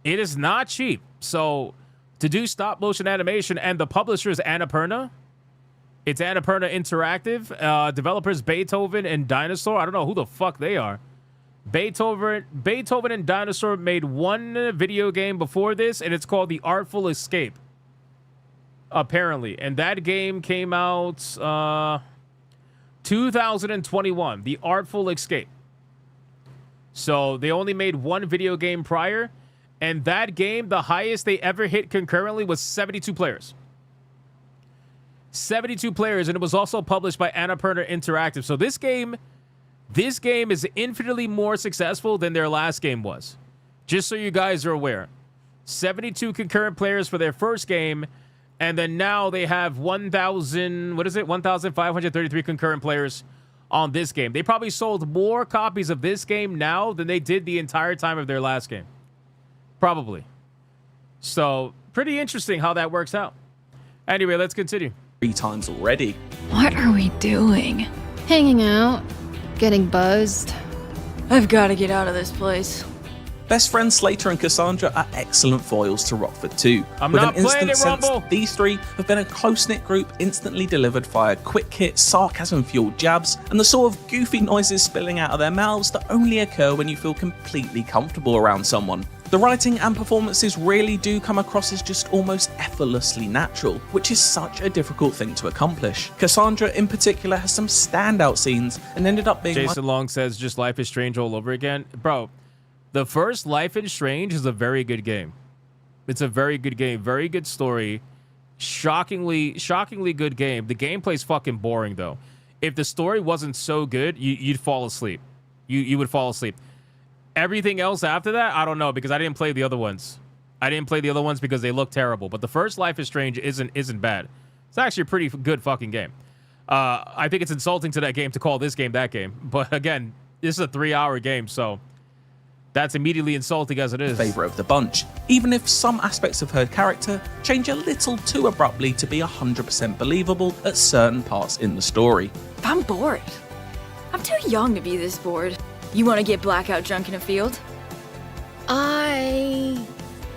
It is not cheap. So to do stop motion animation, and the publisher is Annapurna. It's Annapurna Interactive. Developers Beethoven and Dinosaur. I don't know who the fuck they are. Beethoven and Dinosaur made one video game before this, and it's called The Artful Escape. Apparently. And that game came out 2021. The Artful Escape. So they only made one video game prior, and that game, the highest they ever hit concurrently was 72 players. 72 players, and it was also published by Annapurna Interactive. So this game is infinitely more successful than their last game was. Just so you guys are aware. 72 concurrent players for their first game, and then now they have 1,533 concurrent players on this game. They probably sold more copies of this game now than they did the entire time of their last game. Probably. So, pretty interesting how that works out. Anyway, let's continue. 3 times already. What are we doing? Hanging out, getting buzzed. I've got to get out of this place. Best friends Slater and Cassandra are excellent foils to Rockford too. I'm With not an playing instant it, sense, Rumble. these three have been a close-knit group instantly delivered via quick hit, sarcasm-fueled jabs, and the sort of goofy noises spilling out of their mouths that only occur when you feel completely comfortable around someone. The writing and performances really do come across as just almost effortlessly natural, which is such a difficult thing to accomplish. Cassandra in particular has some standout scenes and ended up being Jason Long says just Life is Strange all over again. Bro, the first Life is Strange is a very good game. It's a very good game. Very good story. Shockingly good game. The gameplay's fucking boring, though. If the story wasn't so good, you'd fall asleep. You would fall asleep. Everything else after that, I don't know, because I didn't play the other ones. I didn't play the other ones because they look terrible. But the first Life is Strange isn't bad. It's actually a pretty good fucking game. I think it's insulting to that game to call this game that game. But again, this is a 3-hour game, so that's immediately insulting as it is. Favorite of the bunch, even if some aspects of her character change a little too abruptly to be 100% believable at certain parts in the story. I'm bored. I'm too young to be this bored. You want to get blackout drunk in a field? I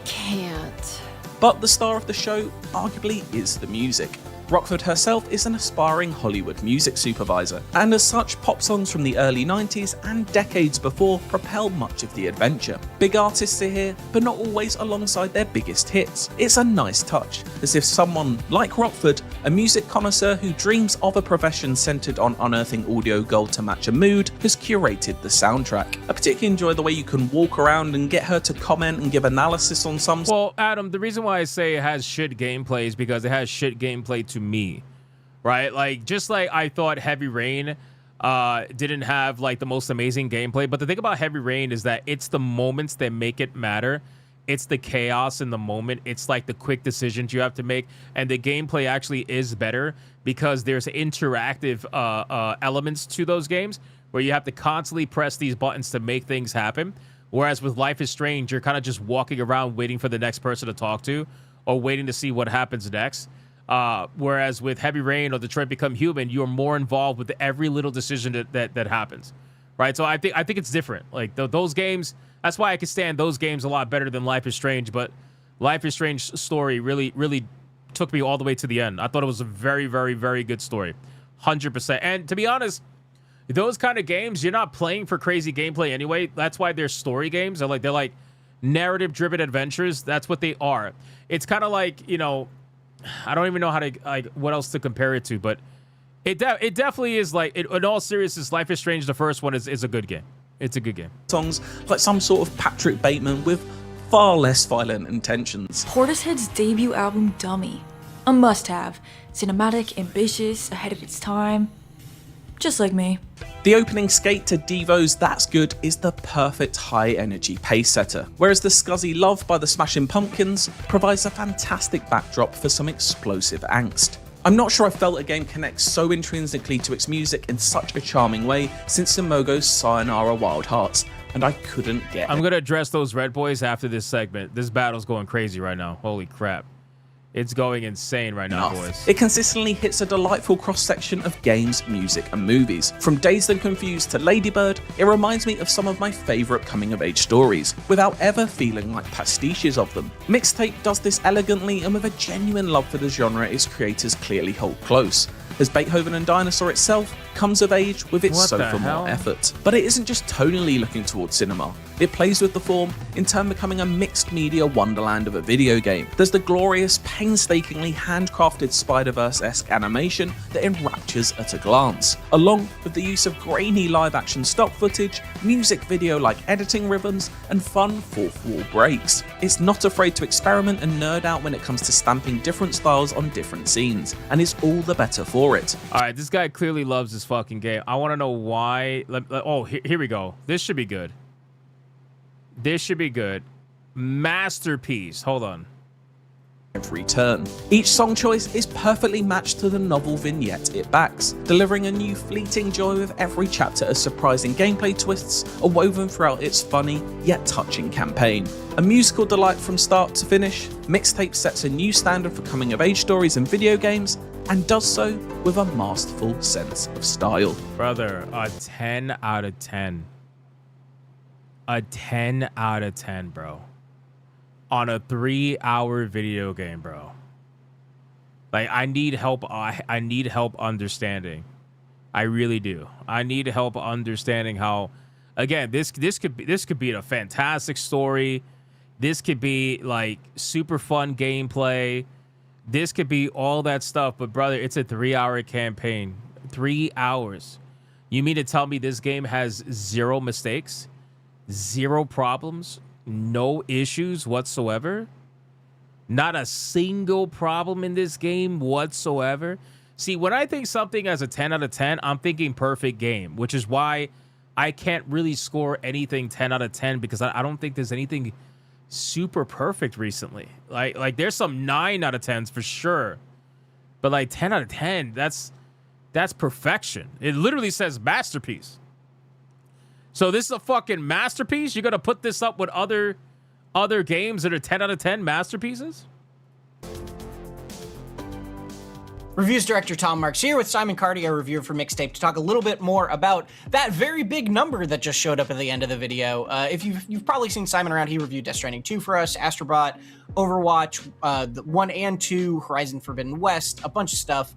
can't. But the star of the show arguably is the music. Rockford herself is an aspiring Hollywood music supervisor, and as such, pop songs from the early 90s and decades before propel much of the adventure. Big artists are here, but not always alongside their biggest hits. It's a nice touch, as if someone like Rockford, a music connoisseur who dreams of a profession centered on unearthing audio gold to match a mood, has curated the soundtrack. I particularly enjoy the way you can walk around and get her to comment and give analysis on some. Well, Adam, the reason why I say it has shit gameplay is because it has shit gameplay to me, right? Like, just like I thought Heavy Rain didn't have like the most amazing gameplay, but the thing about Heavy Rain is that it's the moments that make it matter. It's the chaos in the moment. It's like the quick decisions you have to make, and the gameplay actually is better because there's interactive elements to those games where you have to constantly press these buttons to make things happen. Whereas with Life is Strange, you're kind of just walking around waiting for the next person to talk to or waiting to see what happens next. Whereas with Heavy Rain or Detroit Become Human, you're more involved with every little decision that happens, right? So I think it's different. Like those games, that's why I can stand those games a lot better than Life is Strange. But Life is Strange story really took me all the way to the end. I thought it was a very, very, very good story, 100%. And to be honest, those kind of games, you're not playing for crazy gameplay anyway. That's why they're story games. They're like narrative-driven adventures. That's what they are. It's kind of like, you know, I don't even know how to, like, what else to compare it to, but It definitely is like, in all seriousness, Life is Strange, the first one, is a good game. It's a good game. Songs like some sort of Patrick Bateman with far less violent intentions. Portishead's debut album, Dummy. A must-have. Cinematic, ambitious, ahead of its time. Just like me. The opening skate to Devo's That's Good is the perfect high-energy pace setter, whereas the scuzzy Love by the Smashing Pumpkins provides a fantastic backdrop for some explosive angst. I'm not sure I felt a game connects so intrinsically to its music in such a charming way since Simogo's Sayonara Wild Hearts, and I couldn't get I'm it. going to address those red boys after this segment. This battle's going crazy right now. Holy crap. It's going insane right now, boys. It consistently hits a delightful cross-section of games, music, and movies. From Dazed and Confused to Ladybird, it reminds me of some of my favourite coming-of-age stories, without ever feeling like pastiches of them. Mixtape does this elegantly and with a genuine love for the genre its creators clearly hold close, as Beethoven and Dinosaur itself comes of age with its sophomore effort. But it isn't just tonally looking towards cinema. It plays with the form, in turn becoming a mixed media wonderland of a video game. There's the glorious, painstakingly handcrafted Spider-Verse-esque animation that enraptures at a glance, along with the use of grainy live-action stock footage, music video-like editing rhythms, and fun fourth-wall breaks. It's not afraid to experiment and nerd out when it comes to stamping different styles on different scenes, and is all the better for it. Alright, this guy clearly loves this fucking game. I want to know why. Oh, here we go. This should be good. This should be good. Masterpiece. Hold on. Every turn. Each song choice is perfectly matched to the novel vignette it backs, delivering a new fleeting joy with every chapter as surprising gameplay twists are woven throughout its funny yet touching campaign. A musical delight from start to finish, Mixtape sets a new standard for coming-of-age stories and video games, and does so with a masterful sense of style. Brother, a 10 out of 10. A 10 out of 10, bro. On a 3-hour video game, bro. Like, I need help. I need help understanding. I really do. I need help understanding how. Again, this could be a fantastic story. This could be like super fun gameplay. This could be all that stuff. But brother, it's a 3-hour campaign. 3 hours. You mean to tell me this game has 0 mistakes? 0 problems? No issues whatsoever? Not a single problem in this game whatsoever? See, when I think something as a 10 out of 10, I'm thinking perfect game, which is why I can't really score anything 10 out of 10 because I don't think there's anything super perfect recently. Like there's some 9 out of 10s for sure. But like 10 out of 10, that's perfection. It literally says masterpiece. So this is a fucking masterpiece? You're going to put this up with other games that are 10 out of 10 masterpieces? Reviews director Tom Marks here with Simon Carty, our reviewer for Mixtape, to talk a little bit more about that very big number that just showed up at the end of the video. If you've probably seen Simon around, he reviewed Death Stranding 2 for us, Astrobot, Overwatch, 1 and 2, Horizon Forbidden West, a bunch of stuff.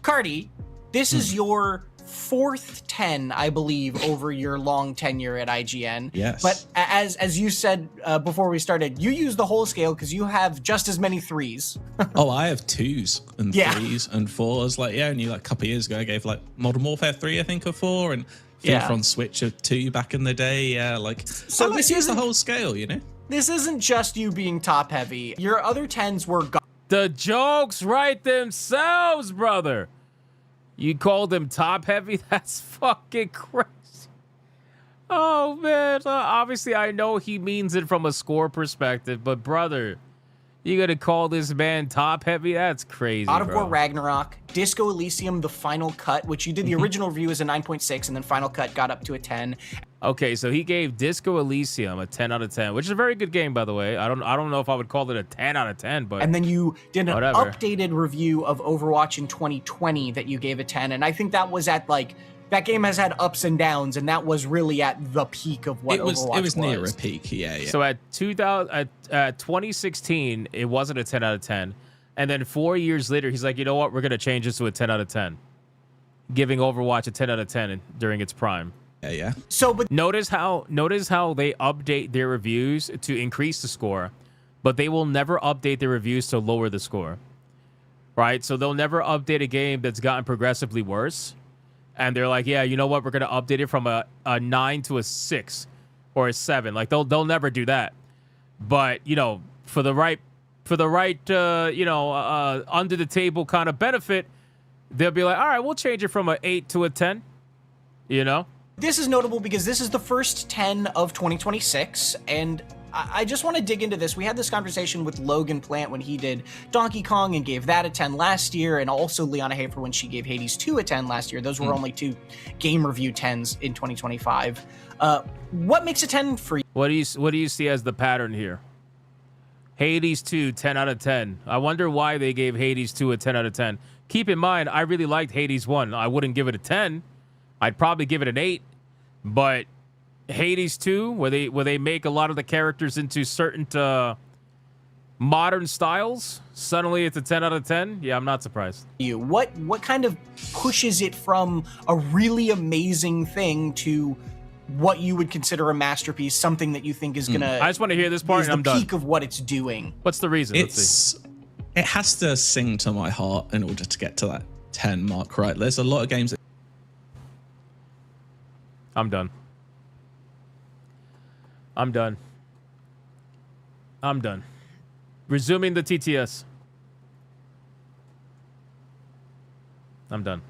Carty, this is your 4th 10, I believe, over your long tenure at IGN. Yes. But as you said before we started, you use the whole scale because you have just as many 3s. Oh, I have 2s and 3s and 4s. Like, yeah, only like a couple of years ago, I gave like Modern Warfare 3, I think, a 4, and FIFA on Switch a 2 back in the day. Yeah, like, so this is the whole scale, you know? This isn't just you being top heavy. Your other 10s were the jokes write themselves, brother. You called him top heavy? That's fucking crazy. Oh, man. Obviously, I know he means it from a score perspective, but brother, you gonna call this man top heavy? That's crazy, God of bro. War Ragnarok, Disco Elysium, the final cut, which you did the original review as a 9.6, and then final cut got up to a 10. Okay, so he gave Disco Elysium a 10 out of 10, which is a very good game, by the way. I don't know if I would call it a 10 out of 10, but and then you did an whatever. Updated review of Overwatch in 2020 that you gave a 10, and I think that was at like that game has had ups and downs, and that was really at the peak of what Overwatch was. It was near a peak, yeah. So at 2016, it wasn't a 10 out of 10, and then 4 years later, he's like, you know what? We're gonna change this to a 10 out of 10, giving Overwatch a 10 out of 10 during its prime. Yeah. So, but notice how they update their reviews to increase the score, but they will never update their reviews to lower the score. right? So they'll never update a game that's gotten progressively worse. And they're like, yeah, you know what? We're going to update it from a 9 to a 6 or a 7. Like, they'll never do that. But, you know, for the right under the table kind of benefit, they'll be like, all right, we'll change it from a 8 to a 10, you know? This is notable because this is the first 10 of 2026, and I just want to dig into this. We had this conversation with Logan Plant when he did Donkey Kong and gave that a 10 last year, and also Liana Hafer when she gave Hades 2 a 10 last year. Those were only 2 game review 10s in 2025. What makes a 10 for you? What do you see as the pattern here? Hades 2, 10 out of 10. I wonder why they gave Hades 2 a 10 out of 10. Keep in mind, I really liked Hades 1. I wouldn't give it a 10. I'd probably give it an 8. But Hades 2, where they make a lot of the characters into certain modern styles, suddenly it's a 10 out of 10. Yeah, I'm not surprised. What kind of pushes it from a really amazing thing to what you would consider a masterpiece, something that you think is gonna... I just want to hear this part and I'm done. The peak of what it's doing. What's the reason? It has to sing to my heart in order to get to that 10 mark, right? There's a lot of games that... I'm done. I'm done. I'm done. Resuming the TTS. I'm done.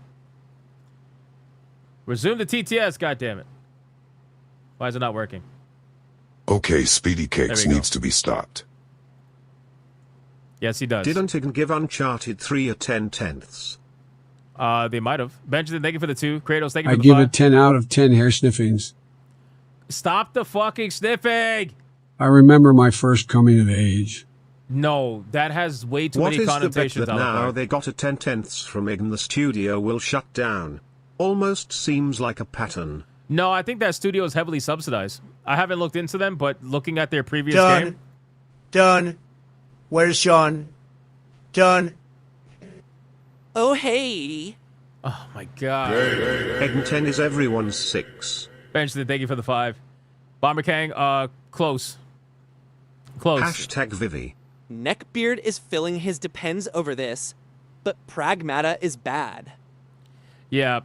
Resume the TTS, goddammit. Why is it not working? Okay, Speedy Cakes needs to be stopped. Yes, he does. Didn't even give Uncharted 3 a 10/10ths. They might have. Benjamin, thank you for the 2. Kratos, thank you I for the give 5. it 10 out of 10 hair sniffings. Stop the fucking sniffing! I remember my first coming of age. No, that has way too many connotations. What is the bet that on now it. they got a 10/10ths from Ig and the studio will shut down? Almost seems like a pattern. No, I think that studio is heavily subsidized. I haven't looked into them, but looking at their previous game... Done. Where's Sean? Done. Oh, hey. Oh, my God. Egg and 10 is everyone's 6. Benjamin, thank you for the 5. Bomber Kang, close. Close. Hashtag Vivi. Neckbeard is filling his depends over this, but Pragmata is bad. Yeah.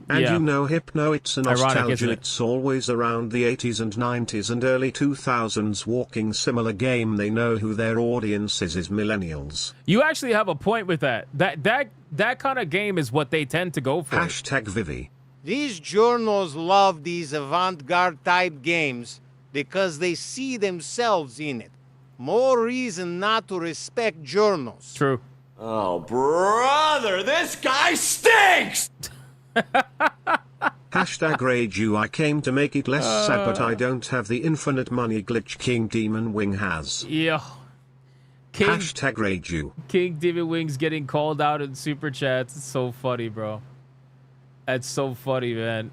And yeah. you know Hypno, it's a Ironic, nostalgia, isn't it? it's always around the 80s and 90s and early 2000s walking similar game. They know who their audience is millennials. You actually have a point with that. That kind of game is what they tend to go for. Hashtag Vivi. These journos love these avant-garde type games because they see themselves in it. More reason not to respect journos. True. Oh, brother, this guy stinks! Hashtag Rage You. I came to make it less sad, but I don't have the infinite money glitch King Demon Wing has. Yeah. Hashtag Rage You. King Demon Wing's getting called out in super chats. It's so funny, bro. That's so funny, man.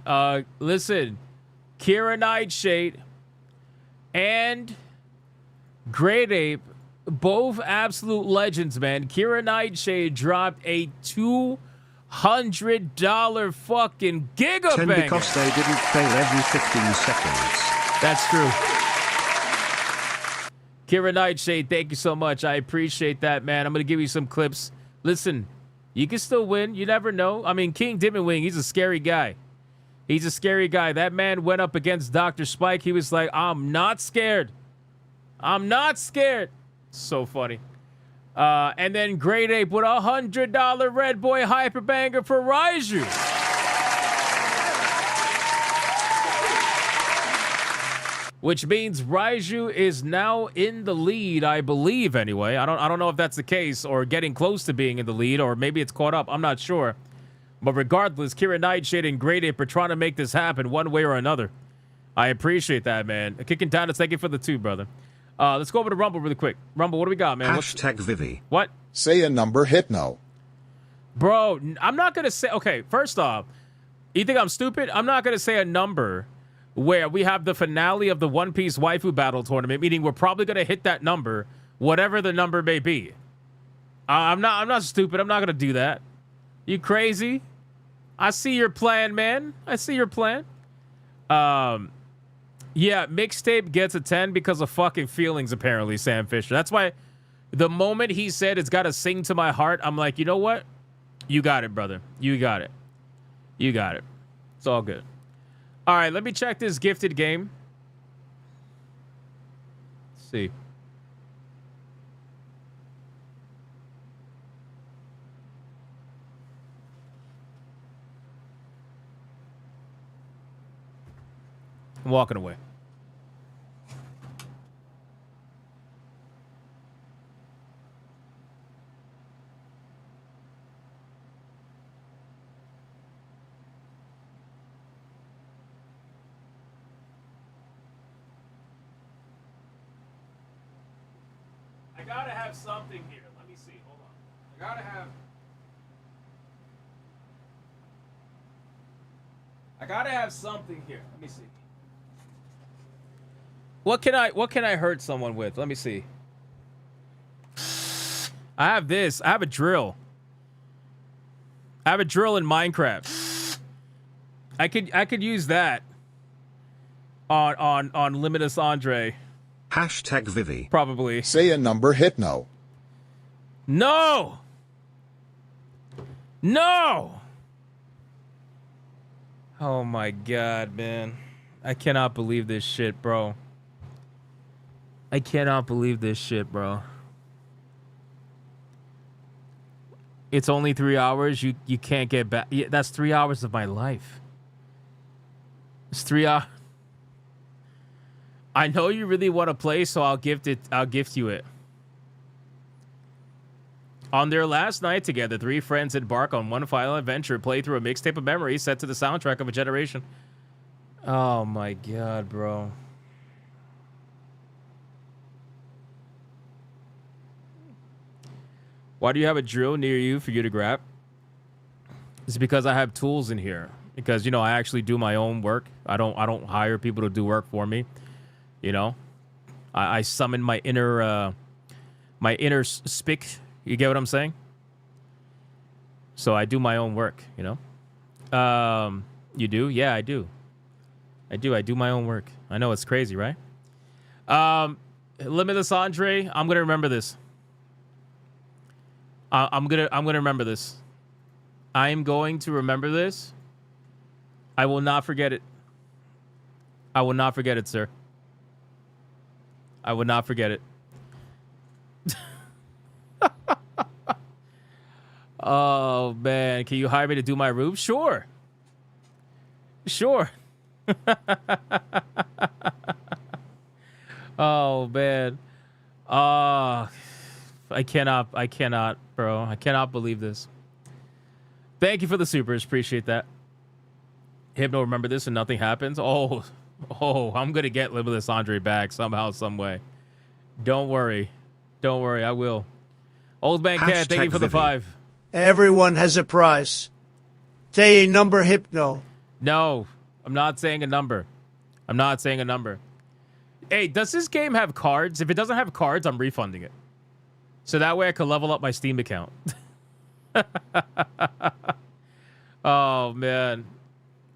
Listen, Kira Nightshade and Great Ape, both absolute legends, man. Kira Nightshade dropped a $200 fucking giga 10 banger. because they didn't fail every 15 seconds. That's true. Kira Nightshade, thank you so much. I appreciate that, man. I'm going to give you some clips. Listen, you can still win. You never know. I mean, King Demon Wing, he's a scary guy. He's a scary guy. That man went up against Dr. Spike. He was like, I'm not scared. I'm not scared. So funny. And then Great Ape with a $100 Red Boy Hyper Banger for Raiju. Which means Raiju is now in the lead, I believe, anyway. I don't know if that's the case or getting close to being in the lead, or maybe it's caught up. I'm not sure. But regardless, Kira Nightshade and Great Ape are trying to make this happen one way or another. I appreciate that, man. Kicking down, thank you for the 2, brother. Let's go over to Rumble really quick. Rumble, what do we got, man? Hashtag Vivi. What? Say a number, Hypno. Bro, I'm not going to say... Okay, first off, you think I'm stupid? I'm not going to say a number where we have the finale of the One Piece Waifu Battle Tournament, meaning we're probably going to hit that number, whatever the number may be. I'm not stupid. I'm not going to do that. You crazy? I see your plan, man. I see your plan. Yeah, mixtape gets a 10 because of fucking feelings, apparently, Sam Fisher. That's why The moment he said it's got to sing to my heart, I'm like, you know what? You got it, brother. You got it. You got it. It's all good. All right, let me check this gifted game. Let's see. I'm walking away. I gotta have something here. Let me see. Hold on. I gotta have something here. Let me see. What can I hurt someone with? Let me see. I have this. I have a drill. I have a drill in Minecraft. I could use that on Limitless Andre. Hashtag Vivi. Probably. Say a number, Hypno. No! No! Oh my god, man. I cannot believe this shit, bro. I cannot believe this shit, bro. It's only 3 hours. You can't get back. Yeah, that's 3 hours of my life. It's 3 hours. I know you really want to play, so I'll gift you it. On their last night together, 3 friends embark on one final adventure, play through a mixtape of memories set to the soundtrack of a generation. Oh my god, bro. Why do you have a drill near you for you to grab? It's because I have tools in here. Because, you know, I actually do my own work. I don't hire people to do work for me. You know, I summon my inner spick. You get what I'm saying? So I do my own work, you know? You do? Yeah, I do. I do my own work. I know, it's crazy, right? Limitless Andre, I'm going to remember this. I'm going to remember this. I am going to remember this. I will not forget it. I will not forget it, sir. I would not forget it. Oh, man. Can you hire me to do my roof? Sure. Sure. Oh, man. I cannot, bro. I cannot believe this. Thank you for the supers. Appreciate that. Hypno, remember this and nothing happens? Oh, I'm going to get Limitless Andre back somehow, some way. Don't worry. Don't worry. I will. Old Man Cat, thank you for the 5. Everyone has a price. Say a number, Hypno. No, I'm not saying a number. I'm not saying a number. Hey, does this game have cards? If it doesn't have cards, I'm refunding it. So that way I can level up my Steam account. Oh, man.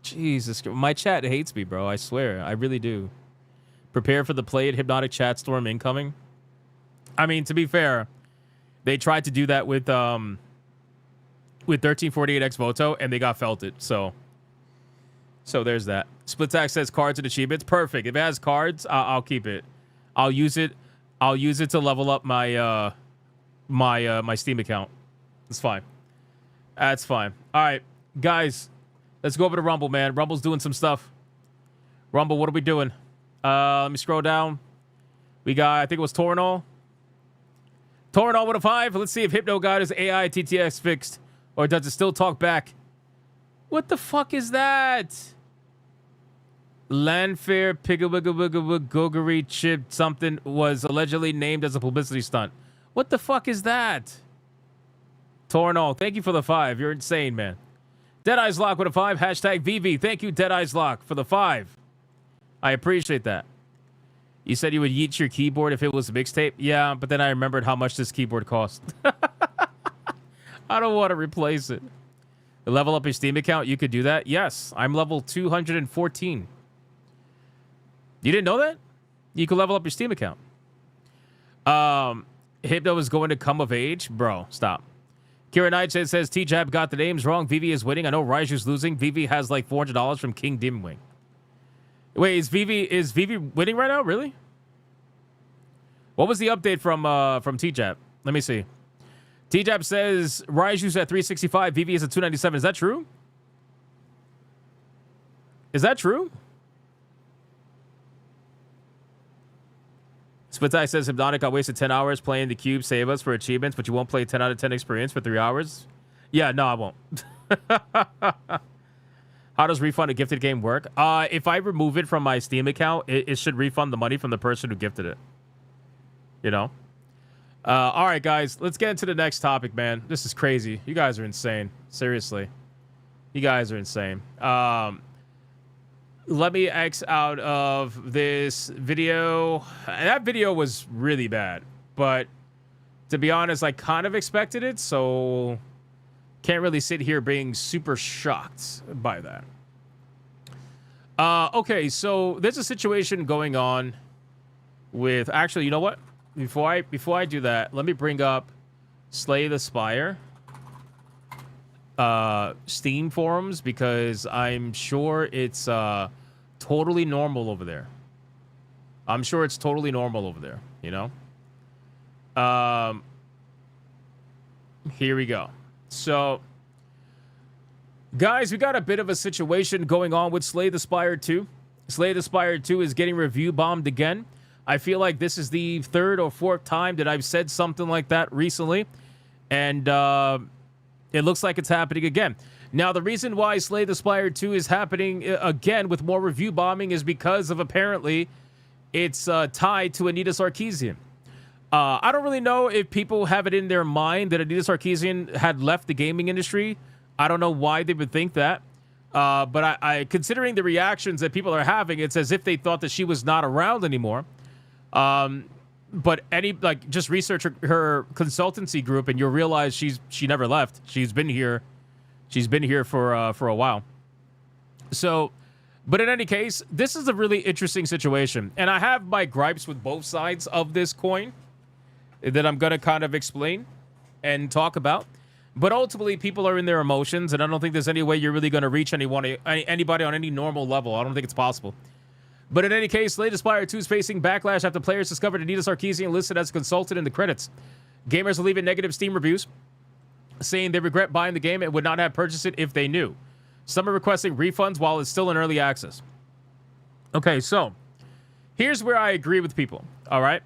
Jesus. My chat hates me, bro. I swear. I really do. Prepare for the Play It Hypnotic Chat Storm incoming. I mean, to be fair, they tried to do that with 1348X Voto, and they got felted. So there's that. Splitax says cards and achievements. Perfect. If it has cards, I'll keep it. I'll use it. I'll use it to level up my my Steam account. It's fine. That's fine. All right, guys, let's go over to Rumble, man. Rumble's doing some stuff. Rumble, what are we doing? Let me scroll down. We got, I think it was Torinol. Torinol with a 5. Let's see if Hypno got his AI TTX fixed. Or does it still talk back? What the fuck is that? Landfair Pigawigawigawigogary chip something was allegedly named as a publicity stunt. What the fuck is that? Torinol, thank you for the 5. You're insane, man. Deadeye's Lock with a 5. Hashtag VV. Thank you, Deadeye's Lock, for the 5. I appreciate that. You said you would yeet your keyboard if it was a mixtape? Yeah, but then I remembered how much this keyboard cost. I don't want to replace it. Level up your Steam account, you could do that? Yes, I'm level 214. You didn't know that? You could level up your Steam account. Hypno is going to come of age? Bro, stop. Kira Nightshade says, T-Jab got the names wrong. Vivi is winning. I know Raiju's losing. Vivi has like $400 from King Dimwing. Wait, is Vivi winning right now? Really? What was the update from T-Jab? Let me see. T-Jab says Raiju's at 365. Vivi is at 297. Is that true? Is that true? Splitai says Hypnotic got wasted 10 hours playing the cube. Save us for achievements, but you won't play 10 out of 10 experience for 3 hours. Yeah, no, I won't. How does refund a gifted game work? If I remove it from my Steam account, it should refund the money from the person who gifted it. You know? All right, guys, let's get into the next topic, man. This is crazy. You guys are insane. Seriously. You guys are insane. Let me X out of this video. That video was really bad, but to be honest, I kind of expected it, so can't really sit here being super shocked by that. Okay, so there's a situation going on with... Actually, you know what? Before I do that, let me bring up Slay the Spire Steam forums, because I'm sure it's totally normal over there. I'm sure it's totally normal over there, you know? Here we go. So, guys, we got a bit of a situation going on with Slay the Spire 2. Slay the Spire 2 is getting review bombed again. I feel like this is the third or fourth time that I've said something like that recently. And it looks like it's happening again. Now, the reason why Slay the Spire 2 is happening again with more review bombing is because of apparently it's tied to Anita Sarkeesian. I don't really know if people have it in their mind that Anita Sarkeesian had left the gaming industry. I don't know why they would think that. But I considering the reactions that people are having, it's as if they thought that she was not around anymore. But just research her consultancy group and you'll realize she never left. She's been here for a while. So, but in any case, this is a really interesting situation. And I have my gripes with both sides of this coin that I'm going to kind of explain and talk about. But ultimately, people are in their emotions, and I don't think there's any way you're really going to reach anybody on any normal level. I don't think it's possible. But in any case, Slay the Spire 2 is facing backlash after players discovered Anita Sarkeesian listed as a consultant in the credits. Gamers are leaving negative Steam reviews, saying they regret buying the game and would not have purchased it if they knew. Some are requesting refunds while it's still in early access. Okay, so here's where I agree with people, all right?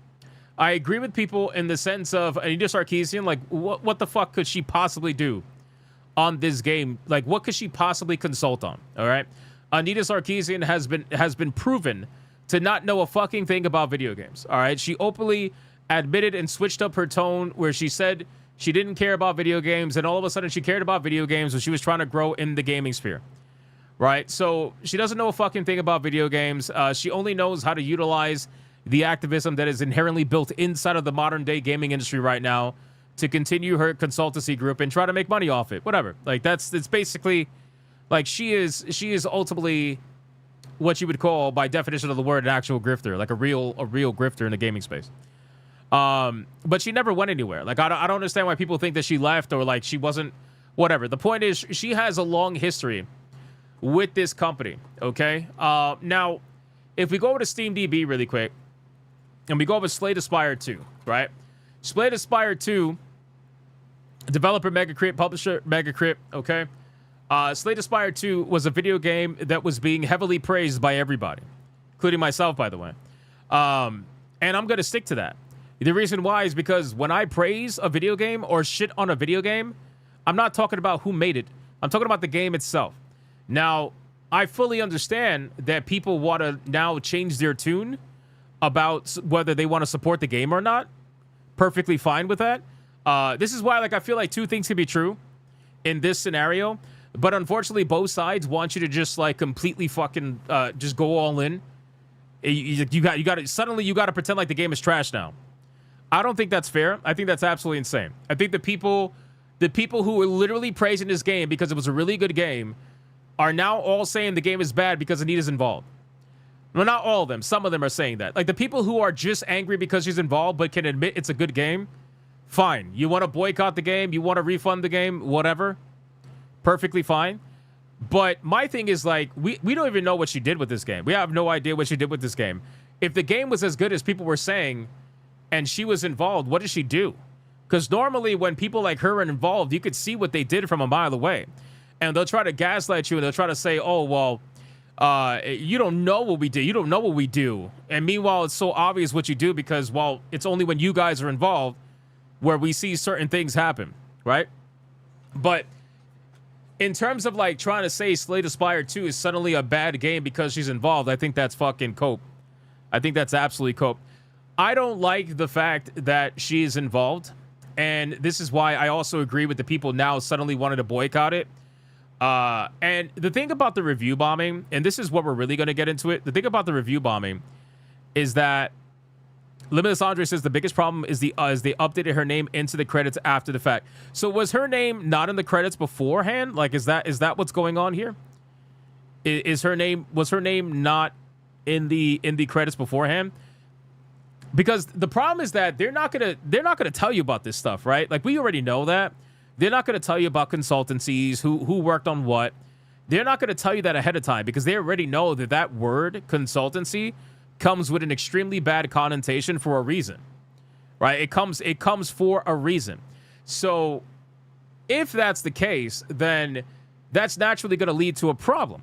I agree with people in the sense of Anita Sarkeesian, like, what the fuck could she possibly do on this game? Like, what could she possibly consult on, all right? Anita Sarkeesian has been proven to not know a fucking thing about video games, all right? She openly admitted and switched up her tone where she said she didn't care about video games, and all of a sudden she cared about video games when she was trying to grow in the gaming sphere, right? So she doesn't know a fucking thing about video games. She only knows how to utilize the activism that is inherently built inside of the modern day gaming industry right now to continue her consultancy group and try to make money off it. Whatever. Like it's basically like she is ultimately what you would call, by definition of the word, an actual grifter, like a real grifter in the gaming space. But she never went anywhere. Like I don't understand why people think that she left or like she wasn't. Whatever. The point is, she has a long history with this company. Okay. Now, if we go over to SteamDB really quick, and we go over Slay the Spire 2, right? Slay the Spire 2, developer Megacrit, publisher Megacrit. Okay. Slay the Spire 2 was a video game that was being heavily praised by everybody, including myself, by the way. And I'm going to stick to that. The reason why is because when I praise a video game or shit on a video game, I'm not talking about who made it. I'm talking about the game itself. Now, I fully understand that people want to now change their tune about whether they want to support the game or not. Perfectly fine with that. This is why, like, I feel like two things can be true in this scenario. But unfortunately, both sides want you to just like completely fucking just go all in. You got to pretend like the game is trash now. I don't think that's fair. I think that's absolutely insane. I think the people who were literally praising this game because it was a really good game are now all saying the game is bad because Anita's involved. Well, not all of them. Some of them are saying that. Like the people who are just angry because she's involved but can admit it's a good game, Fine. You want to boycott the game? You want to refund the game? Whatever. Perfectly fine. But my thing is, like, we don't even know what she did with this game. We have no idea what she did with this game. If the game was as good as people were saying and she was involved, what did she do? Because normally when people like her are involved, you could see what they did from a mile away. And they'll try to gaslight you and they'll try to say, oh, well, you don't know what we did. You don't know what we do. And meanwhile, it's so obvious what you do because, well, it's only when you guys are involved where we see certain things happen, right? But in terms of like trying to say Slay the Spire 2 is suddenly a bad game because she's involved, I think that's fucking cope. I think that's absolutely cope. I don't like the fact that she is involved. And this is why I also agree with the people now suddenly wanting to boycott it. And the thing about the review bombing, and this is what we're really going to get into it. The thing about the review bombing is that Limitless Andre says the biggest problem is they updated her name into the credits after the fact. So was her name not in the credits beforehand? Like, is that what's going on here? Was her name not in the credits beforehand? Because the problem is that they're not gonna tell you about this stuff, right? Like, we already know that. They're not gonna tell you about consultancies, who worked on what. They're not gonna tell you that ahead of time because they already know that word consultancy comes with an extremely bad connotation for a reason, right? It comes for a reason. So if that's the case, then that's naturally going to lead to a problem,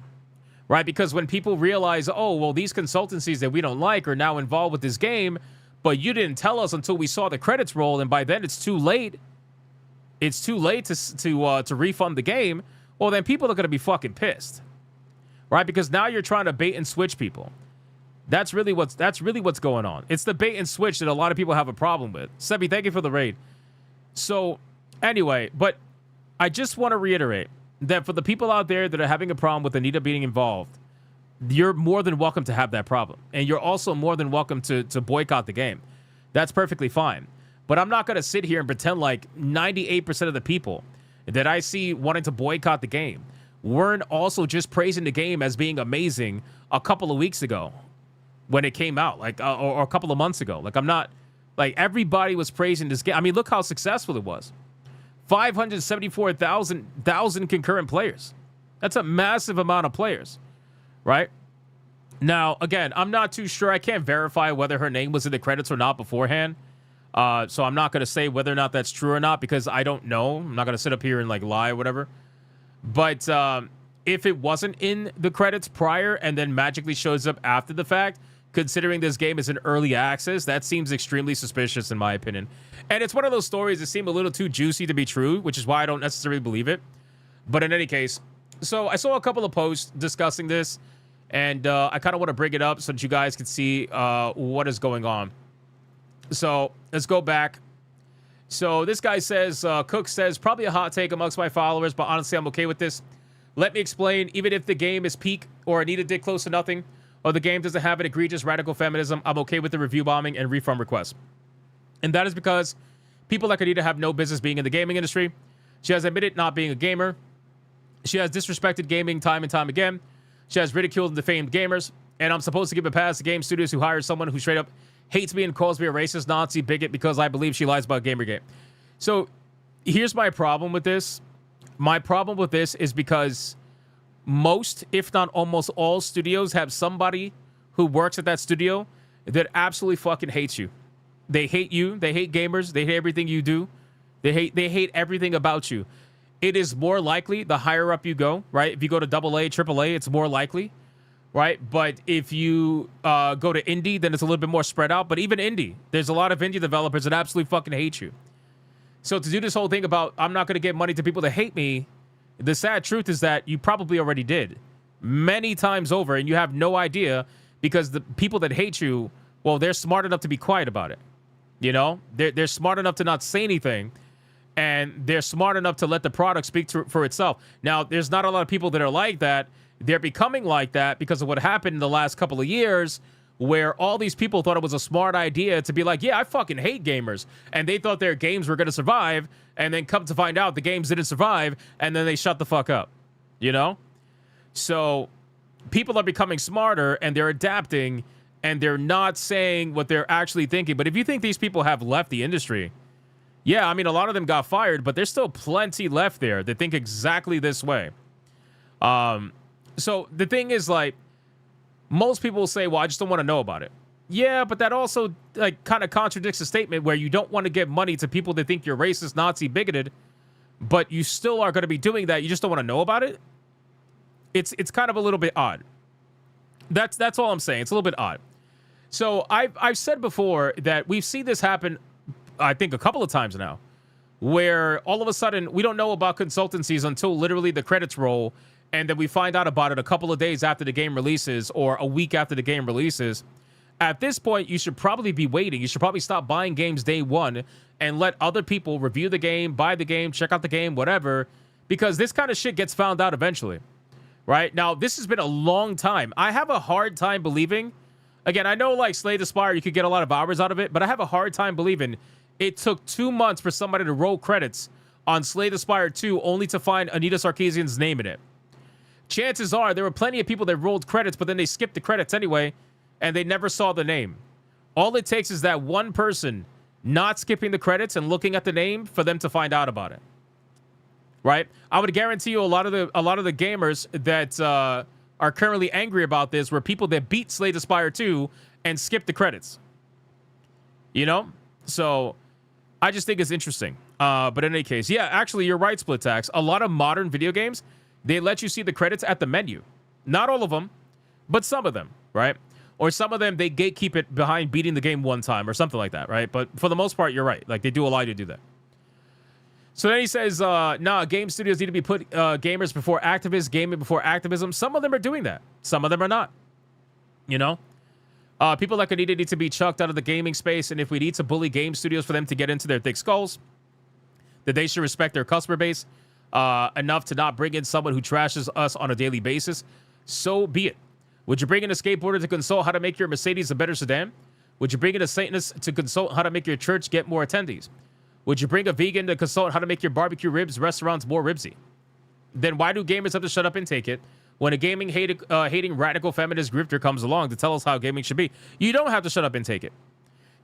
right? Because when people realize, oh, well, these consultancies that we don't like are now involved with this game, but you didn't tell us until we saw the credits roll, and by then it's too late. It's too late to refund the game. Well, then people are going to be fucking pissed, right? Because now you're trying to bait and switch people. That's really what's going on. It's the bait and switch that a lot of people have a problem with. Sebi, thank you for the raid. So anyway, but I just want to reiterate that for the people out there that are having a problem with Anita being involved, you're more than welcome to have that problem. And you're also more than welcome to boycott the game. That's perfectly fine. But I'm not going to sit here and pretend like 98% of the people that I see wanting to boycott the game weren't also just praising the game as being amazing a couple of weeks ago when it came out, like, or a couple of months ago. Like, I'm not, like, everybody was praising this game. I mean, look how successful it was. 574,000 concurrent players. That's a massive amount of players, right? Now, again, I'm not too sure. I can't verify whether her name was in the credits or not beforehand. So I'm not going to say whether or not that's true or not because I don't know. I'm not going to sit up here and, like, lie or whatever. But if it wasn't in the credits prior and then magically shows up after the fact, considering this game is in early access, that seems extremely suspicious in my opinion. And it's one of those stories that seem a little too juicy to be true, which is why I don't necessarily believe it. But in any case, so I saw a couple of posts discussing this, and I kind of want to bring it up so that you guys can see what is going on. So let's go back. So this guy says, Cook says, probably a hot take amongst my followers, but honestly, I'm okay with this. Let me explain. Even if the game is peak or Anita did close to nothing, or the game doesn't have an egregious radical feminism, I'm okay with the review bombing and refund requests. And that is because people like Anita have no business being in the gaming industry. She has admitted not being a gamer. She has disrespected gaming time and time again. She has ridiculed and defamed gamers. And I'm supposed to give a pass to game studios who hire someone who straight up hates me and calls me a racist, Nazi, bigot because I believe she lies about Gamergate. So here's my problem with this. My problem with this is because most, if not almost all studios have somebody who works at that studio that absolutely fucking hates you. They hate you. They hate gamers. They hate everything you do. They hate everything about you. It is more likely the higher up you go, right? If you go to AA, AAA, it's more likely, right? But if you go to indie, then it's a little bit more spread out. But even indie, there's a lot of indie developers that absolutely fucking hate you. So to do this whole thing about I'm not going to give money to people that hate me, the sad truth is that you probably already did many times over, and you have no idea because the people that hate you, well, they're smart enough to be quiet about it. You know, they're smart enough to not say anything, and they're smart enough to let the product speak for itself. Now, there's not a lot of people that are like that. They're becoming like that because of what happened in the last couple of years, where all these people thought it was a smart idea to be like, yeah, I fucking hate gamers. And they thought their games were going to survive, and then come to find out the games didn't survive, and then they shut the fuck up, you know? So people are becoming smarter, and they're adapting, and they're not saying what they're actually thinking. But if you think these people have left the industry, Yeah, I mean, a lot of them got fired, but there's still plenty left there that think exactly this way. So the thing is, like, most people will say, well, I just don't want to know about it. Yeah, but that also, like, kind of contradicts the statement where you don't want to give money to people that think you're racist, Nazi, bigoted, but you still are going to be doing that. You just don't want to know about it. It's kind of a little bit odd. That's all I'm saying. It's a little bit odd. So I've said before that we've seen this happen, I think, a couple of times now, where all of a sudden we don't know about consultancies until literally the credits roll, and then we find out about it a couple of days after the game releases or a week after the game releases. At this point, you should probably be waiting. You should probably stop buying games day one and let other people review the game, buy the game, check out the game, whatever, because this kind of shit gets found out eventually, right? Now, this has been a long time. I have a hard time believing, again, I know like Slay the Spire, you could get a lot of hours out of it, but I have a hard time believing it took 2 months for somebody to roll credits on Slay the Spire 2 only to find Anita Sarkeesian's name in it. Chances are there were plenty of people that rolled credits, but then they skipped the credits anyway, and they never saw the name. All it takes is that one person not skipping the credits and looking at the name for them to find out about it. Right? I would guarantee you a lot of the gamers that are currently angry about this were people that beat Slay the Spire 2 and skipped the credits. You know? So I just think it's interesting. But in any case, yeah, actually, you're right, Split Tax. A lot of modern video games, they let you see the credits at the menu. Not all of them, but some of them, right? Or some of them, they gatekeep it behind beating the game one time or something like that, right? But for the most part, you're right. Like, they do allow you to do that. So then he says, nah, game studios need to be put gamers before activists, gaming before activism. Some of them are doing that. Some of them are not. You know? People like Anita need to be chucked out of the gaming space, and if we need to bully game studios for them to get into their thick skulls, that they should respect their customer base enough to not bring in someone who trashes us on a daily basis, so be it. Would you bring in a skateboarder to consult how to make your Mercedes a better sedan? Would you bring in a Satanist to consult how to make your church get more attendees? Would you bring a vegan to consult how to make your barbecue ribs restaurants more ribsy? Then why do gamers have to shut up and take it when a gaming hating radical feminist grifter comes along to tell us how gaming should be? You don't have to shut up and take it.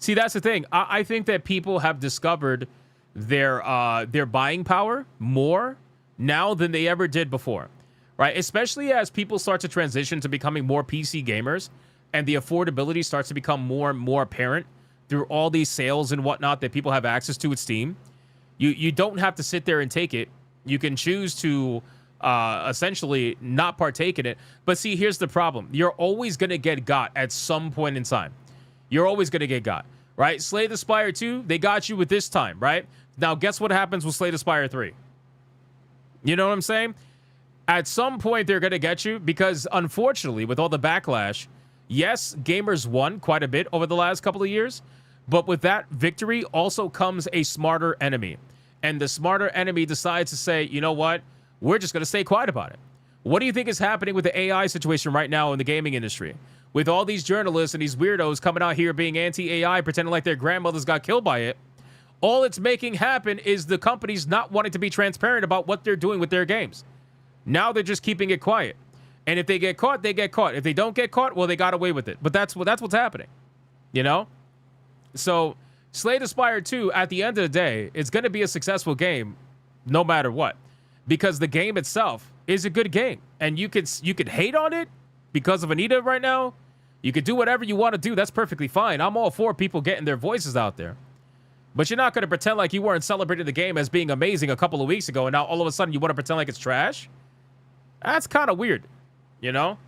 See, that's the thing. I think that people have discovered their buying power more now than they ever did before. Right, especially as people start to transition to becoming more PC gamers and the affordability starts to become more and more apparent through all these sales and whatnot that people have access to with Steam. You don't have to sit there and take it. You can choose to essentially not partake in it. But see, here's the problem. You're always going to get got at some point in time. You're always going to get got, right? Slay the Spire 2, they got you with this time, right? Now, guess what happens with Slay the Spire 3? You know what I'm saying? At some point, they're going to get you because, unfortunately, with all the backlash, yes, gamers won quite a bit over the last couple of years, but with that victory also comes a smarter enemy. And the smarter enemy decides to say, you know what? We're just going to stay quiet about it. What do you think is happening with the AI situation right now in the gaming industry? With all these journalists and these weirdos coming out here being anti-AI, pretending like their grandmothers got killed by it, all it's making happen is the companies not wanting to be transparent about what they're doing with their games. Now they're just keeping it quiet. And if they get caught, they get caught. If they don't get caught, well, they got away with it. But that's what's happening. You know? So, Slay the Spire 2, at the end of the day, it's going to be a successful game no matter what. Because the game itself is a good game. And you could hate on it because of Anita right now. You could do whatever you want to do. That's perfectly fine. I'm all for people getting their voices out there. But you're not going to pretend like you weren't celebrating the game as being amazing a couple of weeks ago, and now all of a sudden you want to pretend like it's trash? That's kind of weird, you know?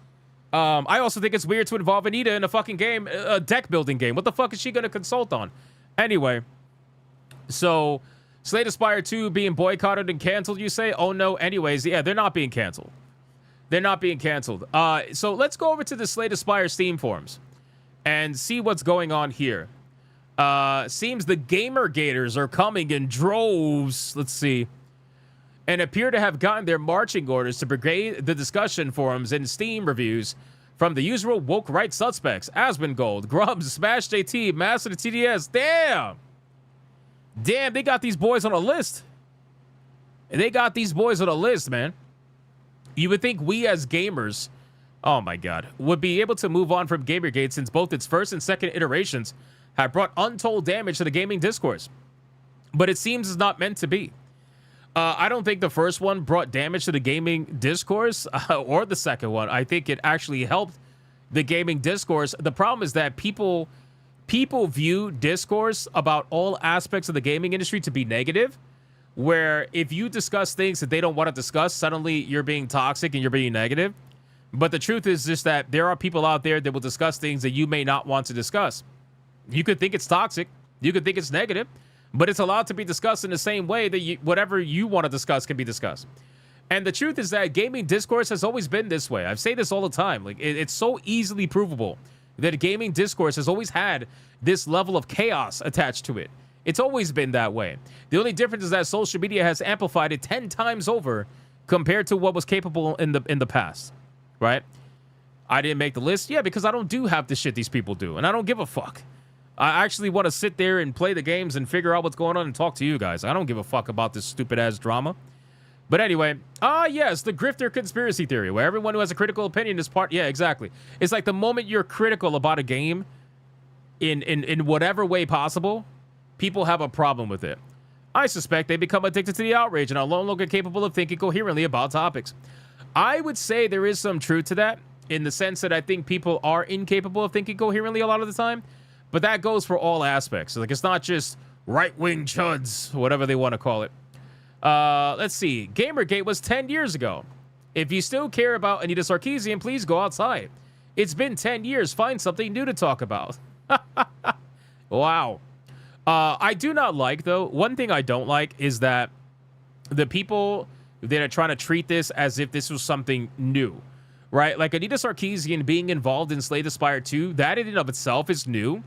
I also think it's weird to involve Anita in a fucking game, a deck building game. What the fuck is she going to consult on? Anyway, so Slay the Spire 2 being boycotted and canceled, you say? Oh, no. Anyways, yeah, they're not being canceled. They're not being canceled. So let's go over to the Slay the Spire Steam forums and see what's going on here. Seems the Gamer Gators are coming in droves. Let's see. And appear to have gotten their marching orders to brigade the discussion forums and Steam reviews from the usual woke right suspects. Asmongold, Grubs, Smash JT, Master the TDS. Damn, they got these boys on a list. They got these boys on a list, man. You would think we as gamers, oh my God, would be able to move on from Gamergate since both its first and second iterations have brought untold damage to the gaming discourse. but it seems it's not meant to be. I don't think the first one brought damage to the gaming discourse or the second one. I think it actually helped the gaming discourse. The problem is that people view discourse about all aspects of the gaming industry to be negative, where if you discuss things that they don't want to discuss, suddenly you're being toxic and you're being negative. But the truth is just that there are people out there that will discuss things that you may not want to discuss. You could think it's toxic. You could think it's negative. But it's allowed to be discussed in the same way that whatever you want to discuss can be discussed. And the truth is that gaming discourse has always been this way. I say this all the time. Like it's so easily provable that gaming discourse has always had this level of chaos attached to it. It's always been that way. The only difference is that social media has amplified it 10 times over compared to what was capable in the past, right? I didn't make the list, yeah, because I don't do half the shit these people do, and I don't give a fuck. I actually want to sit there and play the games and figure out what's going on and talk to you guys. I don't give a fuck about this stupid-ass drama. But anyway, yes, the grifter conspiracy theory, where everyone who has a critical opinion is part... Yeah, exactly. It's like the moment you're critical about a game in whatever way possible, people have a problem with it. I suspect they become addicted to the outrage and are no longer capable of thinking coherently about topics. I would say there is some truth to that, in the sense that I think people are incapable of thinking coherently a lot of the time. But that goes for all aspects. Like, it's not just right-wing chuds, whatever they want to call it. Let's see. Gamergate was 10 years ago. If you still care about Anita Sarkeesian, please go outside. It's been 10 years. Find something new to talk about. Wow. I do not like, though. One thing I don't like is that the people that are trying to treat this as if this was something new, right? Like Anita Sarkeesian being involved in Slay the Spire 2, that in and of itself is new.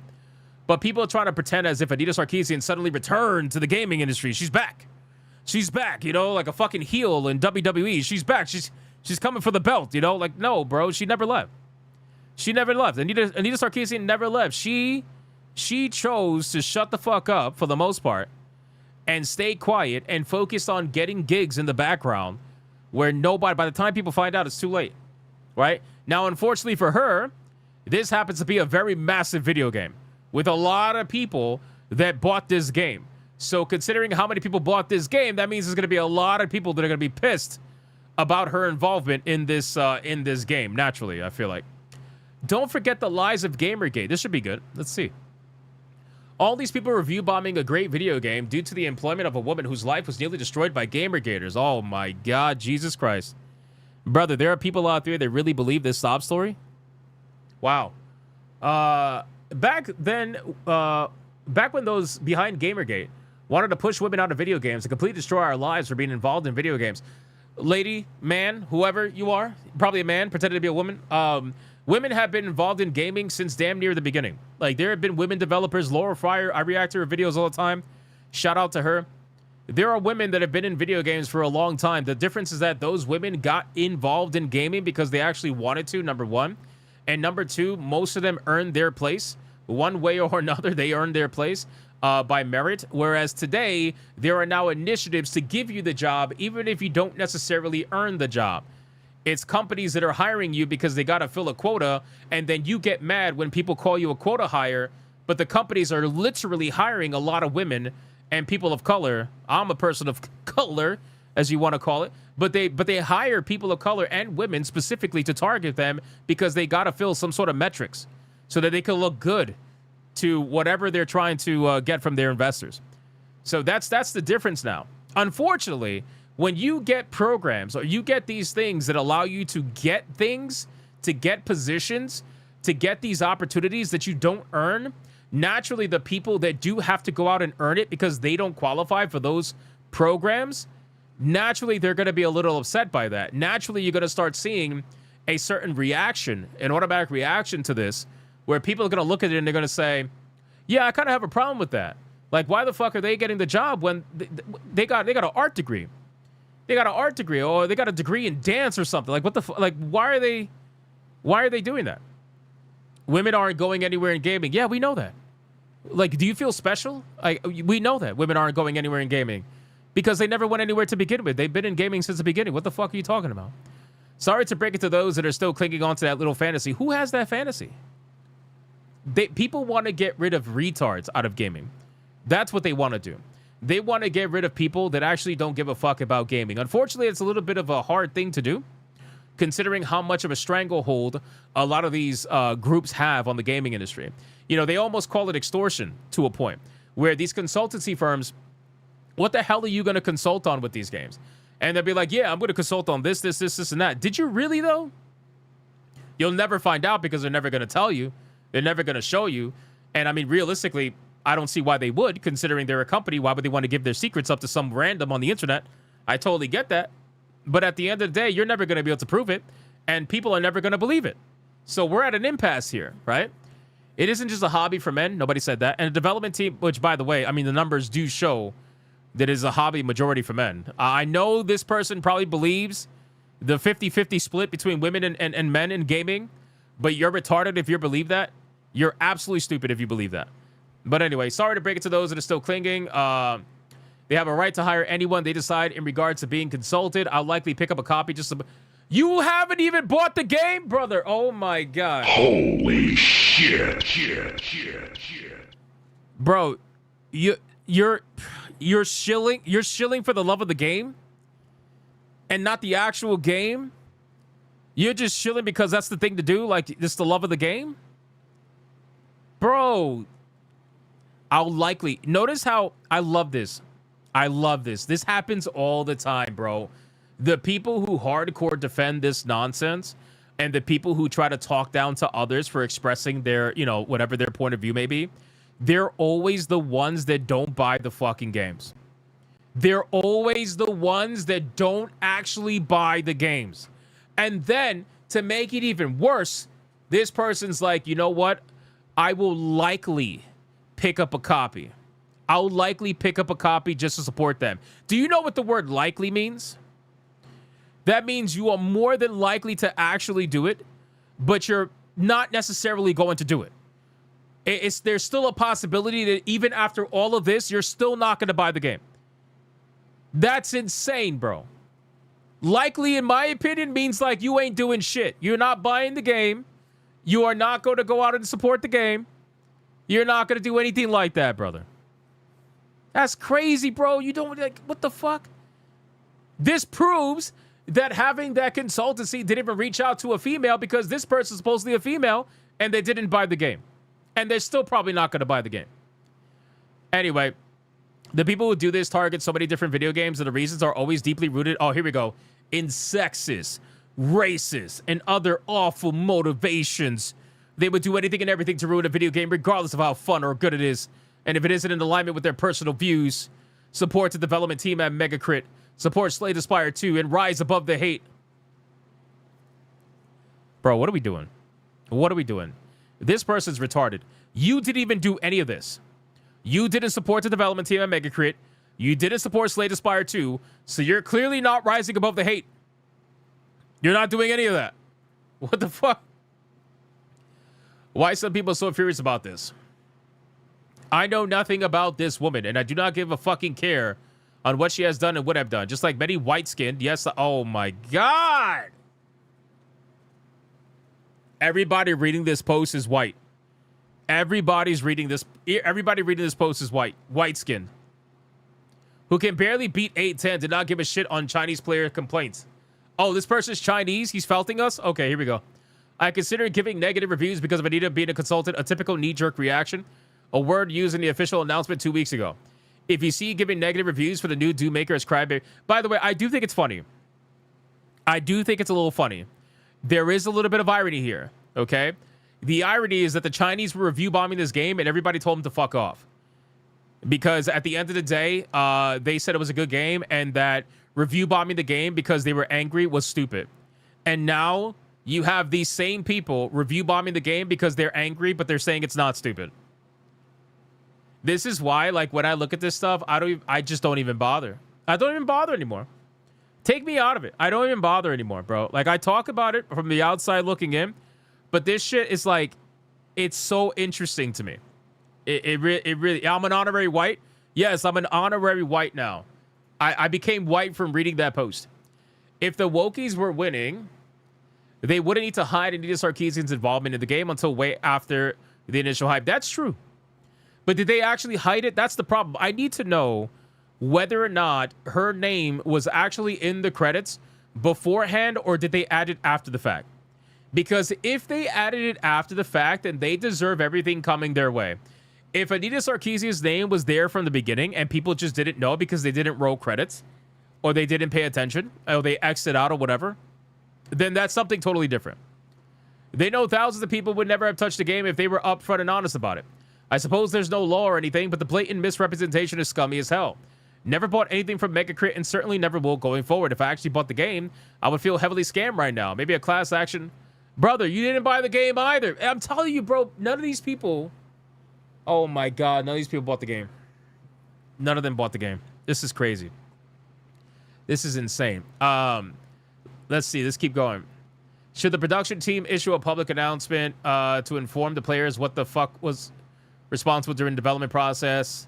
But people are trying to pretend as if Anita Sarkeesian suddenly returned to the gaming industry. She's back. She's back, you know, like a fucking heel in WWE. She's back. She's coming for the belt, you know? Like, no, bro, she never left. She never left. Anita Sarkeesian never left. She chose to shut the fuck up for the most part and stay quiet and focus on getting gigs in the background where nobody, by the time people find out, it's too late, right? Now, unfortunately for her, this happens to be a very massive video game with a lot of people that bought this game. So considering how many people bought this game, that means there's going to be a lot of people that are going to be pissed about her involvement in this game, naturally, I feel like. Don't forget the lies of Gamergate. This should be good. Let's see. All these people review bombing a great video game due to the employment of a woman whose life was nearly destroyed by Gamergaters. Oh my God, Jesus Christ. Brother, there are people out there that really believe this sob story? Wow. Back when those behind Gamergate wanted to push women out of video games and completely destroy our lives for being involved in video games. Lady, man, whoever you are, probably a man, pretending to be a woman. Women have been involved in gaming since damn near the beginning. Like, there have been women developers. Laura Fryer, I react to her videos all the time. Shout out to her. There are women that have been in video games for a long time. The difference is that those women got involved in gaming because they actually wanted to, number one. And number two, most of them earned their place. One way or another, they earned their place by merit. Whereas today, there are now initiatives to give you the job, even if you don't necessarily earn the job. It's companies that are hiring you because they got to fill a quota, and then you get mad when people call you a quota hire, but the companies are literally hiring a lot of women and people of color. I'm a person of color, as you want to call it, but they hire people of color and women specifically to target them because they got to fill some sort of metrics so that they can look good to whatever they're trying to get from their investors. So that's the difference now. Unfortunately, when you get programs or you get these things that allow you to get things, to get positions, to get these opportunities that you don't earn, naturally the people that do have to go out and earn it because they don't qualify for those programs, naturally they're going to be a little upset by that. Naturally, you're going to start seeing a certain reaction, an automatic reaction to this, where people are going to look at it and they're going to say, yeah, I kind of have a problem with that. Like, why the fuck are they getting the job when they got an art degree? They got an art degree, or they got a degree in dance or something. Like, what the like? Why are they doing that? Women aren't going anywhere in gaming. Yeah, we know that. Like, do you feel special? We know that women aren't going anywhere in gaming because they never went anywhere to begin with. They've been in gaming since the beginning. What the fuck are you talking about? Sorry to break it to those that are still clinging on to that little fantasy. Who has that fantasy? People want to get rid of retards out of gaming. That's what they want to do. They want to get rid of people that actually don't give a fuck about gaming. Unfortunately, it's a little bit of a hard thing to do, considering how much of a stranglehold a lot of these groups have on the gaming industry. You know, they almost call it extortion to a point where these consultancy firms, what the hell are you going to consult on with these games? And they'll be like, yeah, I'm going to consult on this, and that. Did you really, though? You'll never find out because they're never going to tell you. They're never going to show you. And I mean, realistically, I don't see why they would, considering they're a company. Why would they want to give their secrets up to some random on the internet? I totally get that. But at the end of the day, you're never going to be able to prove it, and people are never going to believe it. So we're at an impasse here, right? It isn't just a hobby for men. Nobody said that. And a development team, which, by the way, I mean, the numbers do show that is a hobby majority for men. I know this person probably believes the 50-50 split between women and men in gaming, but you're retarded if you believe that. You're absolutely stupid if you believe that. But anyway, sorry to break it to those that are still clinging. They have a right to hire anyone they decide in regards to being consulted. I'll likely pick up a copy just to... You haven't even bought the game, brother. Oh, my God. Holy shit. Bro, you're shilling for the love of the game and not the actual game. You're just shilling because that's the thing to do, like just the love of the game. Bro, I'll likely notice how I love this. This happens all the time, bro. The people who hardcore defend this nonsense and the people who try to talk down to others for expressing their, you know, whatever their point of view may be, they're always the ones that don't buy the fucking games. They're always the ones that don't actually buy the games. And then, to make it even worse, this person's like, you know what? I will likely pick up a copy. I'll likely pick up a copy just to support them. Do you know what the word likely means? That means you are more than likely to actually do it, but you're not necessarily going to do it. There's still a possibility that even after all of this, you're still not going to buy the game. That's insane, bro. Likely, in my opinion, means like you ain't doing shit. You're not buying the game. You are not going to go out and support the game. You're not going to do anything like that, brother. That's crazy, bro. You don't, like, what the fuck? This proves that having that consultancy didn't even reach out to a female because this person's supposedly a female and they didn't buy the game. And they're still probably not going to buy the game. Anyway, the people who do this target so many different video games and the reasons are always deeply rooted, oh, here we go, in sexist, racist, and other awful motivations. They would do anything and everything to ruin a video game regardless of how fun or good it is. And if it isn't in alignment with their personal views, support the development team at Megacrit, support Slay the Spire 2, and rise above the hate. Bro, what are we doing? What are we doing? This person's retarded. You didn't even do any of this. You didn't support the development team at Megacrit. You didn't support Slay the Spire 2, so you're clearly not rising above the hate. You're not doing any of that. What the fuck? Why are some people so furious about this? I know nothing about this woman, and I do not give a fucking care on what she has done and would have done. Just like many white-skinned, yes, oh my God. Everybody reading this post is white. Everybody reading this post is white-skinned. Who can barely beat 8-10, did not give a shit on Chinese player complaints. Oh, this person's Chinese? He's felting us? Okay, here we go. I consider giving negative reviews because of Anita being a consultant a typical knee-jerk reaction. A word used in the official announcement 2 weeks ago. If you see giving negative reviews for the new Doom Maker as Crybaby... By the way, I do think it's funny. I do think it's a little funny. There is a little bit of irony here, okay? The irony is that the Chinese were review bombing this game and everybody told them to fuck off. Because at the end of the day, they said it was a good game and that review bombing the game because they were angry was stupid. And now you have these same people review bombing the game because they're angry, but they're saying it's not stupid. This is why, like, when I look at this stuff, I just don't even bother. I don't even bother anymore. Take me out of it. I don't even bother anymore, bro. Like, I talk about it from the outside looking in, but this shit is like, it's so interesting to me. It really, I'm an honorary white. Yes, I'm an honorary white now. I became white from reading that post. If the wokies were winning, they wouldn't need to hide Anita Sarkeesian's involvement in the game until way after the initial hype. That's true. But did they actually hide it? That's the problem. I need to know whether or not her name was actually in the credits beforehand or did they add it after the fact. Because if they added it after the fact, then they deserve everything coming their way. If Anita Sarkeesian's name was there from the beginning and people just didn't know because they didn't roll credits or they didn't pay attention or they X'd out or whatever, then that's something totally different. They know thousands of people would never have touched the game if they were upfront and honest about it. I suppose there's no law or anything, but the blatant misrepresentation is scummy as hell. Never bought anything from Megacrit and certainly never will going forward. If I actually bought the game, I would feel heavily scammed right now. Maybe a class action. Brother, you didn't buy the game either. I'm telling you, bro, none of these people... Oh my God, none of these people bought the game. None of them bought the game. This is crazy. This is insane. Let's see, let's keep going. Should the production team issue a public announcement to inform the players what the fuck was responsible during the development process?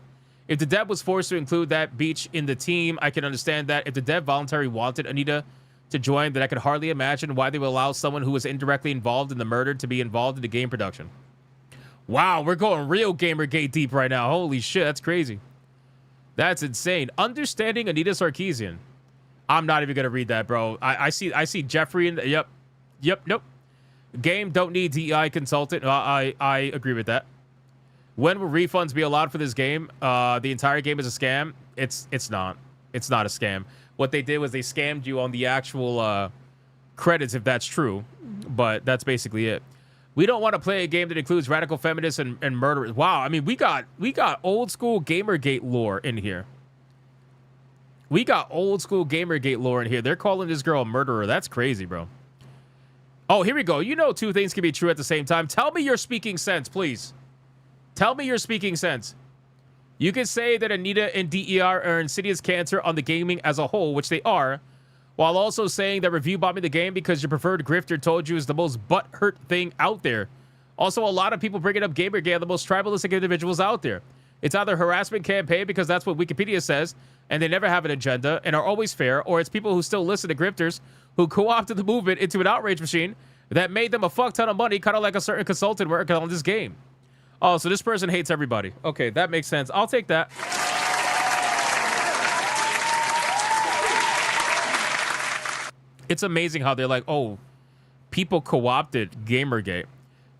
If the dev was forced to include that beach in the team, I can understand that. If the dev voluntarily wanted Anita to join, then I could hardly imagine why they would allow someone who was indirectly involved in the murder to be involved in the game production. Wow, we're going real Gamergate deep right now. Holy shit, that's crazy. That's insane. Understanding Anita Sarkeesian. I'm not even gonna read that, bro. I see Jeffrey in the, yep, nope. Game don't need DEI consultant. I agree with that. When will refunds be allowed for this game? The entire game is a scam. It's not. It's not a scam. What they did was they scammed you on the actual credits, if that's true. But that's basically it. We don't want to play a game that includes radical feminists and murderers. Wow, I mean, we got old school Gamergate lore in here. We got old school Gamergate lore in here. They're calling this girl a murderer. That's crazy, bro. Oh, here we go. You know two things can be true at the same time. Tell me your speaking sense, please. Tell me your speaking sense. You can say that Anita and DER are insidious cancer on the gaming as a whole, which they are, while also saying that review bombing the game because your preferred grifter told you is the most butthurt thing out there. Also, a lot of people bringing up Gamergate are the most tribalistic individuals out there. It's either harassment campaign because that's what Wikipedia says, and they never have an agenda and are always fair, or it's people who still listen to grifters who co-opted the movement into an outrage machine that made them a fuck ton of money, kind of like a certain consultant working on this game. Oh, so this person hates everybody. Okay, that makes sense. I'll take that. It's amazing how they're like, oh, people co-opted Gamergate.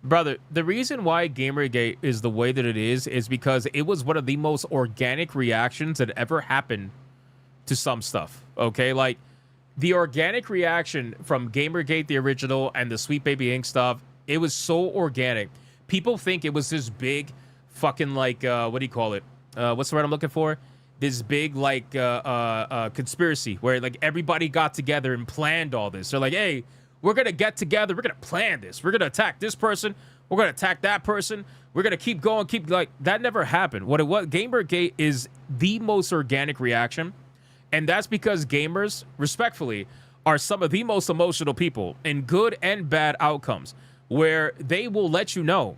Brother, the reason why Gamergate is the way that it is because it was one of the most organic reactions that ever happened to some stuff, okay? Like, the organic reaction from Gamergate, the original, and the Sweet Baby Inc. stuff, it was so organic. People think it was this big fucking, like, what do you call it? What's the word I'm looking for? This big, like, conspiracy where, like, everybody got together and planned all this. They're like, hey, we're going to get together. We're going to plan this. We're going to attack this person. We're going to attack that person. We're going to keep going, like, that never happened. What Gamergate is the most organic reaction. And that's because gamers, respectfully, are some of the most emotional people in good and bad outcomes, where they will let you know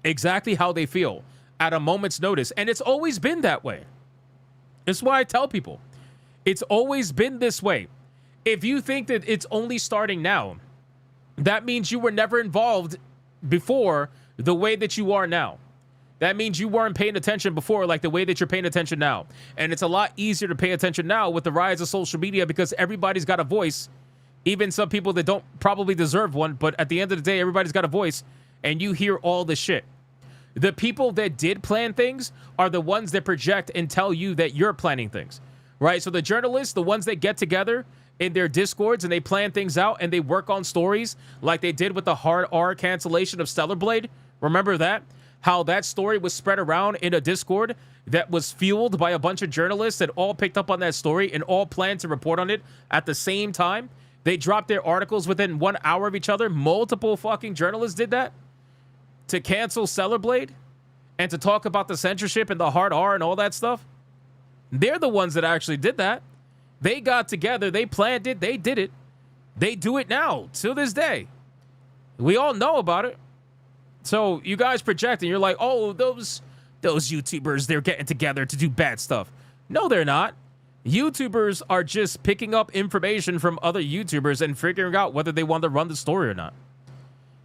exactly how they feel at a moment's notice. And it's always been that way. That's why I tell people, it's always been this way. If you think that it's only starting now, that means you were never involved before the way that you are now. That means you weren't paying attention before like the way that you're paying attention now. And it's a lot easier to pay attention now with the rise of social media because everybody's got a voice. Even some people that don't probably deserve one, but at the end of the day, everybody's got a voice, and you hear all this shit. The people that did plan things are the ones that project and tell you that you're planning things, right? So the journalists, the ones that get together in their Discords and they plan things out and they work on stories like they did with the hard R cancellation of Stellar Blade. Remember that? How that story was spread around in a Discord that was fueled by a bunch of journalists that all picked up on that story and all planned to report on it at the same time. They dropped their articles within 1 hour of each other. Multiple fucking journalists did that to cancel Stellar Blade and to talk about the censorship and the hard R and all that stuff. They're the ones that actually did that. They got together. They planned it. They did it. They do it now to this day. We all know about it. So you guys project and you're like, oh, those YouTubers, they're getting together to do bad stuff. No, they're not. YouTubers are just picking up information from other YouTubers and figuring out whether they want to run the story or not.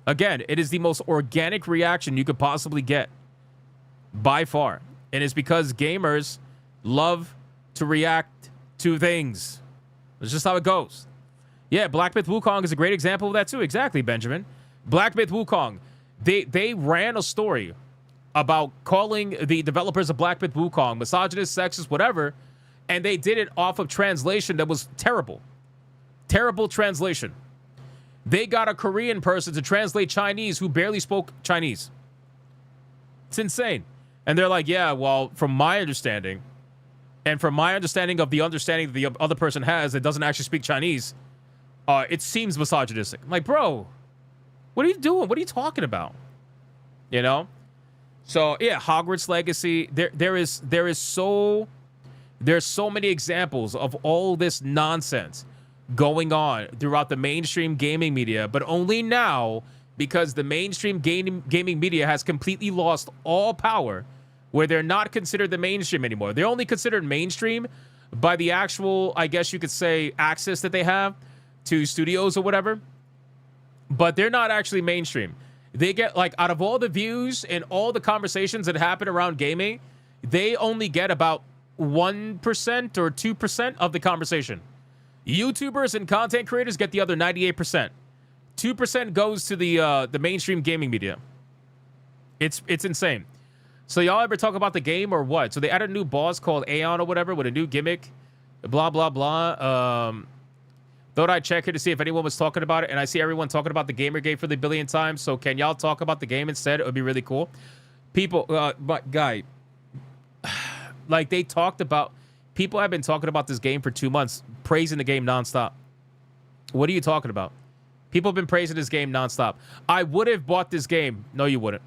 Again, it is the most organic reaction you could possibly get by far. And it's because gamers love to react to things. That's just how it goes. Yeah, Black Myth Wukong is a great example of that too. Exactly, Benjamin. Black Myth Wukong. They ran a story about calling the developers of Black Myth Wukong misogynist, sexist, whatever, and they did it off of translation that was terrible. Terrible translation. They got a Korean person to translate Chinese who barely spoke Chinese. It's insane. And they're like, yeah, well, from my understanding, and from my understanding of the understanding that the other person has that doesn't actually speak Chinese, it seems misogynistic. I'm like, bro, what are you doing? What are you talking about? You know? So, yeah, Hogwarts Legacy, there's so many examples of all this nonsense going on throughout the mainstream gaming media, but only now because the mainstream gaming media has completely lost all power, where they're not considered the mainstream anymore. They're only considered mainstream by the actual, I guess you could say, access that they have to studios or whatever, but they're not actually mainstream. They get, like, out of all the views and all the conversations that happen around gaming, they only get about 1% or 2% of the conversation. YouTubers and content creators get the other 98%. 2% goes to the mainstream gaming media. It's insane. So y'all ever talk about the game or what? So they added a new boss called Aeon or whatever with a new gimmick. Blah, blah, blah. Thought I'd check here to see if anyone was talking about it, and I see everyone talking about the Gamergate for the billionth time. So can y'all talk about the game instead? It would be really cool. People, but guy, like they talked about, people have been talking about this game for 2 months, praising the game nonstop. What are you talking about? People have been praising this game nonstop. I would have bought this game. No, you wouldn't.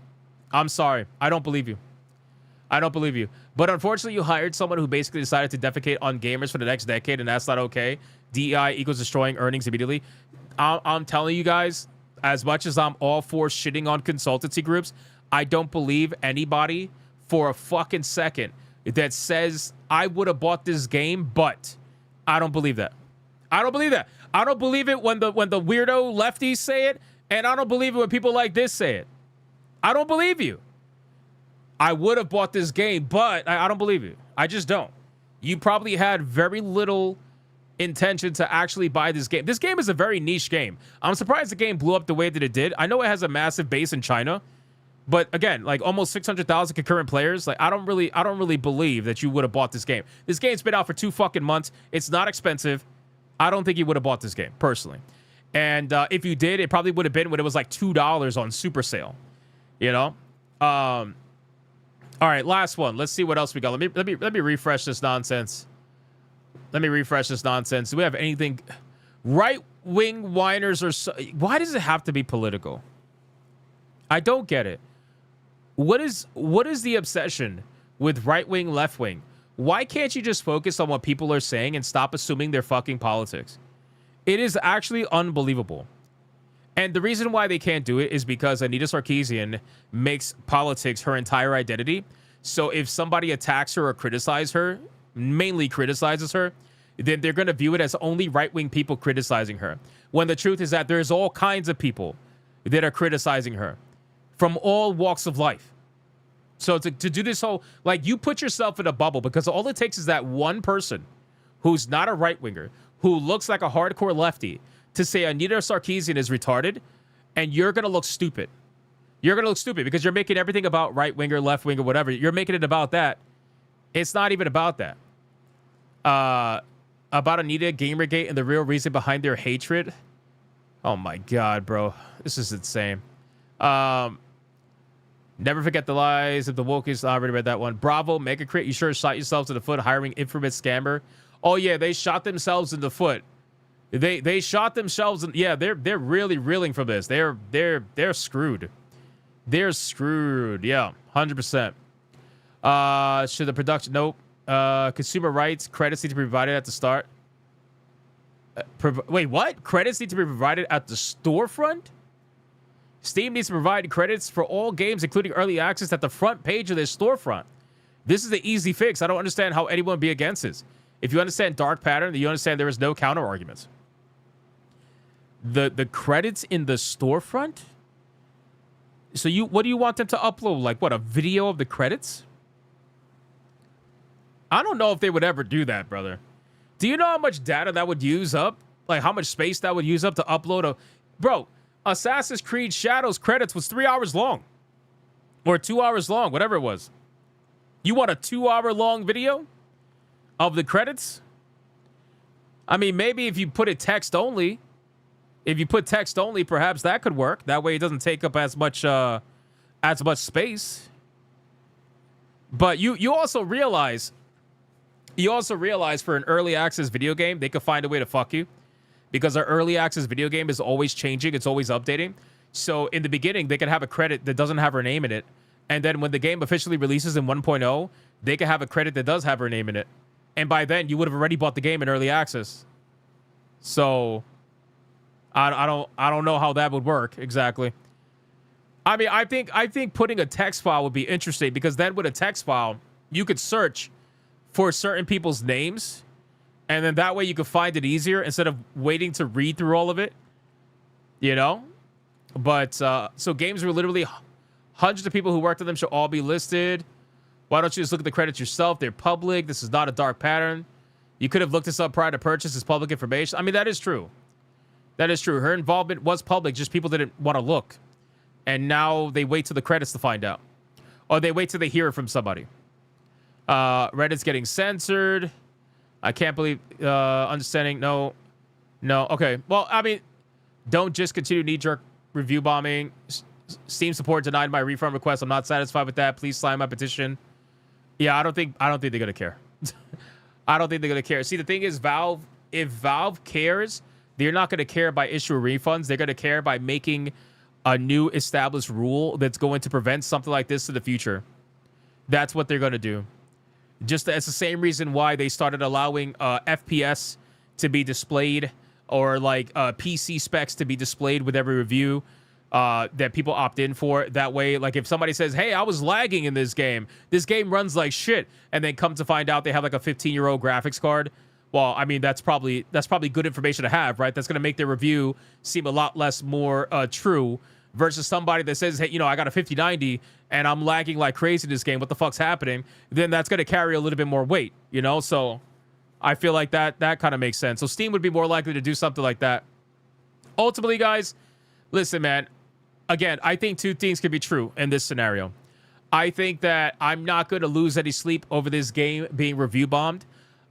I'm sorry. I don't believe you. I don't believe you. But unfortunately, you hired someone who basically decided to defecate on gamers for the next decade, and that's not okay. DEI equals destroying earnings immediately. I'm telling you guys, as much as I'm all for shitting on consultancy groups, I don't believe anybody for a fucking second that says I would have bought this game, but I don't believe that. I don't believe that. I don't believe it when the weirdo lefties say it, and I don't believe it when people like this say it. I don't believe you. I would have bought this game, but I don't believe you. I just don't. You probably had very little intention to actually buy this game. This game is a very niche game. I'm surprised the game blew up the way that it did. I know it has a massive base in China, but again, like almost 600,000 concurrent players. Like I don't really believe that you would have bought this game. This game's been out for 2 fucking months. It's not expensive. I don't think you would have bought this game personally. And if you did, it probably would have been when it was like $2 on super sale. You know. All right, last one. Let's see what else we got. Let me refresh this nonsense. Let me refresh this nonsense. Do we have anything? Right-wing whiners or so? Why does it have to be political? I don't get it. What is the obsession with right-wing, left-wing? Why can't you just focus on what people are saying and stop assuming they're fucking politics? It is actually unbelievable. And the reason why they can't do it is because Anita Sarkeesian makes politics her entire identity. So if somebody attacks her or criticizes her, mainly criticizes her, then they're going to view it as only right-wing people criticizing her. When the truth is that there's all kinds of people that are criticizing her from all walks of life. So to do this whole, like, you put yourself in a bubble because all it takes is that one person who's not a right-winger, who looks like a hardcore lefty, to say Anita Sarkeesian is retarded, and you're going to look stupid. You're going to look stupid because you're making everything about right-winger, left-winger, whatever. You're making it about that. It's not even about that. About Anita, Gamergate, and the real reason behind their hatred. Oh my God, bro. This is insane. Never forget the lies of the wokies. I already read that one. Bravo, Mega Crit. You sure shot yourselves in the foot hiring infamous scammer. Oh yeah, they shot themselves in the foot. They shot themselves in, yeah, they're really reeling from this. They're screwed. They're screwed. Yeah, 100%. Should the production, nope. Consumer rights credits need to be provided at the start. Wait, what? Credits need to be provided at the storefront? Steam needs to provide credits for all games, including early access, at the front page of their storefront. This is the easy fix. I don't understand how anyone would be against this. If you understand dark pattern, then you understand there is no counter arguments. The credits in the storefront? So what do you want them to upload? Like what, a video of the credits? I don't know if they would ever do that, brother. Do you know how much data that would use up? Like how much space that would use up to upload a... Bro, Assassin's Creed Shadows credits was 3 hours long. Or 2 hours long, whatever it was. You want a 2 hour long video of the credits? I mean, maybe if you put it text only. If you put text only, perhaps that could work. That way it doesn't take up as much space. But you also realize for an early access video game, they could find a way to fuck you. Because our early access video game is always changing. It's always updating. So in the beginning, they can have a credit that doesn't have her name in it. And then when the game officially releases in 1.0, they can have a credit that does have her name in it. And by then, you would have already bought the game in early access. So I don't know how that would work exactly. I mean, I think putting a text file would be interesting because then with a text file, you could search for certain people's names. And then that way you could find it easier instead of waiting to read through all of it. You know? But, so games were literally hundreds of people who worked on them should all be listed. Why don't you just look at the credits yourself? They're public. This is not a dark pattern. You could have looked this up prior to purchase. It's public information. I mean, that is true. That is true. Her involvement was public. Just people didn't want to look. And now they wait till the credits to find out. Or they wait till they hear it from somebody. Reddit's getting censored. I can't believe understanding. No. Okay. Well, I mean, don't just continue knee-jerk review bombing. Steam support denied my refund request. I'm not satisfied with that. Please sign my petition. Yeah, I don't think they're gonna care. I don't think they're gonna care. See, the thing is, Valve. If Valve cares, they're not gonna care by issuing refunds. They're gonna care by making a new established rule that's going to prevent something like this in the future. That's what they're gonna do. Just as the same reason why they started allowing FPS to be displayed or like PC specs to be displayed with every review that people opt in for. That way, like if somebody says, hey, I was lagging in this game runs like shit, and then come to find out they have like a 15-year-old graphics card. Well, I mean, that's probably good information to have, right? That's going to make their review seem a lot less more true versus somebody that says, hey, you know, I got a 5090 and I'm lagging like crazy in this game. What the fuck's happening? Then that's going to carry a little bit more weight, you know? So I feel like that kind of makes sense. So Steam would be more likely to do something like that. Ultimately, guys, listen, man. Again, I think two things can be true in this scenario. I think that I'm not going to lose any sleep over this game being review bombed.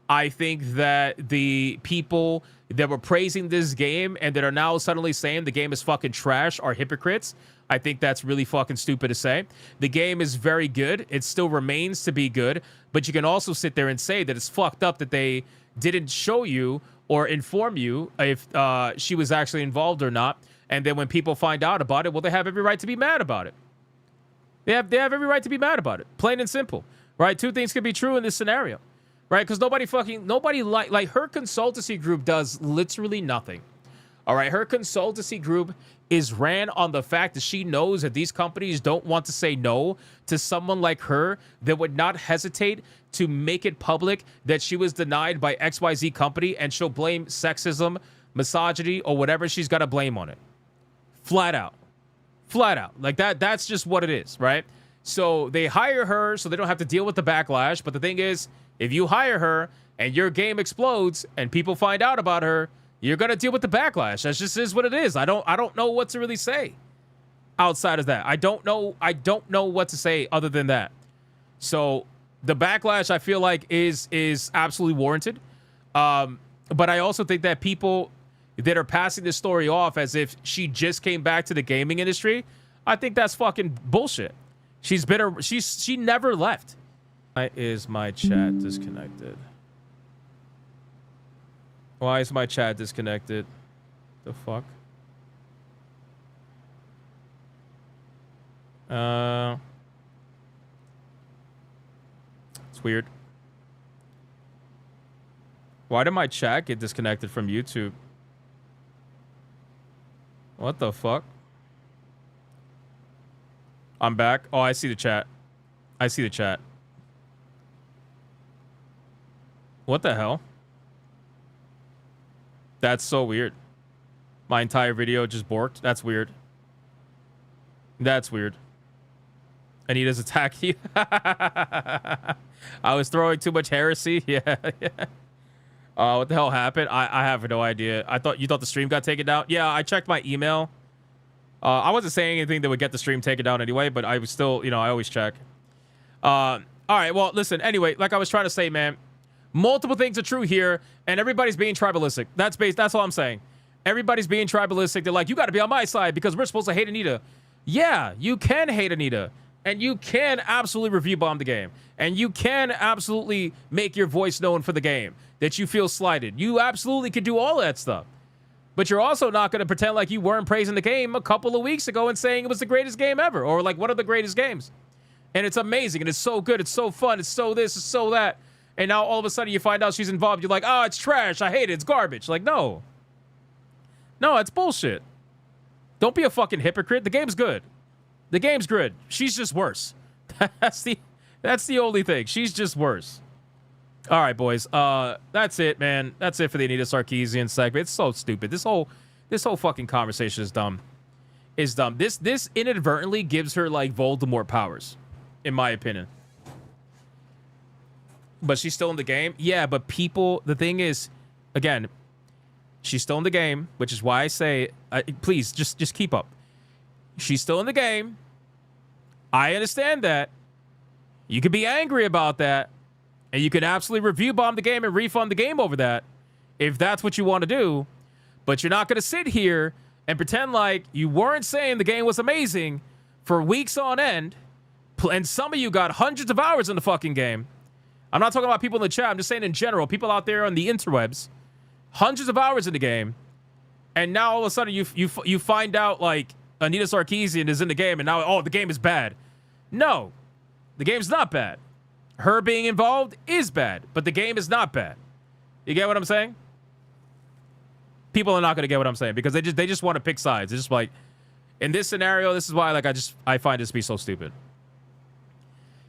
I think that the people that were praising this game and that are now suddenly saying the game is fucking trash are hypocrites. I think that's really fucking stupid to say. The game is very good. It still remains to be good. But you can also sit there and say that it's fucked up that they didn't show you or inform you if she was actually involved or not. And then when people find out about it, well, they have every right to be mad about it. They have every right to be mad about it. Plain and simple, right? Two things can be true in this scenario, right? Because nobody like her consultancy group does literally nothing. All right, her consultancy group is ran on the fact that she knows that these companies don't want to say no to someone like her that would not hesitate to make it public that she was denied by XYZ company, and she'll blame sexism, misogyny, or whatever she's got to blame on it. Flat out. Like that's just what it is, right? So they hire her so they don't have to deal with the backlash. But the thing is, if you hire her and your game explodes and people find out about her, you're going to deal with the backlash. That just is what it is. I don't know what to really say outside of that. I don't know what to say other than that. So the backlash, I feel like, is absolutely warranted. But I also think that people that are passing this story off as if she just came back to the gaming industry, I think that's fucking bullshit. She never left. Why is my chat disconnected? Why is my chat disconnected? The fuck? It's weird. Why did my chat get disconnected from YouTube? What the fuck? I'm back. Oh, I see the chat. I see the chat. What the hell? That's so weird. My entire video just borked. That's weird. That's weird. Anita's attacking you. I was throwing too much heresy. Yeah. What the hell happened? I have no idea. You thought the stream got taken down? Yeah, I checked my email. I wasn't saying anything that would get the stream taken down anyway, but I was still, I always check. All right, well, listen, anyway, like I was trying to say, man, multiple things are true here, and everybody's being tribalistic. That's all I'm saying. Everybody's being tribalistic. They're like, you got to be on my side because we're supposed to hate Anita. Yeah, you can hate Anita, and you can absolutely review bomb the game, and you can absolutely make your voice known for the game, that you feel slighted. You absolutely can do all that stuff. But you're also not going to pretend like you weren't praising the game a couple of weeks ago and saying it was the greatest game ever, or like one of the greatest games. And it's amazing, and it's so good, it's so fun, it's so this, it's so that. And now all of a sudden you find out she's involved. You're like, oh, it's trash, I hate it, it's garbage. Like, no. No, it's bullshit. Don't be a fucking hypocrite. The game's good. The game's good. She's just worse. That's the only thing. She's just worse. All right, boys. That's it, man. That's it for the Anita Sarkeesian segment. It's so stupid. This whole fucking conversation is dumb. It's dumb. This inadvertently gives her like Voldemort powers, in my opinion. But she's still in the game. Yeah, but the thing is, again, she's still in the game, which is why I say, please just keep up. She's still in the game. I understand that. You could be angry about that. And you can absolutely review bomb the game and refund the game over that, if that's what you want to do. But you're not going to sit here and pretend like you weren't saying the game was amazing for weeks on end. And some of you got hundreds of hours in the fucking game. I'm not talking about people in the chat. I'm just saying in general, people out there on the interwebs, hundreds of hours in the game. And now all of a sudden you find out like Anita Sarkeesian is in the game and now, oh, the game is bad. No, the game's not bad. Her being involved is bad, but the game is not bad. You get what I'm saying? People are not going to get what I'm saying because they just want to pick sides. It's just like, in this scenario, this is why like I find this to be so stupid.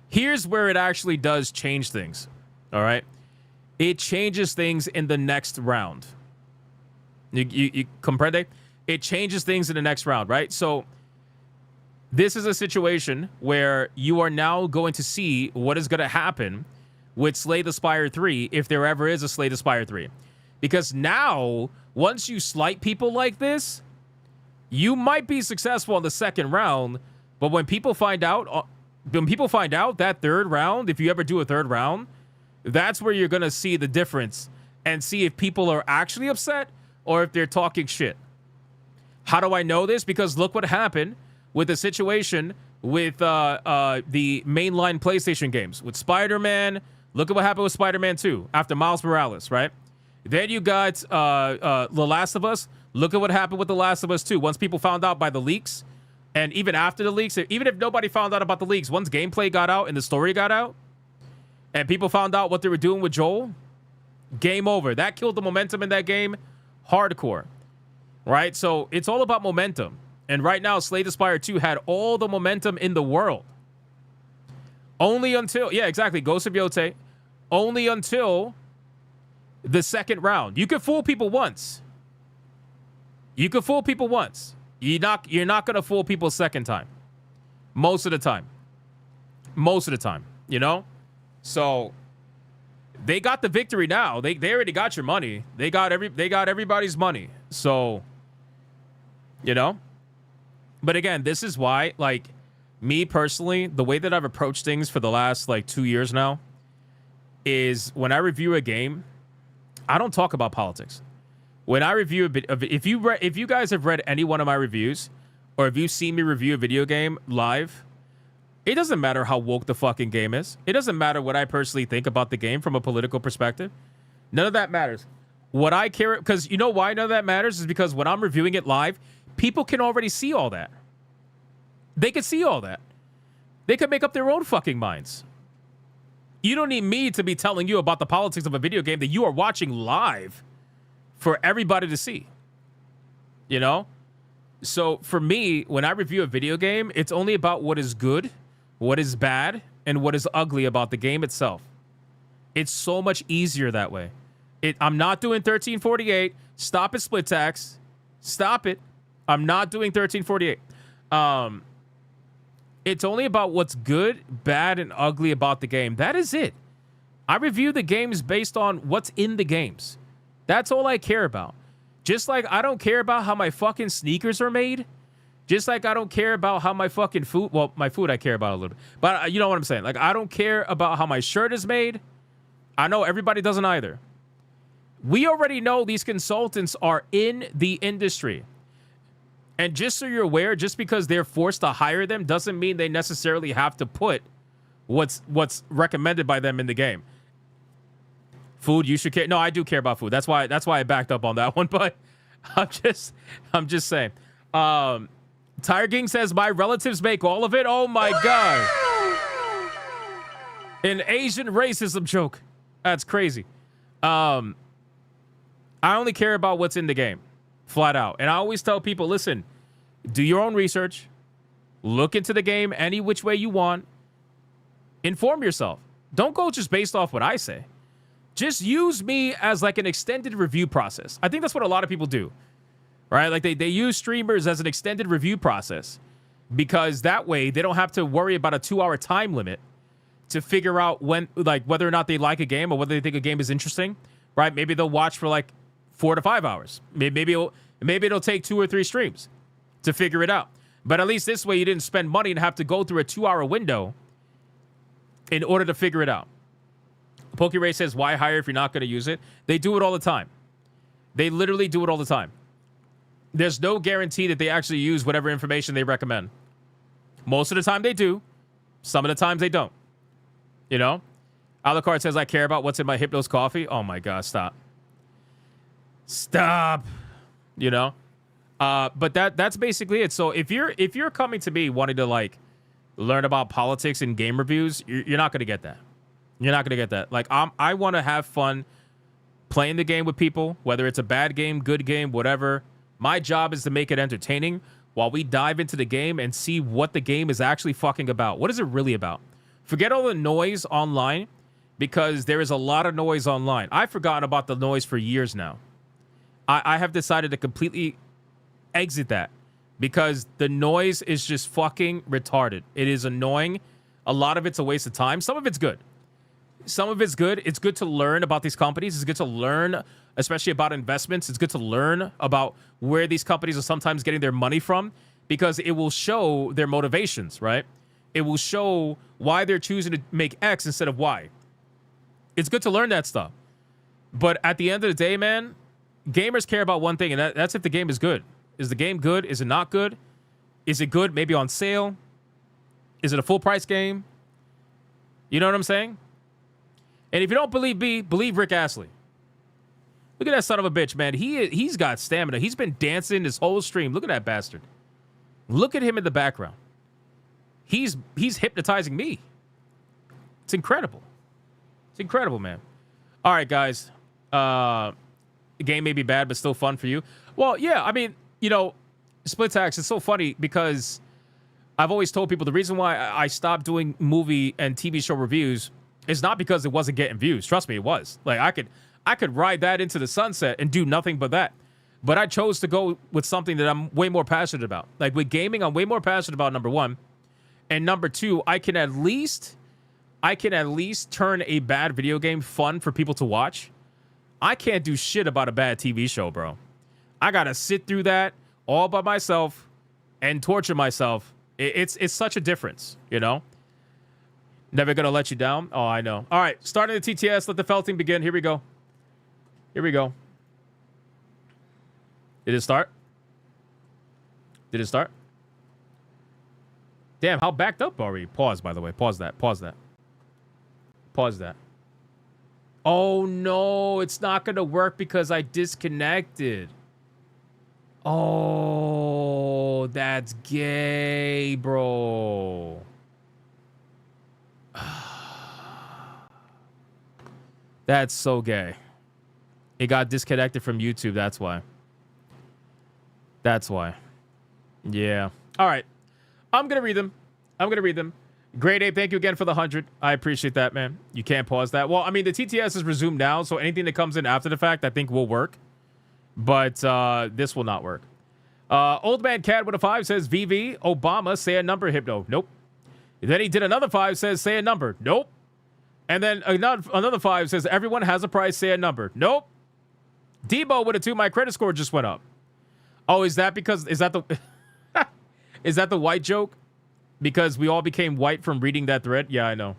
Here's where it actually does change things. All right, it changes things in the next round. You comprende? It changes things in the next round, right? So this is a situation where you are now going to see what is going to happen with Slay the Spire 3, if there ever is a Slay the Spire 3. Because now, once you slight people like this, you might be successful in the second round, but when people find out that third round, if you ever do a third round, that's where you're going to see the difference and see if people are actually upset or if they're talking shit. How do I know this? Because look what happened with the situation with the mainline PlayStation games. With Spider-Man, look at what happened with Spider-Man 2 after Miles Morales, right? Then you got The Last of Us. Look at what happened with The Last of Us 2. Once people found out by the leaks, and even after the leaks, even if nobody found out about the leaks, once gameplay got out and the story got out, and people found out what they were doing with Joel, game over. That killed the momentum in that game hardcore, right? So it's all about momentum. And right now, Slay the Spire 2 had all the momentum in the world. Only until, yeah, exactly, Ghost of Yote, only until the second round. You could fool people once. You could fool people once. You're not going to fool people a second time. Most of the time. Most of the time, you know? So they got the victory now. They already got your money. They got everybody's money. So, you know? But again, this is why, like, me personally, the way that I've approached things for the last, like, 2 years now is when I review a game, I don't talk about politics. When I review a bit of, if you guys have read any one of my reviews, or if you've seen me review a video game live, it doesn't matter how woke the fucking game is. It doesn't matter what I personally think about the game from a political perspective. None of that matters. What I care, because you know why none of that matters is because when I'm reviewing it live, people can already see all that. They can see all that. They can make up their own fucking minds. You don't need me to be telling you about the politics of a video game that you are watching live for everybody to see. You know? So for me, when I review a video game, it's only about what is good, what is bad, and what is ugly about the game itself. It's so much easier that way. I'm not doing 1348. Stop it, Split Tax. Stop it. I'm not doing 1348. It's only about what's good, bad, and ugly about the game. That is it. I review the games based on what's in the games. That's all I care about. Just like I don't care about how my fucking sneakers are made. Just like I don't care about how my fucking food... Well, my food I care about a little bit. But you know what I'm saying. Like, I don't care about how my shirt is made. I know everybody doesn't either. We already know these consultants are in the industry. And just so you're aware, just because they're forced to hire them doesn't mean they necessarily have to put what's recommended by them in the game. Food, you should care. No, I do care about food. That's why I backed up on that one. But I'm just saying. Tiger King says my relatives make all of it. Oh my god. An Asian racism joke. That's crazy. I only care about what's in the game. Flat out. And I always tell people, listen, do your own research. Look into the game any which way you want. Inform yourself. Don't go just based off what I say. Just use me as like an extended review process. I think that's what a lot of people do. Right? Like they use streamers as an extended review process because that way they don't have to worry about a 2-hour time limit to figure out when, like, whether or not they like a game or whether they think a game is interesting. Right? Maybe they'll watch for like 4 to 5 hours. Maybe it'll take 2 or 3 streams to figure it out. But at least this way you didn't spend money and have to go through a 2-hour window in order to figure it out. PokeRay says, why hire if you're not going to use it? They do it all the time. They literally do it all the time. There's no guarantee that they actually use whatever information they recommend. Most of the time they do. Some of the times they don't. You know? Alucard says, I care about what's in my Hypnos coffee. Oh my God, stop. Stop. You know? But that's basically it. So if you're coming to me wanting to like learn about politics and game reviews, you're not going to get that. You're not going to get that. Like I want to have fun playing the game with people, whether it's a bad game, good game, whatever. My job is to make it entertaining while we dive into the game and see what the game is actually fucking about. What is it really about? Forget all the noise online because there is a lot of noise online. I've forgotten about the noise for years now. I have decided to completely exit that because the noise is just fucking retarded. It is annoying. A lot of it's a waste of time. Some of it's good. Some of it's good. It's good to learn about these companies. It's good to learn, especially about investments. It's good to learn about where these companies are sometimes getting their money from because it will show their motivations, right? It will show why they're choosing to make X instead of Y. It's good to learn that stuff. But at the end of the day, man, gamers care about one thing, and that's if the game is good. Is the game good? Is it not good? Is it good maybe on sale? Is it a full price game? You know what I'm saying? And if you don't believe me, believe Rick Astley. Look at that son of a bitch, man. He's got stamina. He's been dancing this whole stream. Look at that bastard. Look at him in the background. He's hypnotizing me. It's incredible. It's incredible, man. All right, guys. The game may be bad, but still fun for you. Well, yeah, I mean, you know, Split Tax, it's so funny because I've always told people the reason why I stopped doing movie and TV show reviews is not because it wasn't getting views. Trust me, it was. Like, I could ride that into the sunset and do nothing but that. But I chose to go with something that I'm way more passionate about. Like, with gaming, I'm way more passionate about, number one. And number two, I can at least turn a bad video game fun for people to watch. I can't do shit about a bad TV show, bro. I gotta sit through that all by myself and torture myself. It's such a difference, you know? Never gonna let you down? Oh, I know. All right, starting the TTS. Let the felting begin. Here we go. Here we go. Did it start? Did it start? Damn, how backed up are we? Pause, by the way. Pause that. Pause that. Pause that. Oh, no. It's not gonna work because I disconnected. Oh, that's gay, bro. That's so gay. It got disconnected from YouTube. That's why. That's why. Yeah. All right. I'm going to read them. I'm going to read them. Great Ape, thank you again for the 100. I appreciate that, man. You can't pause that. Well, I mean, the TTS is resumed now, so anything that comes in after the fact, I think will work. But this will not work. Old Man Cat with a 5 says, VV, Obama, say a number, Hypno. Nope. Then he did another 5, says, say a number. Nope. And then another 5 says, everyone has a price, say a number. Nope. Debo with a 2, my credit score just went up. Oh, is that the is that the white joke? Because we all became white from reading that thread? Yeah, I know.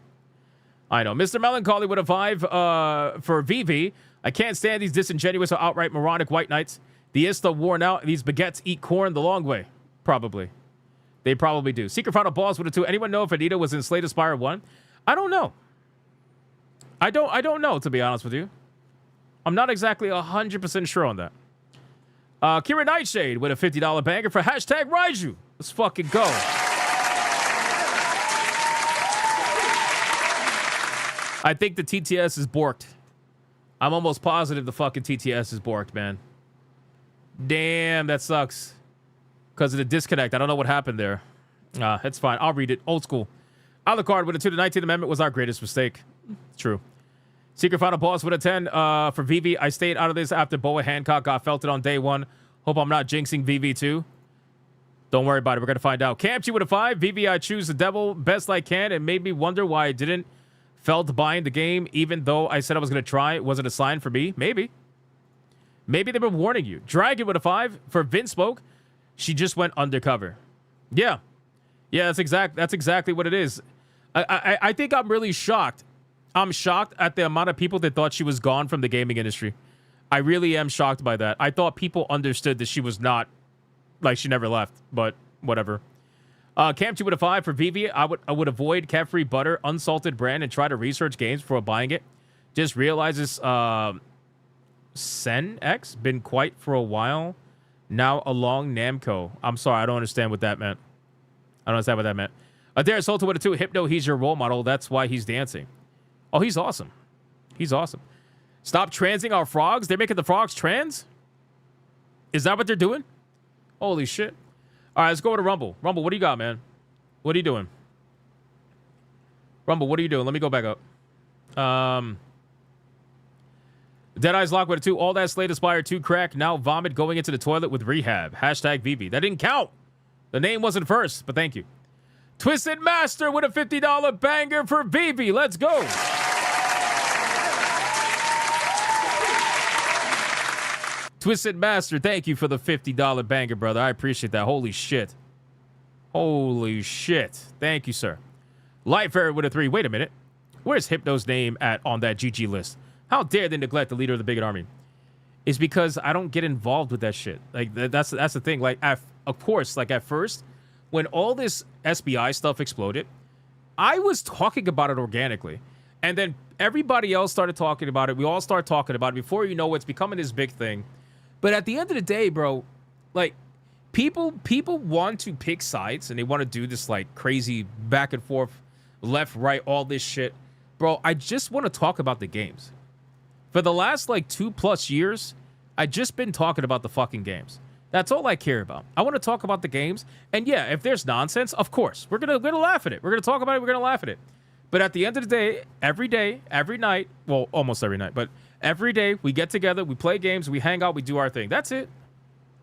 Mr. Melancholy with a 5 for VV. I can't stand these disingenuous or outright moronic white knights. The Ista worn out. These baguettes eat corn the long way. Probably. They probably do. Secret Final Boss with a 2. Anyone know if Anita was in Slay the Spire 1? I don't know. I don't know, to be honest with you. I'm not exactly 100% sure on that. Kira Nightshade with a $50 banger for hashtag Raiju. Let's fucking go. I think the TTS is borked. I'm almost positive the fucking TTS is borked, man. Damn, that sucks. Because of the disconnect. I don't know what happened there. It's fine. I'll read it. Old school. Alucard with a 2. The 19th Amendment was our greatest mistake. True. Secret Final Boss with a 10 for VV. I stayed out of this after Boa Hancock got felted on day 1. Hope I'm not jinxing VV too. Don't worry about it. We're going to find out. Campchi with a 5. VV, I choose the devil best I can. It made me wonder why I didn't felt buying the game, even though I said I was going to try. It wasn't a sign for me. Maybe they've been warning you. Dragon with a 5 for Vince Smoke. She just went undercover. Yeah, that's exactly what it is. I think I'm really shocked. I'm shocked at the amount of people that thought she was gone from the gaming industry. I really am shocked by that. I thought people understood that she was not, like, she never left, but whatever. Camp 2 with a 5 for VV. I would avoid cat-free butter, unsalted brand, and try to research games before buying it. Just realizes Sen X been quite for a while now along Namco. I'm sorry, I don't understand what that meant. Adair Solta with a 2. Hypno, he's your role model. That's why he's dancing. Oh, he's awesome. Stop transing our frogs. They're making the frogs trans? Is that what they're doing? Holy shit. All right, let's go to Rumble. Rumble, what do you got, man? What are you doing? Rumble, what are you doing? Let me go back up. Deadeye's Lock with a 2. All that Slay the Spire 2 crack. Now vomit going into the toilet with rehab. Hashtag VV. That didn't count. The name wasn't first, but thank you. Twisted Master with a $50 banger for VV. Let's go. Twisted Master, thank you for the $50 banger, brother. I appreciate that. Holy shit. Thank you, sir. Lightfair with a 3. Wait a minute. Where's Hypno's name on that GG list? How dare they neglect the leader of the Bigot Army? It's because I don't get involved with that shit. Like, that's the thing. Like, of course, like, at first, when all this SBI stuff exploded, I was talking about it organically. And then everybody else started talking about it. We all start talking about it. Before you know it's becoming this big thing. But at the end of the day, bro, like, people want to pick sides and they want to do this, like, crazy back and forth, left, right, all this shit. Bro, I just want to talk about the games. For the last, like, 2+ years, I just been talking about the fucking games. That's all I care about. I want to talk about the games. And yeah, if there's nonsense, of course, we're gonna laugh at it. We're gonna talk about it. We're gonna laugh at it. But at the end of the day, every night, well, almost every night, but every day we get together, we play games, we hang out, we do our thing. That's it.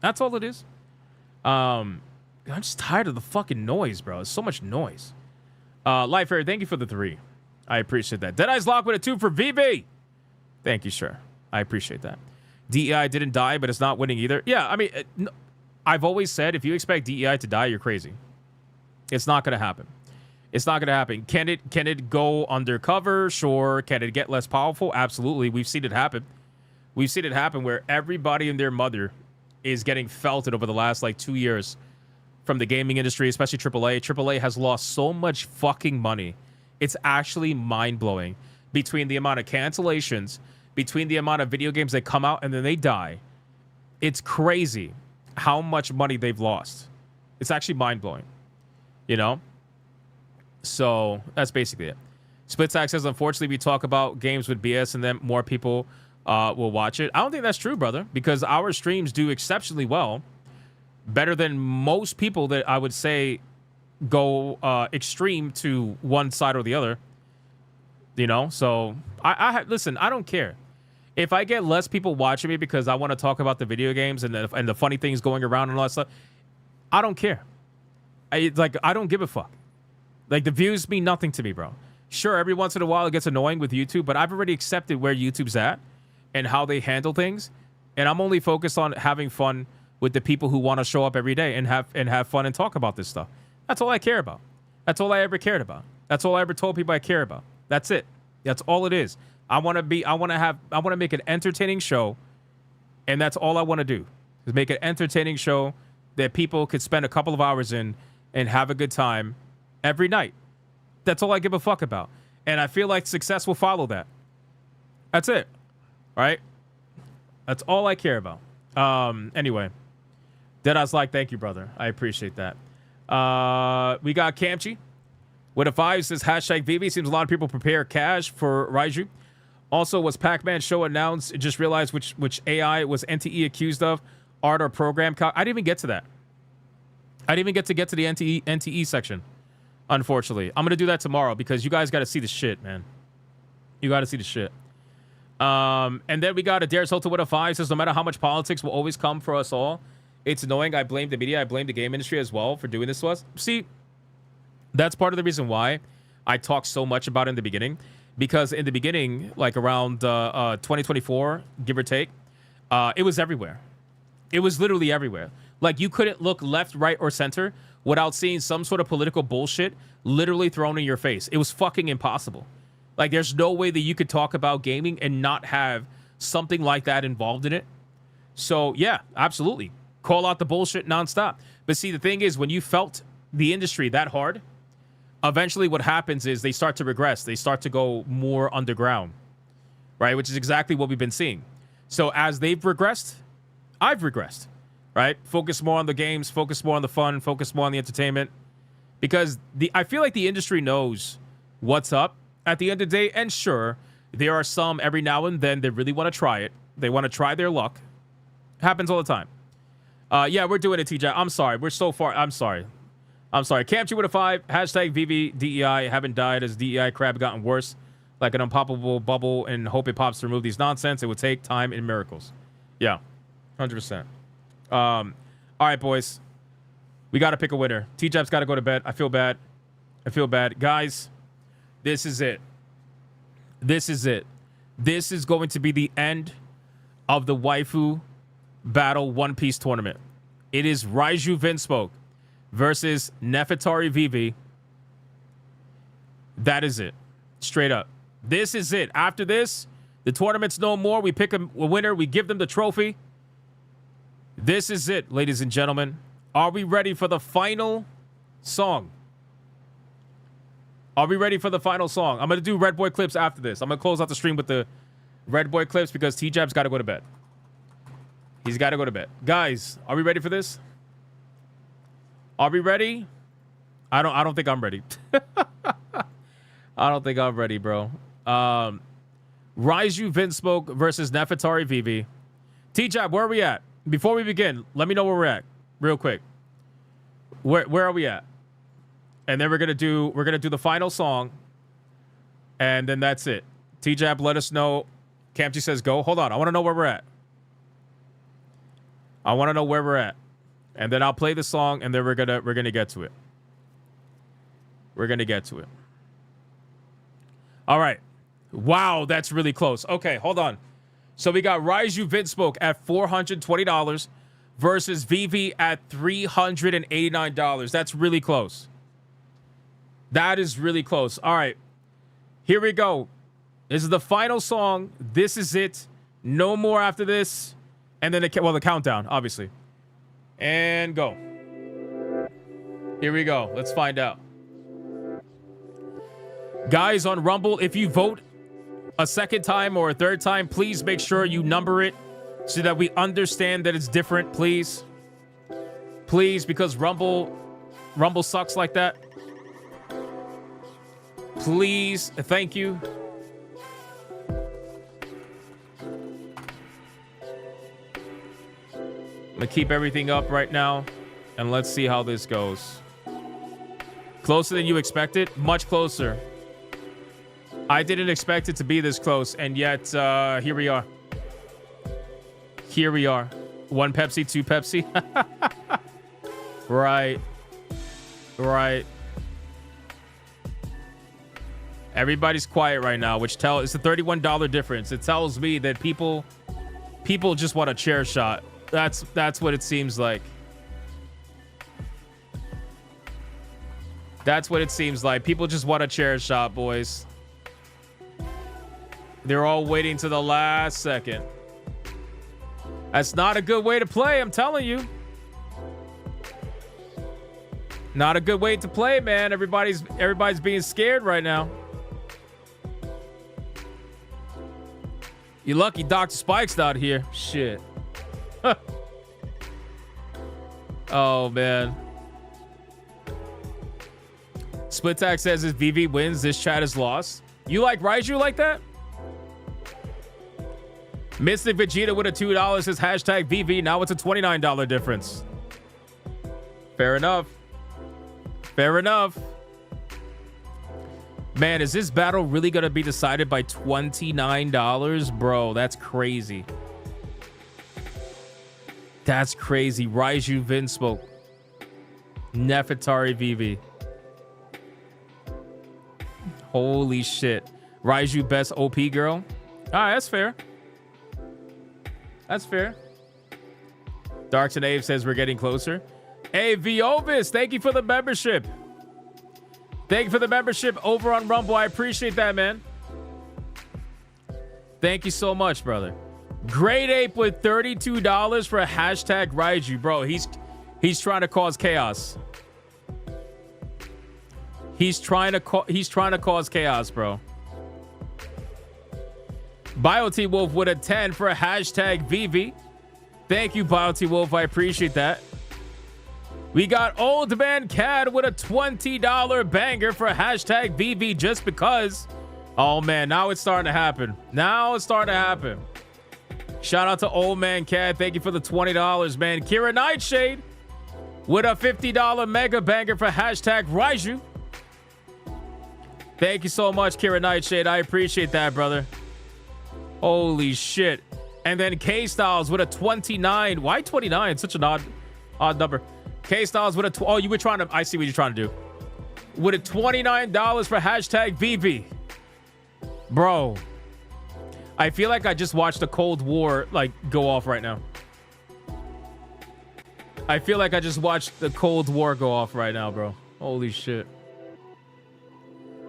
That's all it is. I'm just tired of the fucking noise, bro. It's so much noise. Life Air, thank you for the 3. I appreciate that. Deadeye's Lock with a 2 for VV. Thank you, sir. I appreciate that. DEI didn't die, but it's not winning either. Yeah, I mean, I've always said if you expect DEI to die, you're crazy. It's not going to happen. It's not going to happen. Can it go undercover? Sure. Can it get less powerful? Absolutely. We've seen it happen. We've seen it happen where everybody and their mother is getting felted over the last, like, 2 years from the gaming industry, especially AAA. AAA has lost so much fucking money. It's actually mind-blowing between the amount of cancellations, between the amount of video games that come out and then they die. It's crazy how much money they've lost. It's actually mind-blowing, you know? So that's basically it. Splitsack says, unfortunately, we talk about games with BS and then more people will watch it. I don't think that's true, brother, because our streams do exceptionally well. Better than most people that I would say go extreme to one side or the other. You know? So, listen, I don't care. If I get less people watching me because I want to talk about the video games and the funny things going around and all that stuff, I don't care. I don't give a fuck. Like, the views mean nothing to me, bro. Sure, every once in a while it gets annoying with YouTube, but I've already accepted where YouTube's at and how they handle things. And I'm only focused on having fun with the people who want to show up every day and have fun and talk about this stuff. That's all I care about. That's all I ever cared about. That's all I ever told people I care about. That's it. That's all it is. I want to make an entertaining show, and that's all I want to do. Is make an entertaining show that people could spend a couple of hours in and have a good time every night. That's all I give a fuck about. And I feel like success will follow that. That's it. Right? That's all I care about. Anyway. Deada's like, thank you, brother. I appreciate that. We got Camchi with a 5 says hashtag VV. Seems a lot of people prepare cash for Raiju. Also, was Pac-Man show announced? Just realized which AI was NTE accused of art or program. I didn't even get to that. I didn't even get to the NTE section. Unfortunately, I'm gonna do that tomorrow because you guys got to see the shit, man. You got to see the shit. And then we got Adair's Hilton with a 5 says no matter how much politics will always come for us all. It's annoying. I blame the media. I blame the game industry as well for doing this to us. See, that's part of the reason why I talked so much about it in the beginning. Because in the beginning, like around 2024, give or take, it was everywhere. It was literally everywhere. Like, you couldn't look left, right, or center without seeing some sort of political bullshit literally thrown in your face. It was fucking impossible. Like, there's no way that you could talk about gaming and not have something like that involved in it. So, yeah, absolutely. Call out the bullshit nonstop. But see, the thing is, when you felt the industry that hard, eventually what happens is they start to regress. They start to go more underground, right? Which is exactly what we've been seeing. So as they've regressed, I've regressed, right? Focus more on the games, focus more on the fun, focus more on the entertainment. Because I feel like the industry knows what's up at the end of the day. And sure, there are some every now and then that really want to try it. They want to try their luck. It happens all the time. Yeah, we're doing it, TJ. I'm sorry. We're so far. I'm sorry. Camchi with a 5. Hashtag VVDEI. Haven't died as DEI crab gotten worse. Like an unpoppable bubble and hope it pops to remove these nonsense. It would take time and miracles. Yeah, 100%. All right, boys. We got to pick a winner. TJ's got to go to bed. I feel bad. Guys, this is it. This is going to be the end of the Waifu Battle One Piece tournament. It is Raiju Vinsmoke versus Nefertari Vivi. That is it. Straight up. This is it. After this, the tournament's no more. We pick a winner. We give them the trophy. This is it, ladies and gentlemen. Are we ready for the final song? I'm going to do Red Boy clips after this. I'm going to close out the stream with the Red Boy clips because T-Jab's got to go to bed. He's got to go to bed. Guys, are we ready for this? Are we ready? I don't think I'm ready. I don't think I'm ready, bro. Raiju Vinsmoke versus Nefertari Vivi. T-Jab, where are we at? Before we begin, let me know where we're at, real quick. Where are we at? And then we're gonna do the final song, and then that's it. T-Jab, let us know. Camchi says go. Hold on, I want to know where we're at. And then I'll play the song, and then we're gonna get to it. All right. Wow, that's really close. Okay, hold on. So we got Raiju Vinsmoke at $420 versus Vivi at $389. That's really close. That is really close. All right. Here we go. This is the final song. This is it. No more after this. And then the countdown, obviously. And go. Here we go. Let's find out. Guys on Rumble, if you vote a second time or a third time, please make sure you number it so that we understand that it's different, please. Please, because Rumble sucks like that. Please, thank you. I'm gonna keep everything up right now, and let's see how this goes. Closer than you expected? Much closer. I didn't expect it to be this close, and yet here we are. Here we are. 1 Pepsi, 2 Pepsi. Right. Everybody's quiet right now, which it's a $31 difference. It tells me that people just want a chair shot. That's what it seems like. That's what it seems like. People just want a chair shot, boys. They're all waiting to the last second. That's not a good way to play, I'm telling you. Not a good way to play, man. Everybody's being scared right now. You're lucky Dr. Spike's not here. Shit. Oh, man. Split Tag says if VV wins, this chat is lost. You like Raiju like that? Mystic Vegeta with a $2 says hashtag VV. Now it's a $29 difference. Fair enough. Fair enough. Man, is this battle really going to be decided by $29? Bro, that's crazy. That's crazy. Raiju, Vinsmoke. Nefertari, VV. Holy shit. Raiju, best OP girl. All right, that's fair. That's fair. Darks and Ave says we're getting closer. Hey, Viovis, thank you for the membership. Thank you for the membership over on Rumble. I appreciate that, man. Thank you so much, brother. Great Ape with $32 for a hashtag Raiju. Bro, he's trying to cause chaos. He's trying to cause chaos, bro. BioT Wolf with a 10 for a hashtag VV. Thank you, BioT Wolf. I appreciate that. We got Old Man Cad with a $20 banger for a hashtag VV just because. Oh, man, now it's starting to happen. Now it's starting to happen. Shout out to Old Man Cad. Thank you for the $20, man. Kira Nightshade with a $50 mega banger for hashtag Raiju. Thank you so much, Kira Nightshade. I appreciate that, brother. Holy shit. And then K-Styles with a 29. Why 29? Such an odd number. K-Styles with a... Oh, you were trying to... I see what you're trying to do. With a $29 for hashtag VV. Bro. I feel like I just watched the Cold War, like, go off right now. I feel like I just watched the Cold War go off right now, bro. Holy shit.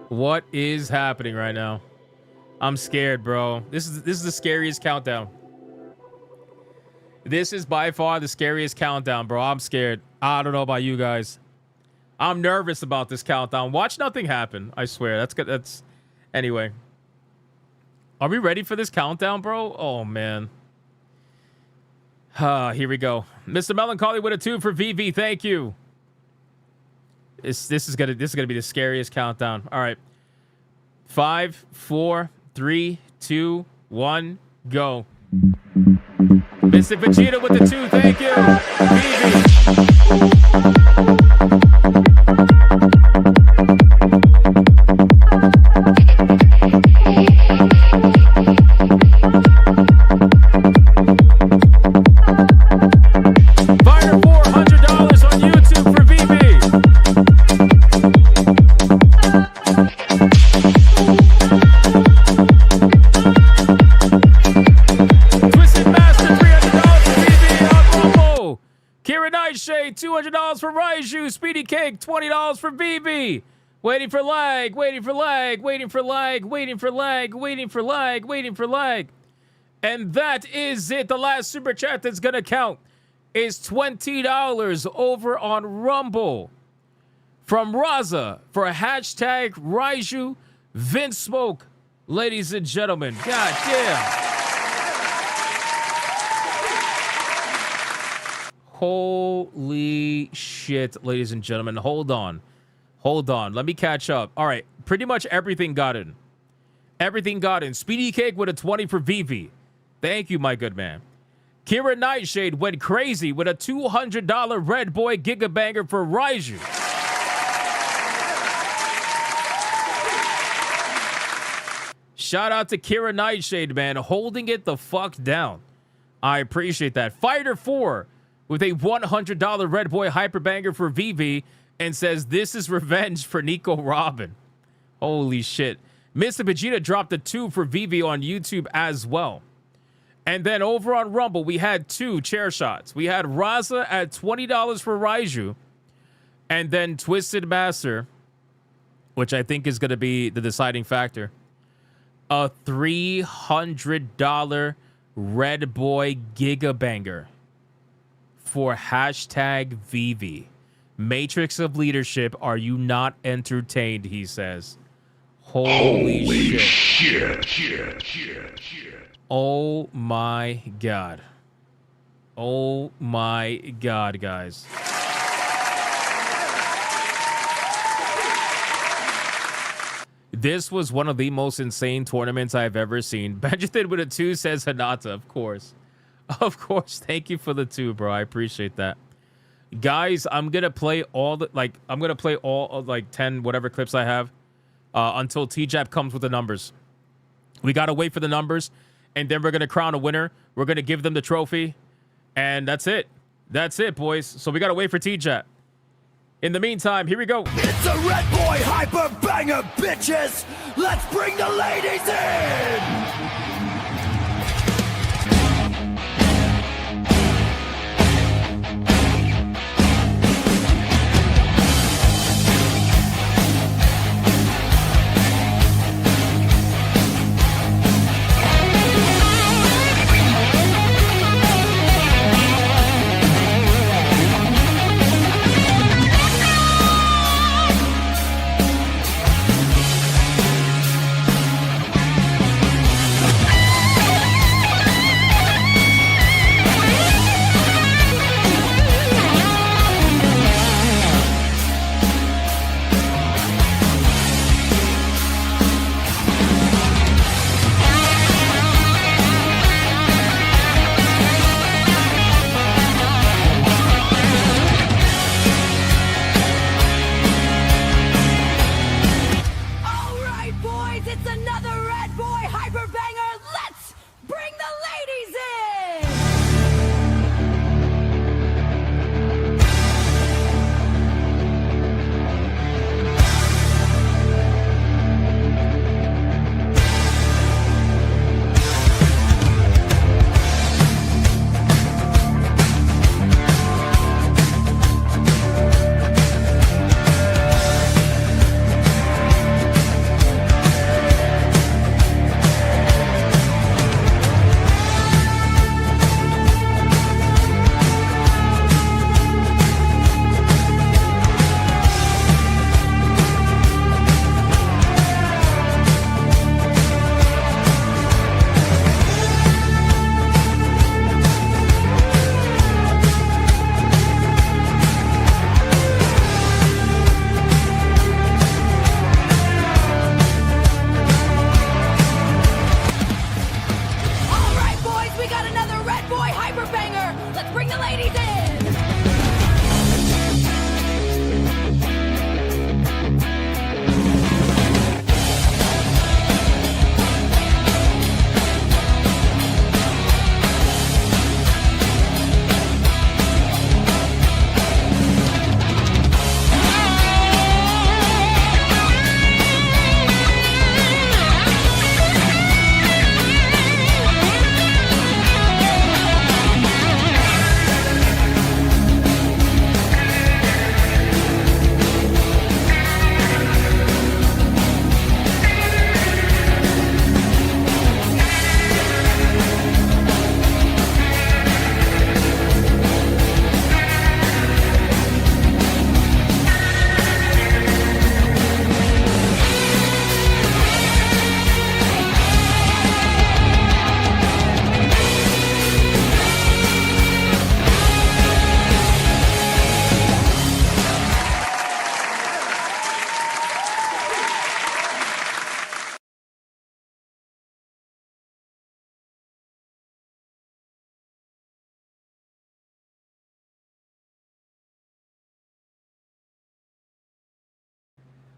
What is happening right now? I'm scared, bro. This is the scariest countdown. This is by far the scariest countdown, bro. I'm scared. I don't know about you guys. I'm nervous about this countdown. Watch nothing happen. I swear. That's good. That's anyway. Are we ready for this countdown, bro? Oh man. Here we go. Mr. Melancholy with a 2 for VV. Thank you. This is gonna be the scariest countdown. All right. 5, 4, 3, 2, 1, go. Mr. Vegeta with the 2. Thank you. Fire $400 on YouTube for VV. Nightshade, $200 for Raiju. Speedy Cake, $20 for VB. Waiting for lag, waiting for lag, waiting for lag, waiting for lag, waiting for lag, waiting for lag. And that is it. The last super chat that's going to count is $20 over on Rumble. From Raza for a hashtag Raiju Vinsmoke. Ladies and gentlemen, god damn. Holy shit, ladies and gentlemen. Hold on. Hold on. Let me catch up. All right. Pretty much everything got in. Everything got in. Speedy Cake with a 20 for VV. Thank you, my good man. Kira Nightshade went crazy with a $200 Red Boy Gigabanger for Raiju. Shout out to Kira Nightshade, man. Holding it the fuck down. I appreciate that. Fighter 4 with a $100 Red Boy Hyperbanger for VV and says, this is revenge for Nico Robin. Holy shit. Mr. Vegeta dropped a 2 for Vivi on YouTube as well. And then over on Rumble, we had 2 chair shots. We had Raza at $20 for Raiju. And then Twisted Master, which I think is going to be the deciding factor, a $300 Red Boy Gigabanger for hashtag Vivi. Matrix of Leadership, are you not entertained, he says. Holy shit. Oh my God. Oh my God, guys. This was one of the most insane tournaments I've ever seen. Benjamin with a 2 says Hinata, of course. Of course. Thank you for the 2, bro. I appreciate that. Guys, I'm going to play all the, like, I'm going to play all, like, 10 whatever clips I have until TJAP comes with the numbers. We got to wait for the numbers, and then we're going to crown a winner. We're going to give them the trophy, and that's it. That's it, boys. So we got to wait for TJAP. In the meantime, here we go. It's a Red Boy Hyper Banger, bitches! Let's bring the ladies in!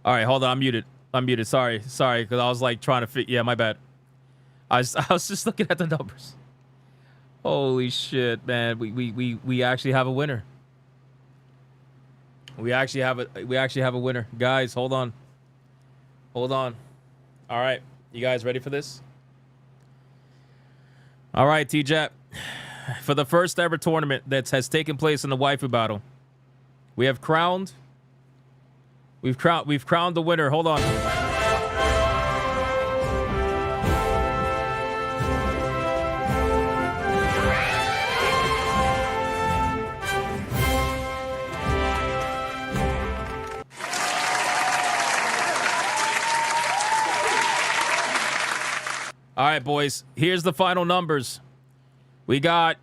All right, hold on. I'm muted. Sorry, because I was like trying to fit. Yeah, my bad. I was just looking at the numbers. Holy shit, man! We actually have a winner. We actually have a winner, guys. Hold on. All right. You guys ready for this? All right, T-Jap. For the first ever tournament that has taken place in the waifu battle, we've crowned the winner. Hold on. All right, boys. Here's the final numbers. We got,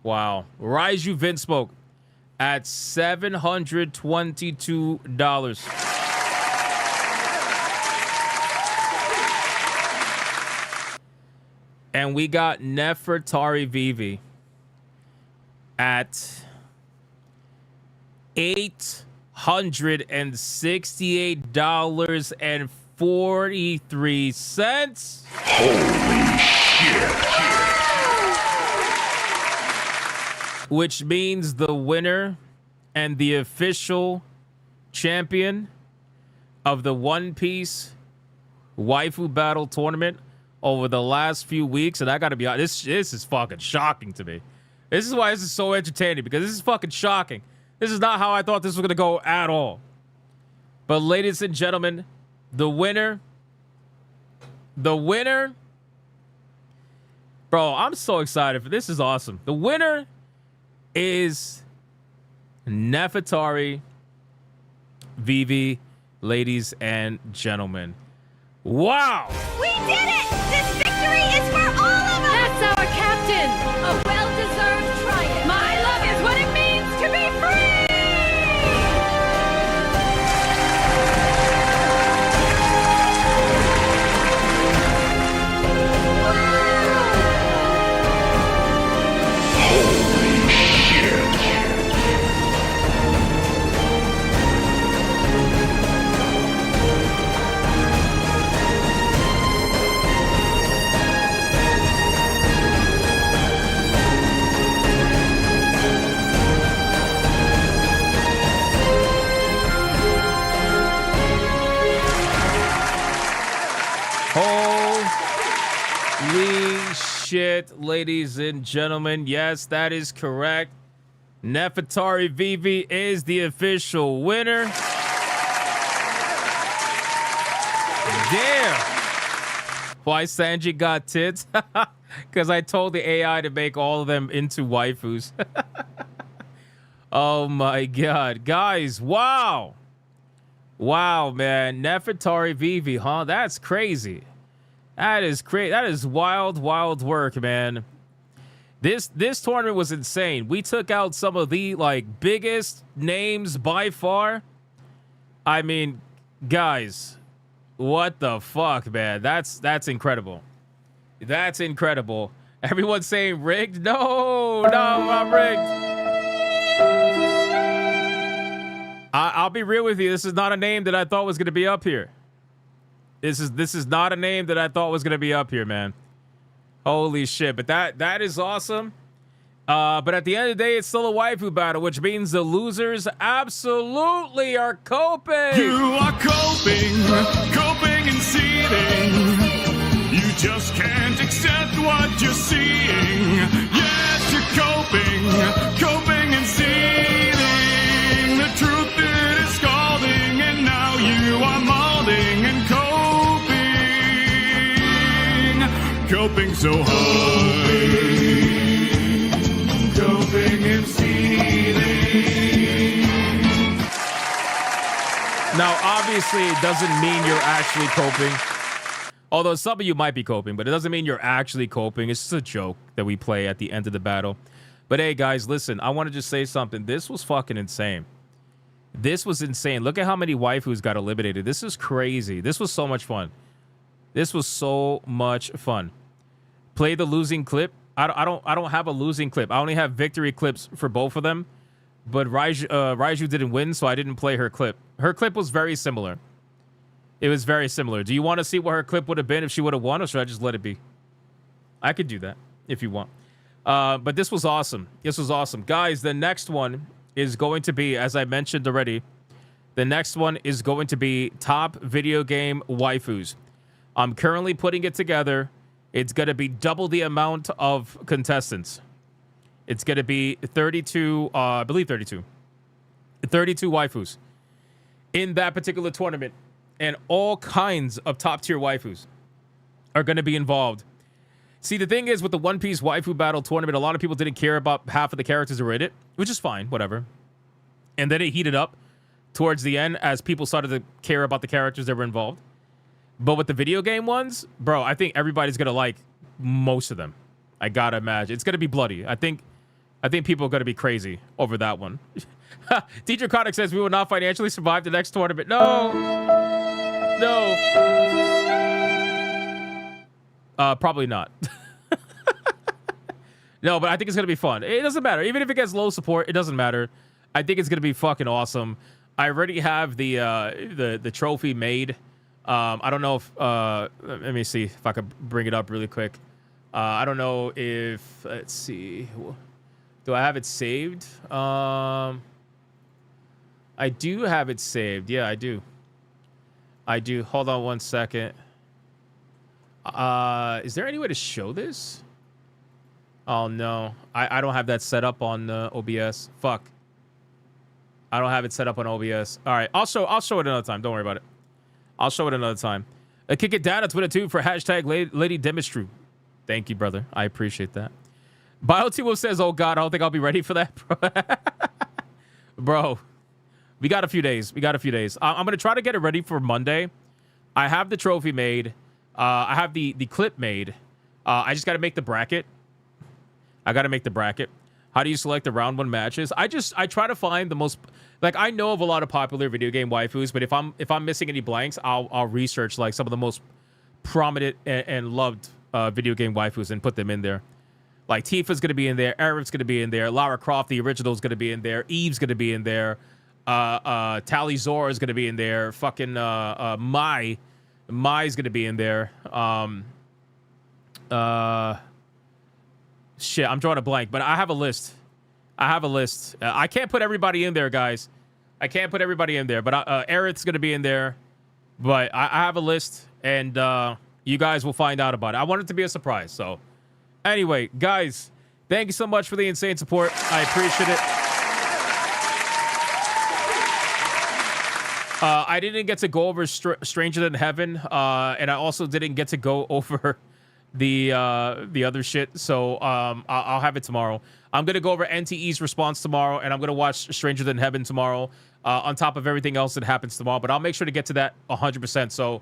wow, Raiju Vinsmoke at $722. And we got Nefertari Vivi at $868.43. Holy shit. Which means the winner and the official champion of the One Piece Waifu Battle Tournament over the last few weeks. And I gotta be honest, this is fucking shocking to me. This is why this is so entertaining, because this is fucking shocking. This is not how I thought this was gonna go at all. But ladies and gentlemen, the winner, bro, I'm so excited for this. Is awesome. The winner is Nefertari Vivi, ladies and gentlemen. Wow! We did it! This victory is for all of us! That's our captain! A well-deserved triumph! My love is what it means to be free! Holy shit, ladies and gentlemen. Yes, that is correct. Nefertari Vivi is the official winner. Damn. Why Sanji got tits? Because I told the AI to make all of them into waifus. Oh my god. Guys, wow. Wow, man. Nefertari Vivi, huh? That's crazy. That is crazy. That is wild, wild work, man. This tournament was insane. We took out some of the biggest names by far. I mean, guys, what the fuck, man? That's incredible. That's incredible. Everyone's saying rigged? No, not rigged. I'll be real with you. This is not a name that I thought was going to be up here. This is not a name that I thought was going to be up here, man. Holy shit. But that is awesome. But at the end of the day, it's still a waifu battle, which means the losers absolutely are coping. You are coping and seething. You just can't accept what you're seeing. Yes, you're coping and seething. The truth it is scalding, and now you are molding and coping so hard. Coping and seething. Now, obviously, it doesn't mean you're actually coping. Although some of you might be coping, but it doesn't mean you're actually coping. It's just a joke that we play at the end of the battle. But hey, guys, listen, I want to just say something. This was fucking insane. This was insane. Look at how many waifus got eliminated. This is crazy. This was so much fun. This was so much fun. Play the losing clip. I don't have a losing clip. I only have victory clips for both of them. But Raiju didn't win, so I didn't play her clip. Her clip was very similar. It was very similar. Do you want to see what her clip would have been if she would have won, or should I just let it be? I could do that if you want. But this was awesome. This was awesome. Guys, the next one is going to be, as I mentioned already, The next one is going to be top video game waifus. I'm currently putting it together. It's going to be double the amount of contestants. It's going to be 32, I believe 32. 32 waifus in that particular tournament. And all kinds of top-tier waifus are going to be involved. See, the thing is, with the One Piece waifu battle tournament, a lot of people didn't care about half of the characters that were in it, which is fine, whatever. And then it heated up towards the end as people started to care about the characters that were involved. But with the video game ones, bro, I think everybody's going to like most of them. I got to imagine. It's going to be bloody. I think people are going to be crazy over that one. Teacher Kodak says we will not financially survive the next tournament. No. Probably not. No, but I think it's going to be fun. It doesn't matter. Even if it gets low support, it doesn't matter. I think it's going to be fucking awesome. I already have the trophy made. I don't know if... let me see if I could bring it up really quick. I don't know if... Let's see. Do I have it saved? I do have it saved. Yeah, I do. Hold on one second. Is there any way to show this? Oh, no. I don't have that set up on OBS. Fuck. I don't have it set up on OBS. All right. I'll show it another time. Don't worry about it. I'll show it another time. Kick it down on Twitter, too, for hashtag Lady Demistru. Thank you, brother. I appreciate that. BioT says, oh, God, I don't think I'll be ready for that, bro. Bro, we got a few days. I'm going to try to get it ready for Monday. I have the trophy made. I have the clip made. I just got to make the bracket. How do you select the round 1 matches? I try to find the most... Like, I know of a lot of popular video game waifus, but if I'm missing any blanks, I'll research, like, some of the most prominent and loved video game waifus and put them in there. Like, Tifa's going to be in there. Arab's going to be in there. Lara Croft, the original, is going to be in there. Eve's going to be in there. Tali Zora is going to be in there. Fucking Mai's going to be in there. Shit, I'm drawing a blank, but I have a list. I can't put everybody in there, guys. But Aerith's going to be in there. But I have a list, and you guys will find out about it. I want it to be a surprise, so... Anyway, guys, thank you so much for the insane support. I appreciate it. I didn't get to go over Stranger Than Heaven, and I also didn't get to go over the other shit, so I'll have it tomorrow. I'm going to go over NTE's response tomorrow, and I'm going to watch Stranger Than Heaven tomorrow, on top of everything else that happens tomorrow, but I'll make sure to get to that 100%, so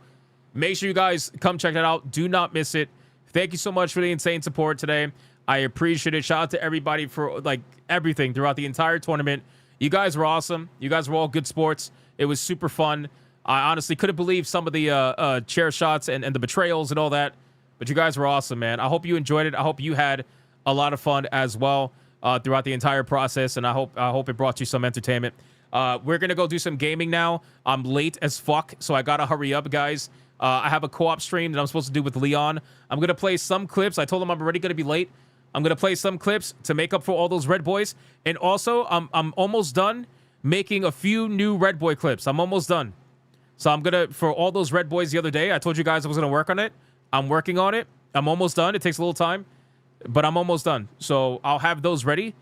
make sure you guys come check that out. Do not miss it. Thank you so much for the insane support today. I appreciate it. Shout out to everybody for, like, everything throughout the entire tournament. You guys were awesome. You guys were all good sports. It was super fun. I honestly couldn't believe some of the chair shots and the betrayals and all that. But you guys were awesome, man. I hope you enjoyed it. I hope you had a lot of fun as well throughout the entire process. And I hope it brought you some entertainment. We're going to go do some gaming now. I'm late as fuck, so I got to hurry up, guys. I have a co-op stream that I'm supposed to do with Leon. I'm going to play some clips. I told him I'm already going to be late. I'm going to play some clips to make up for all those Red Boys. And also, I'm almost done making a few new Red Boy clips. I'm almost done. So I'm going to, for all those Red Boys the other day, I told you guys I was going to work on it. I'm working on it. I'm almost done. It takes a little time, but I'm almost done. So I'll have those ready,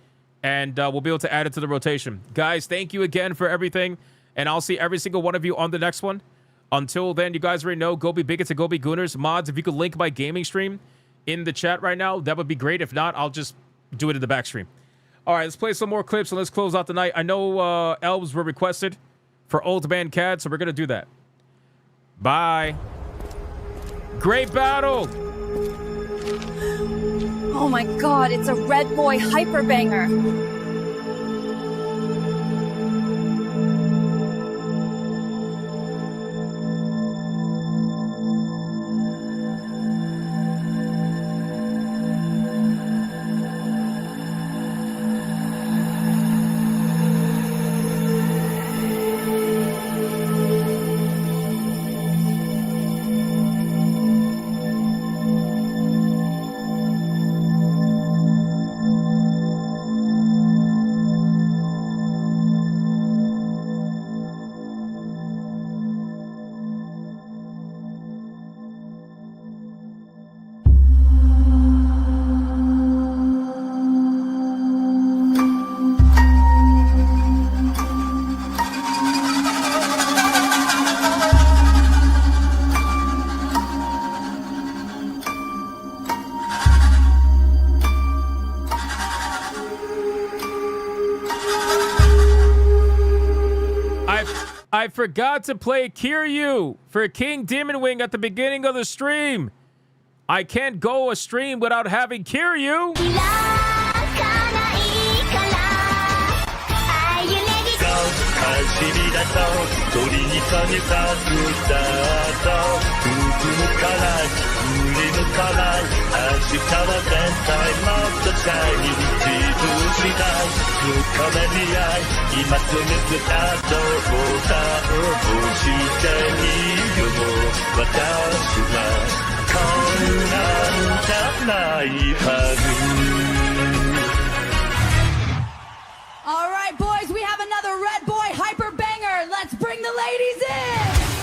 and we'll be able to add it to the rotation. Guys, thank you again for everything, and I'll see every single one of you on the next one. Until then, you guys already know, go be bigots and go be gooners. Mods, if you could link my gaming stream in the chat right now, that would be great. If not, I'll just do it in the back stream. All right, let's play some more clips, and let's close out the night. I know elves were requested for Old Man Cad, so we're going to do that. Bye. Great battle! Oh my god, it's a Red Boy hyper banger. I forgot to play Kiryu for King Demon Wing at the beginning of the stream. I can't go a stream without having Kiryu. All right, boys, we have another Red Boy hyper banger. Let's bring the ladies in.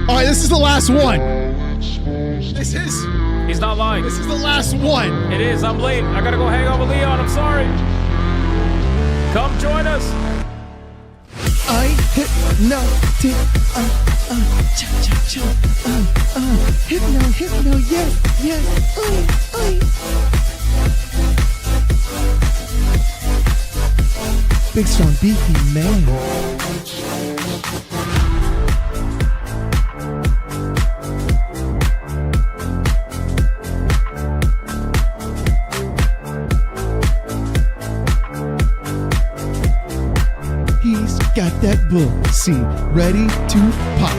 All right, this is the last one. This is. He's not lying. This is the last one. It is. I'm late. I gotta go hang out with Leon. I'm sorry. Come join us. I hypnotic, hypno, yes, big strong beefy man. He's got that bull seed ready to pop.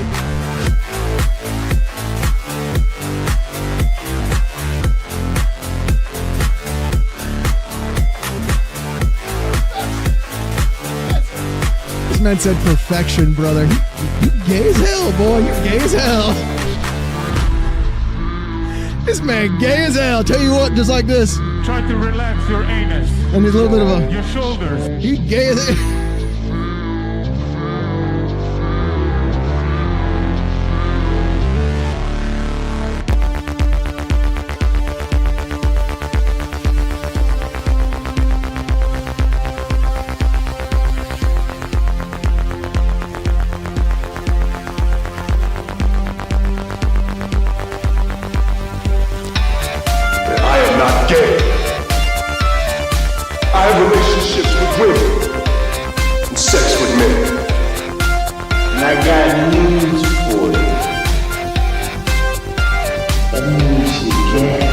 This man said perfection, brother. You gay as hell, boy. You're gay as hell. This man gay as hell. Tell you what, just like this. Try to relax your anus. And there's a little bit of a... Your shoulders. He gay as hell. I have relationships with women and sex with men. And I got news for you. That means you can't.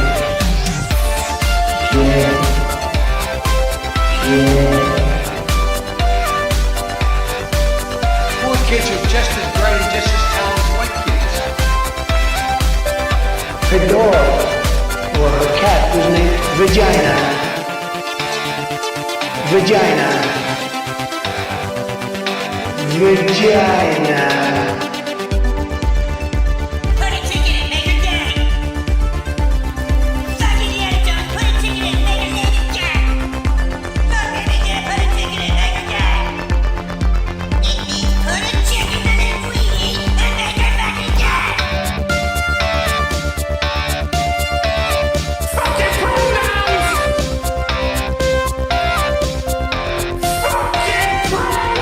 Poor kids are just as bright and just as talented as white kids. Her dog, or her cat, was named Vagina. Vagina. Put a ticket in, make her gay. Suck it, yeah, John. Put a ticket in, make her gay. Fuck it, yeah, put a ticket in, make her gay. It means put a chicken in it, sweetie, and make her fucking gay. Fucking pronouns! Fucking pronouns!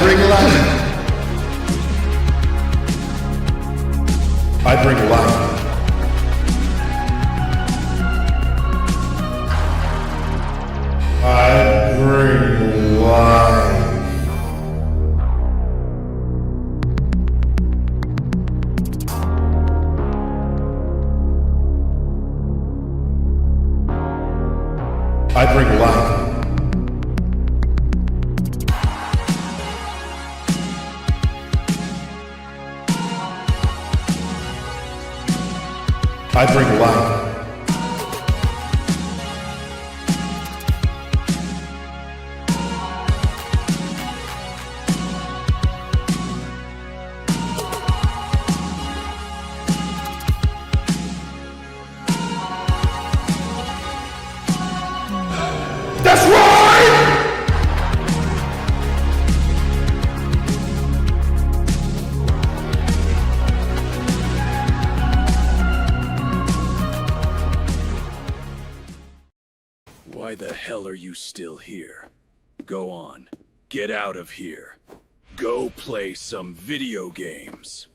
bring light. I bring light. I bring light. I bring light. I bring light. That's right! Why the hell are you still here? Go on. Get out of here. Go play some video games.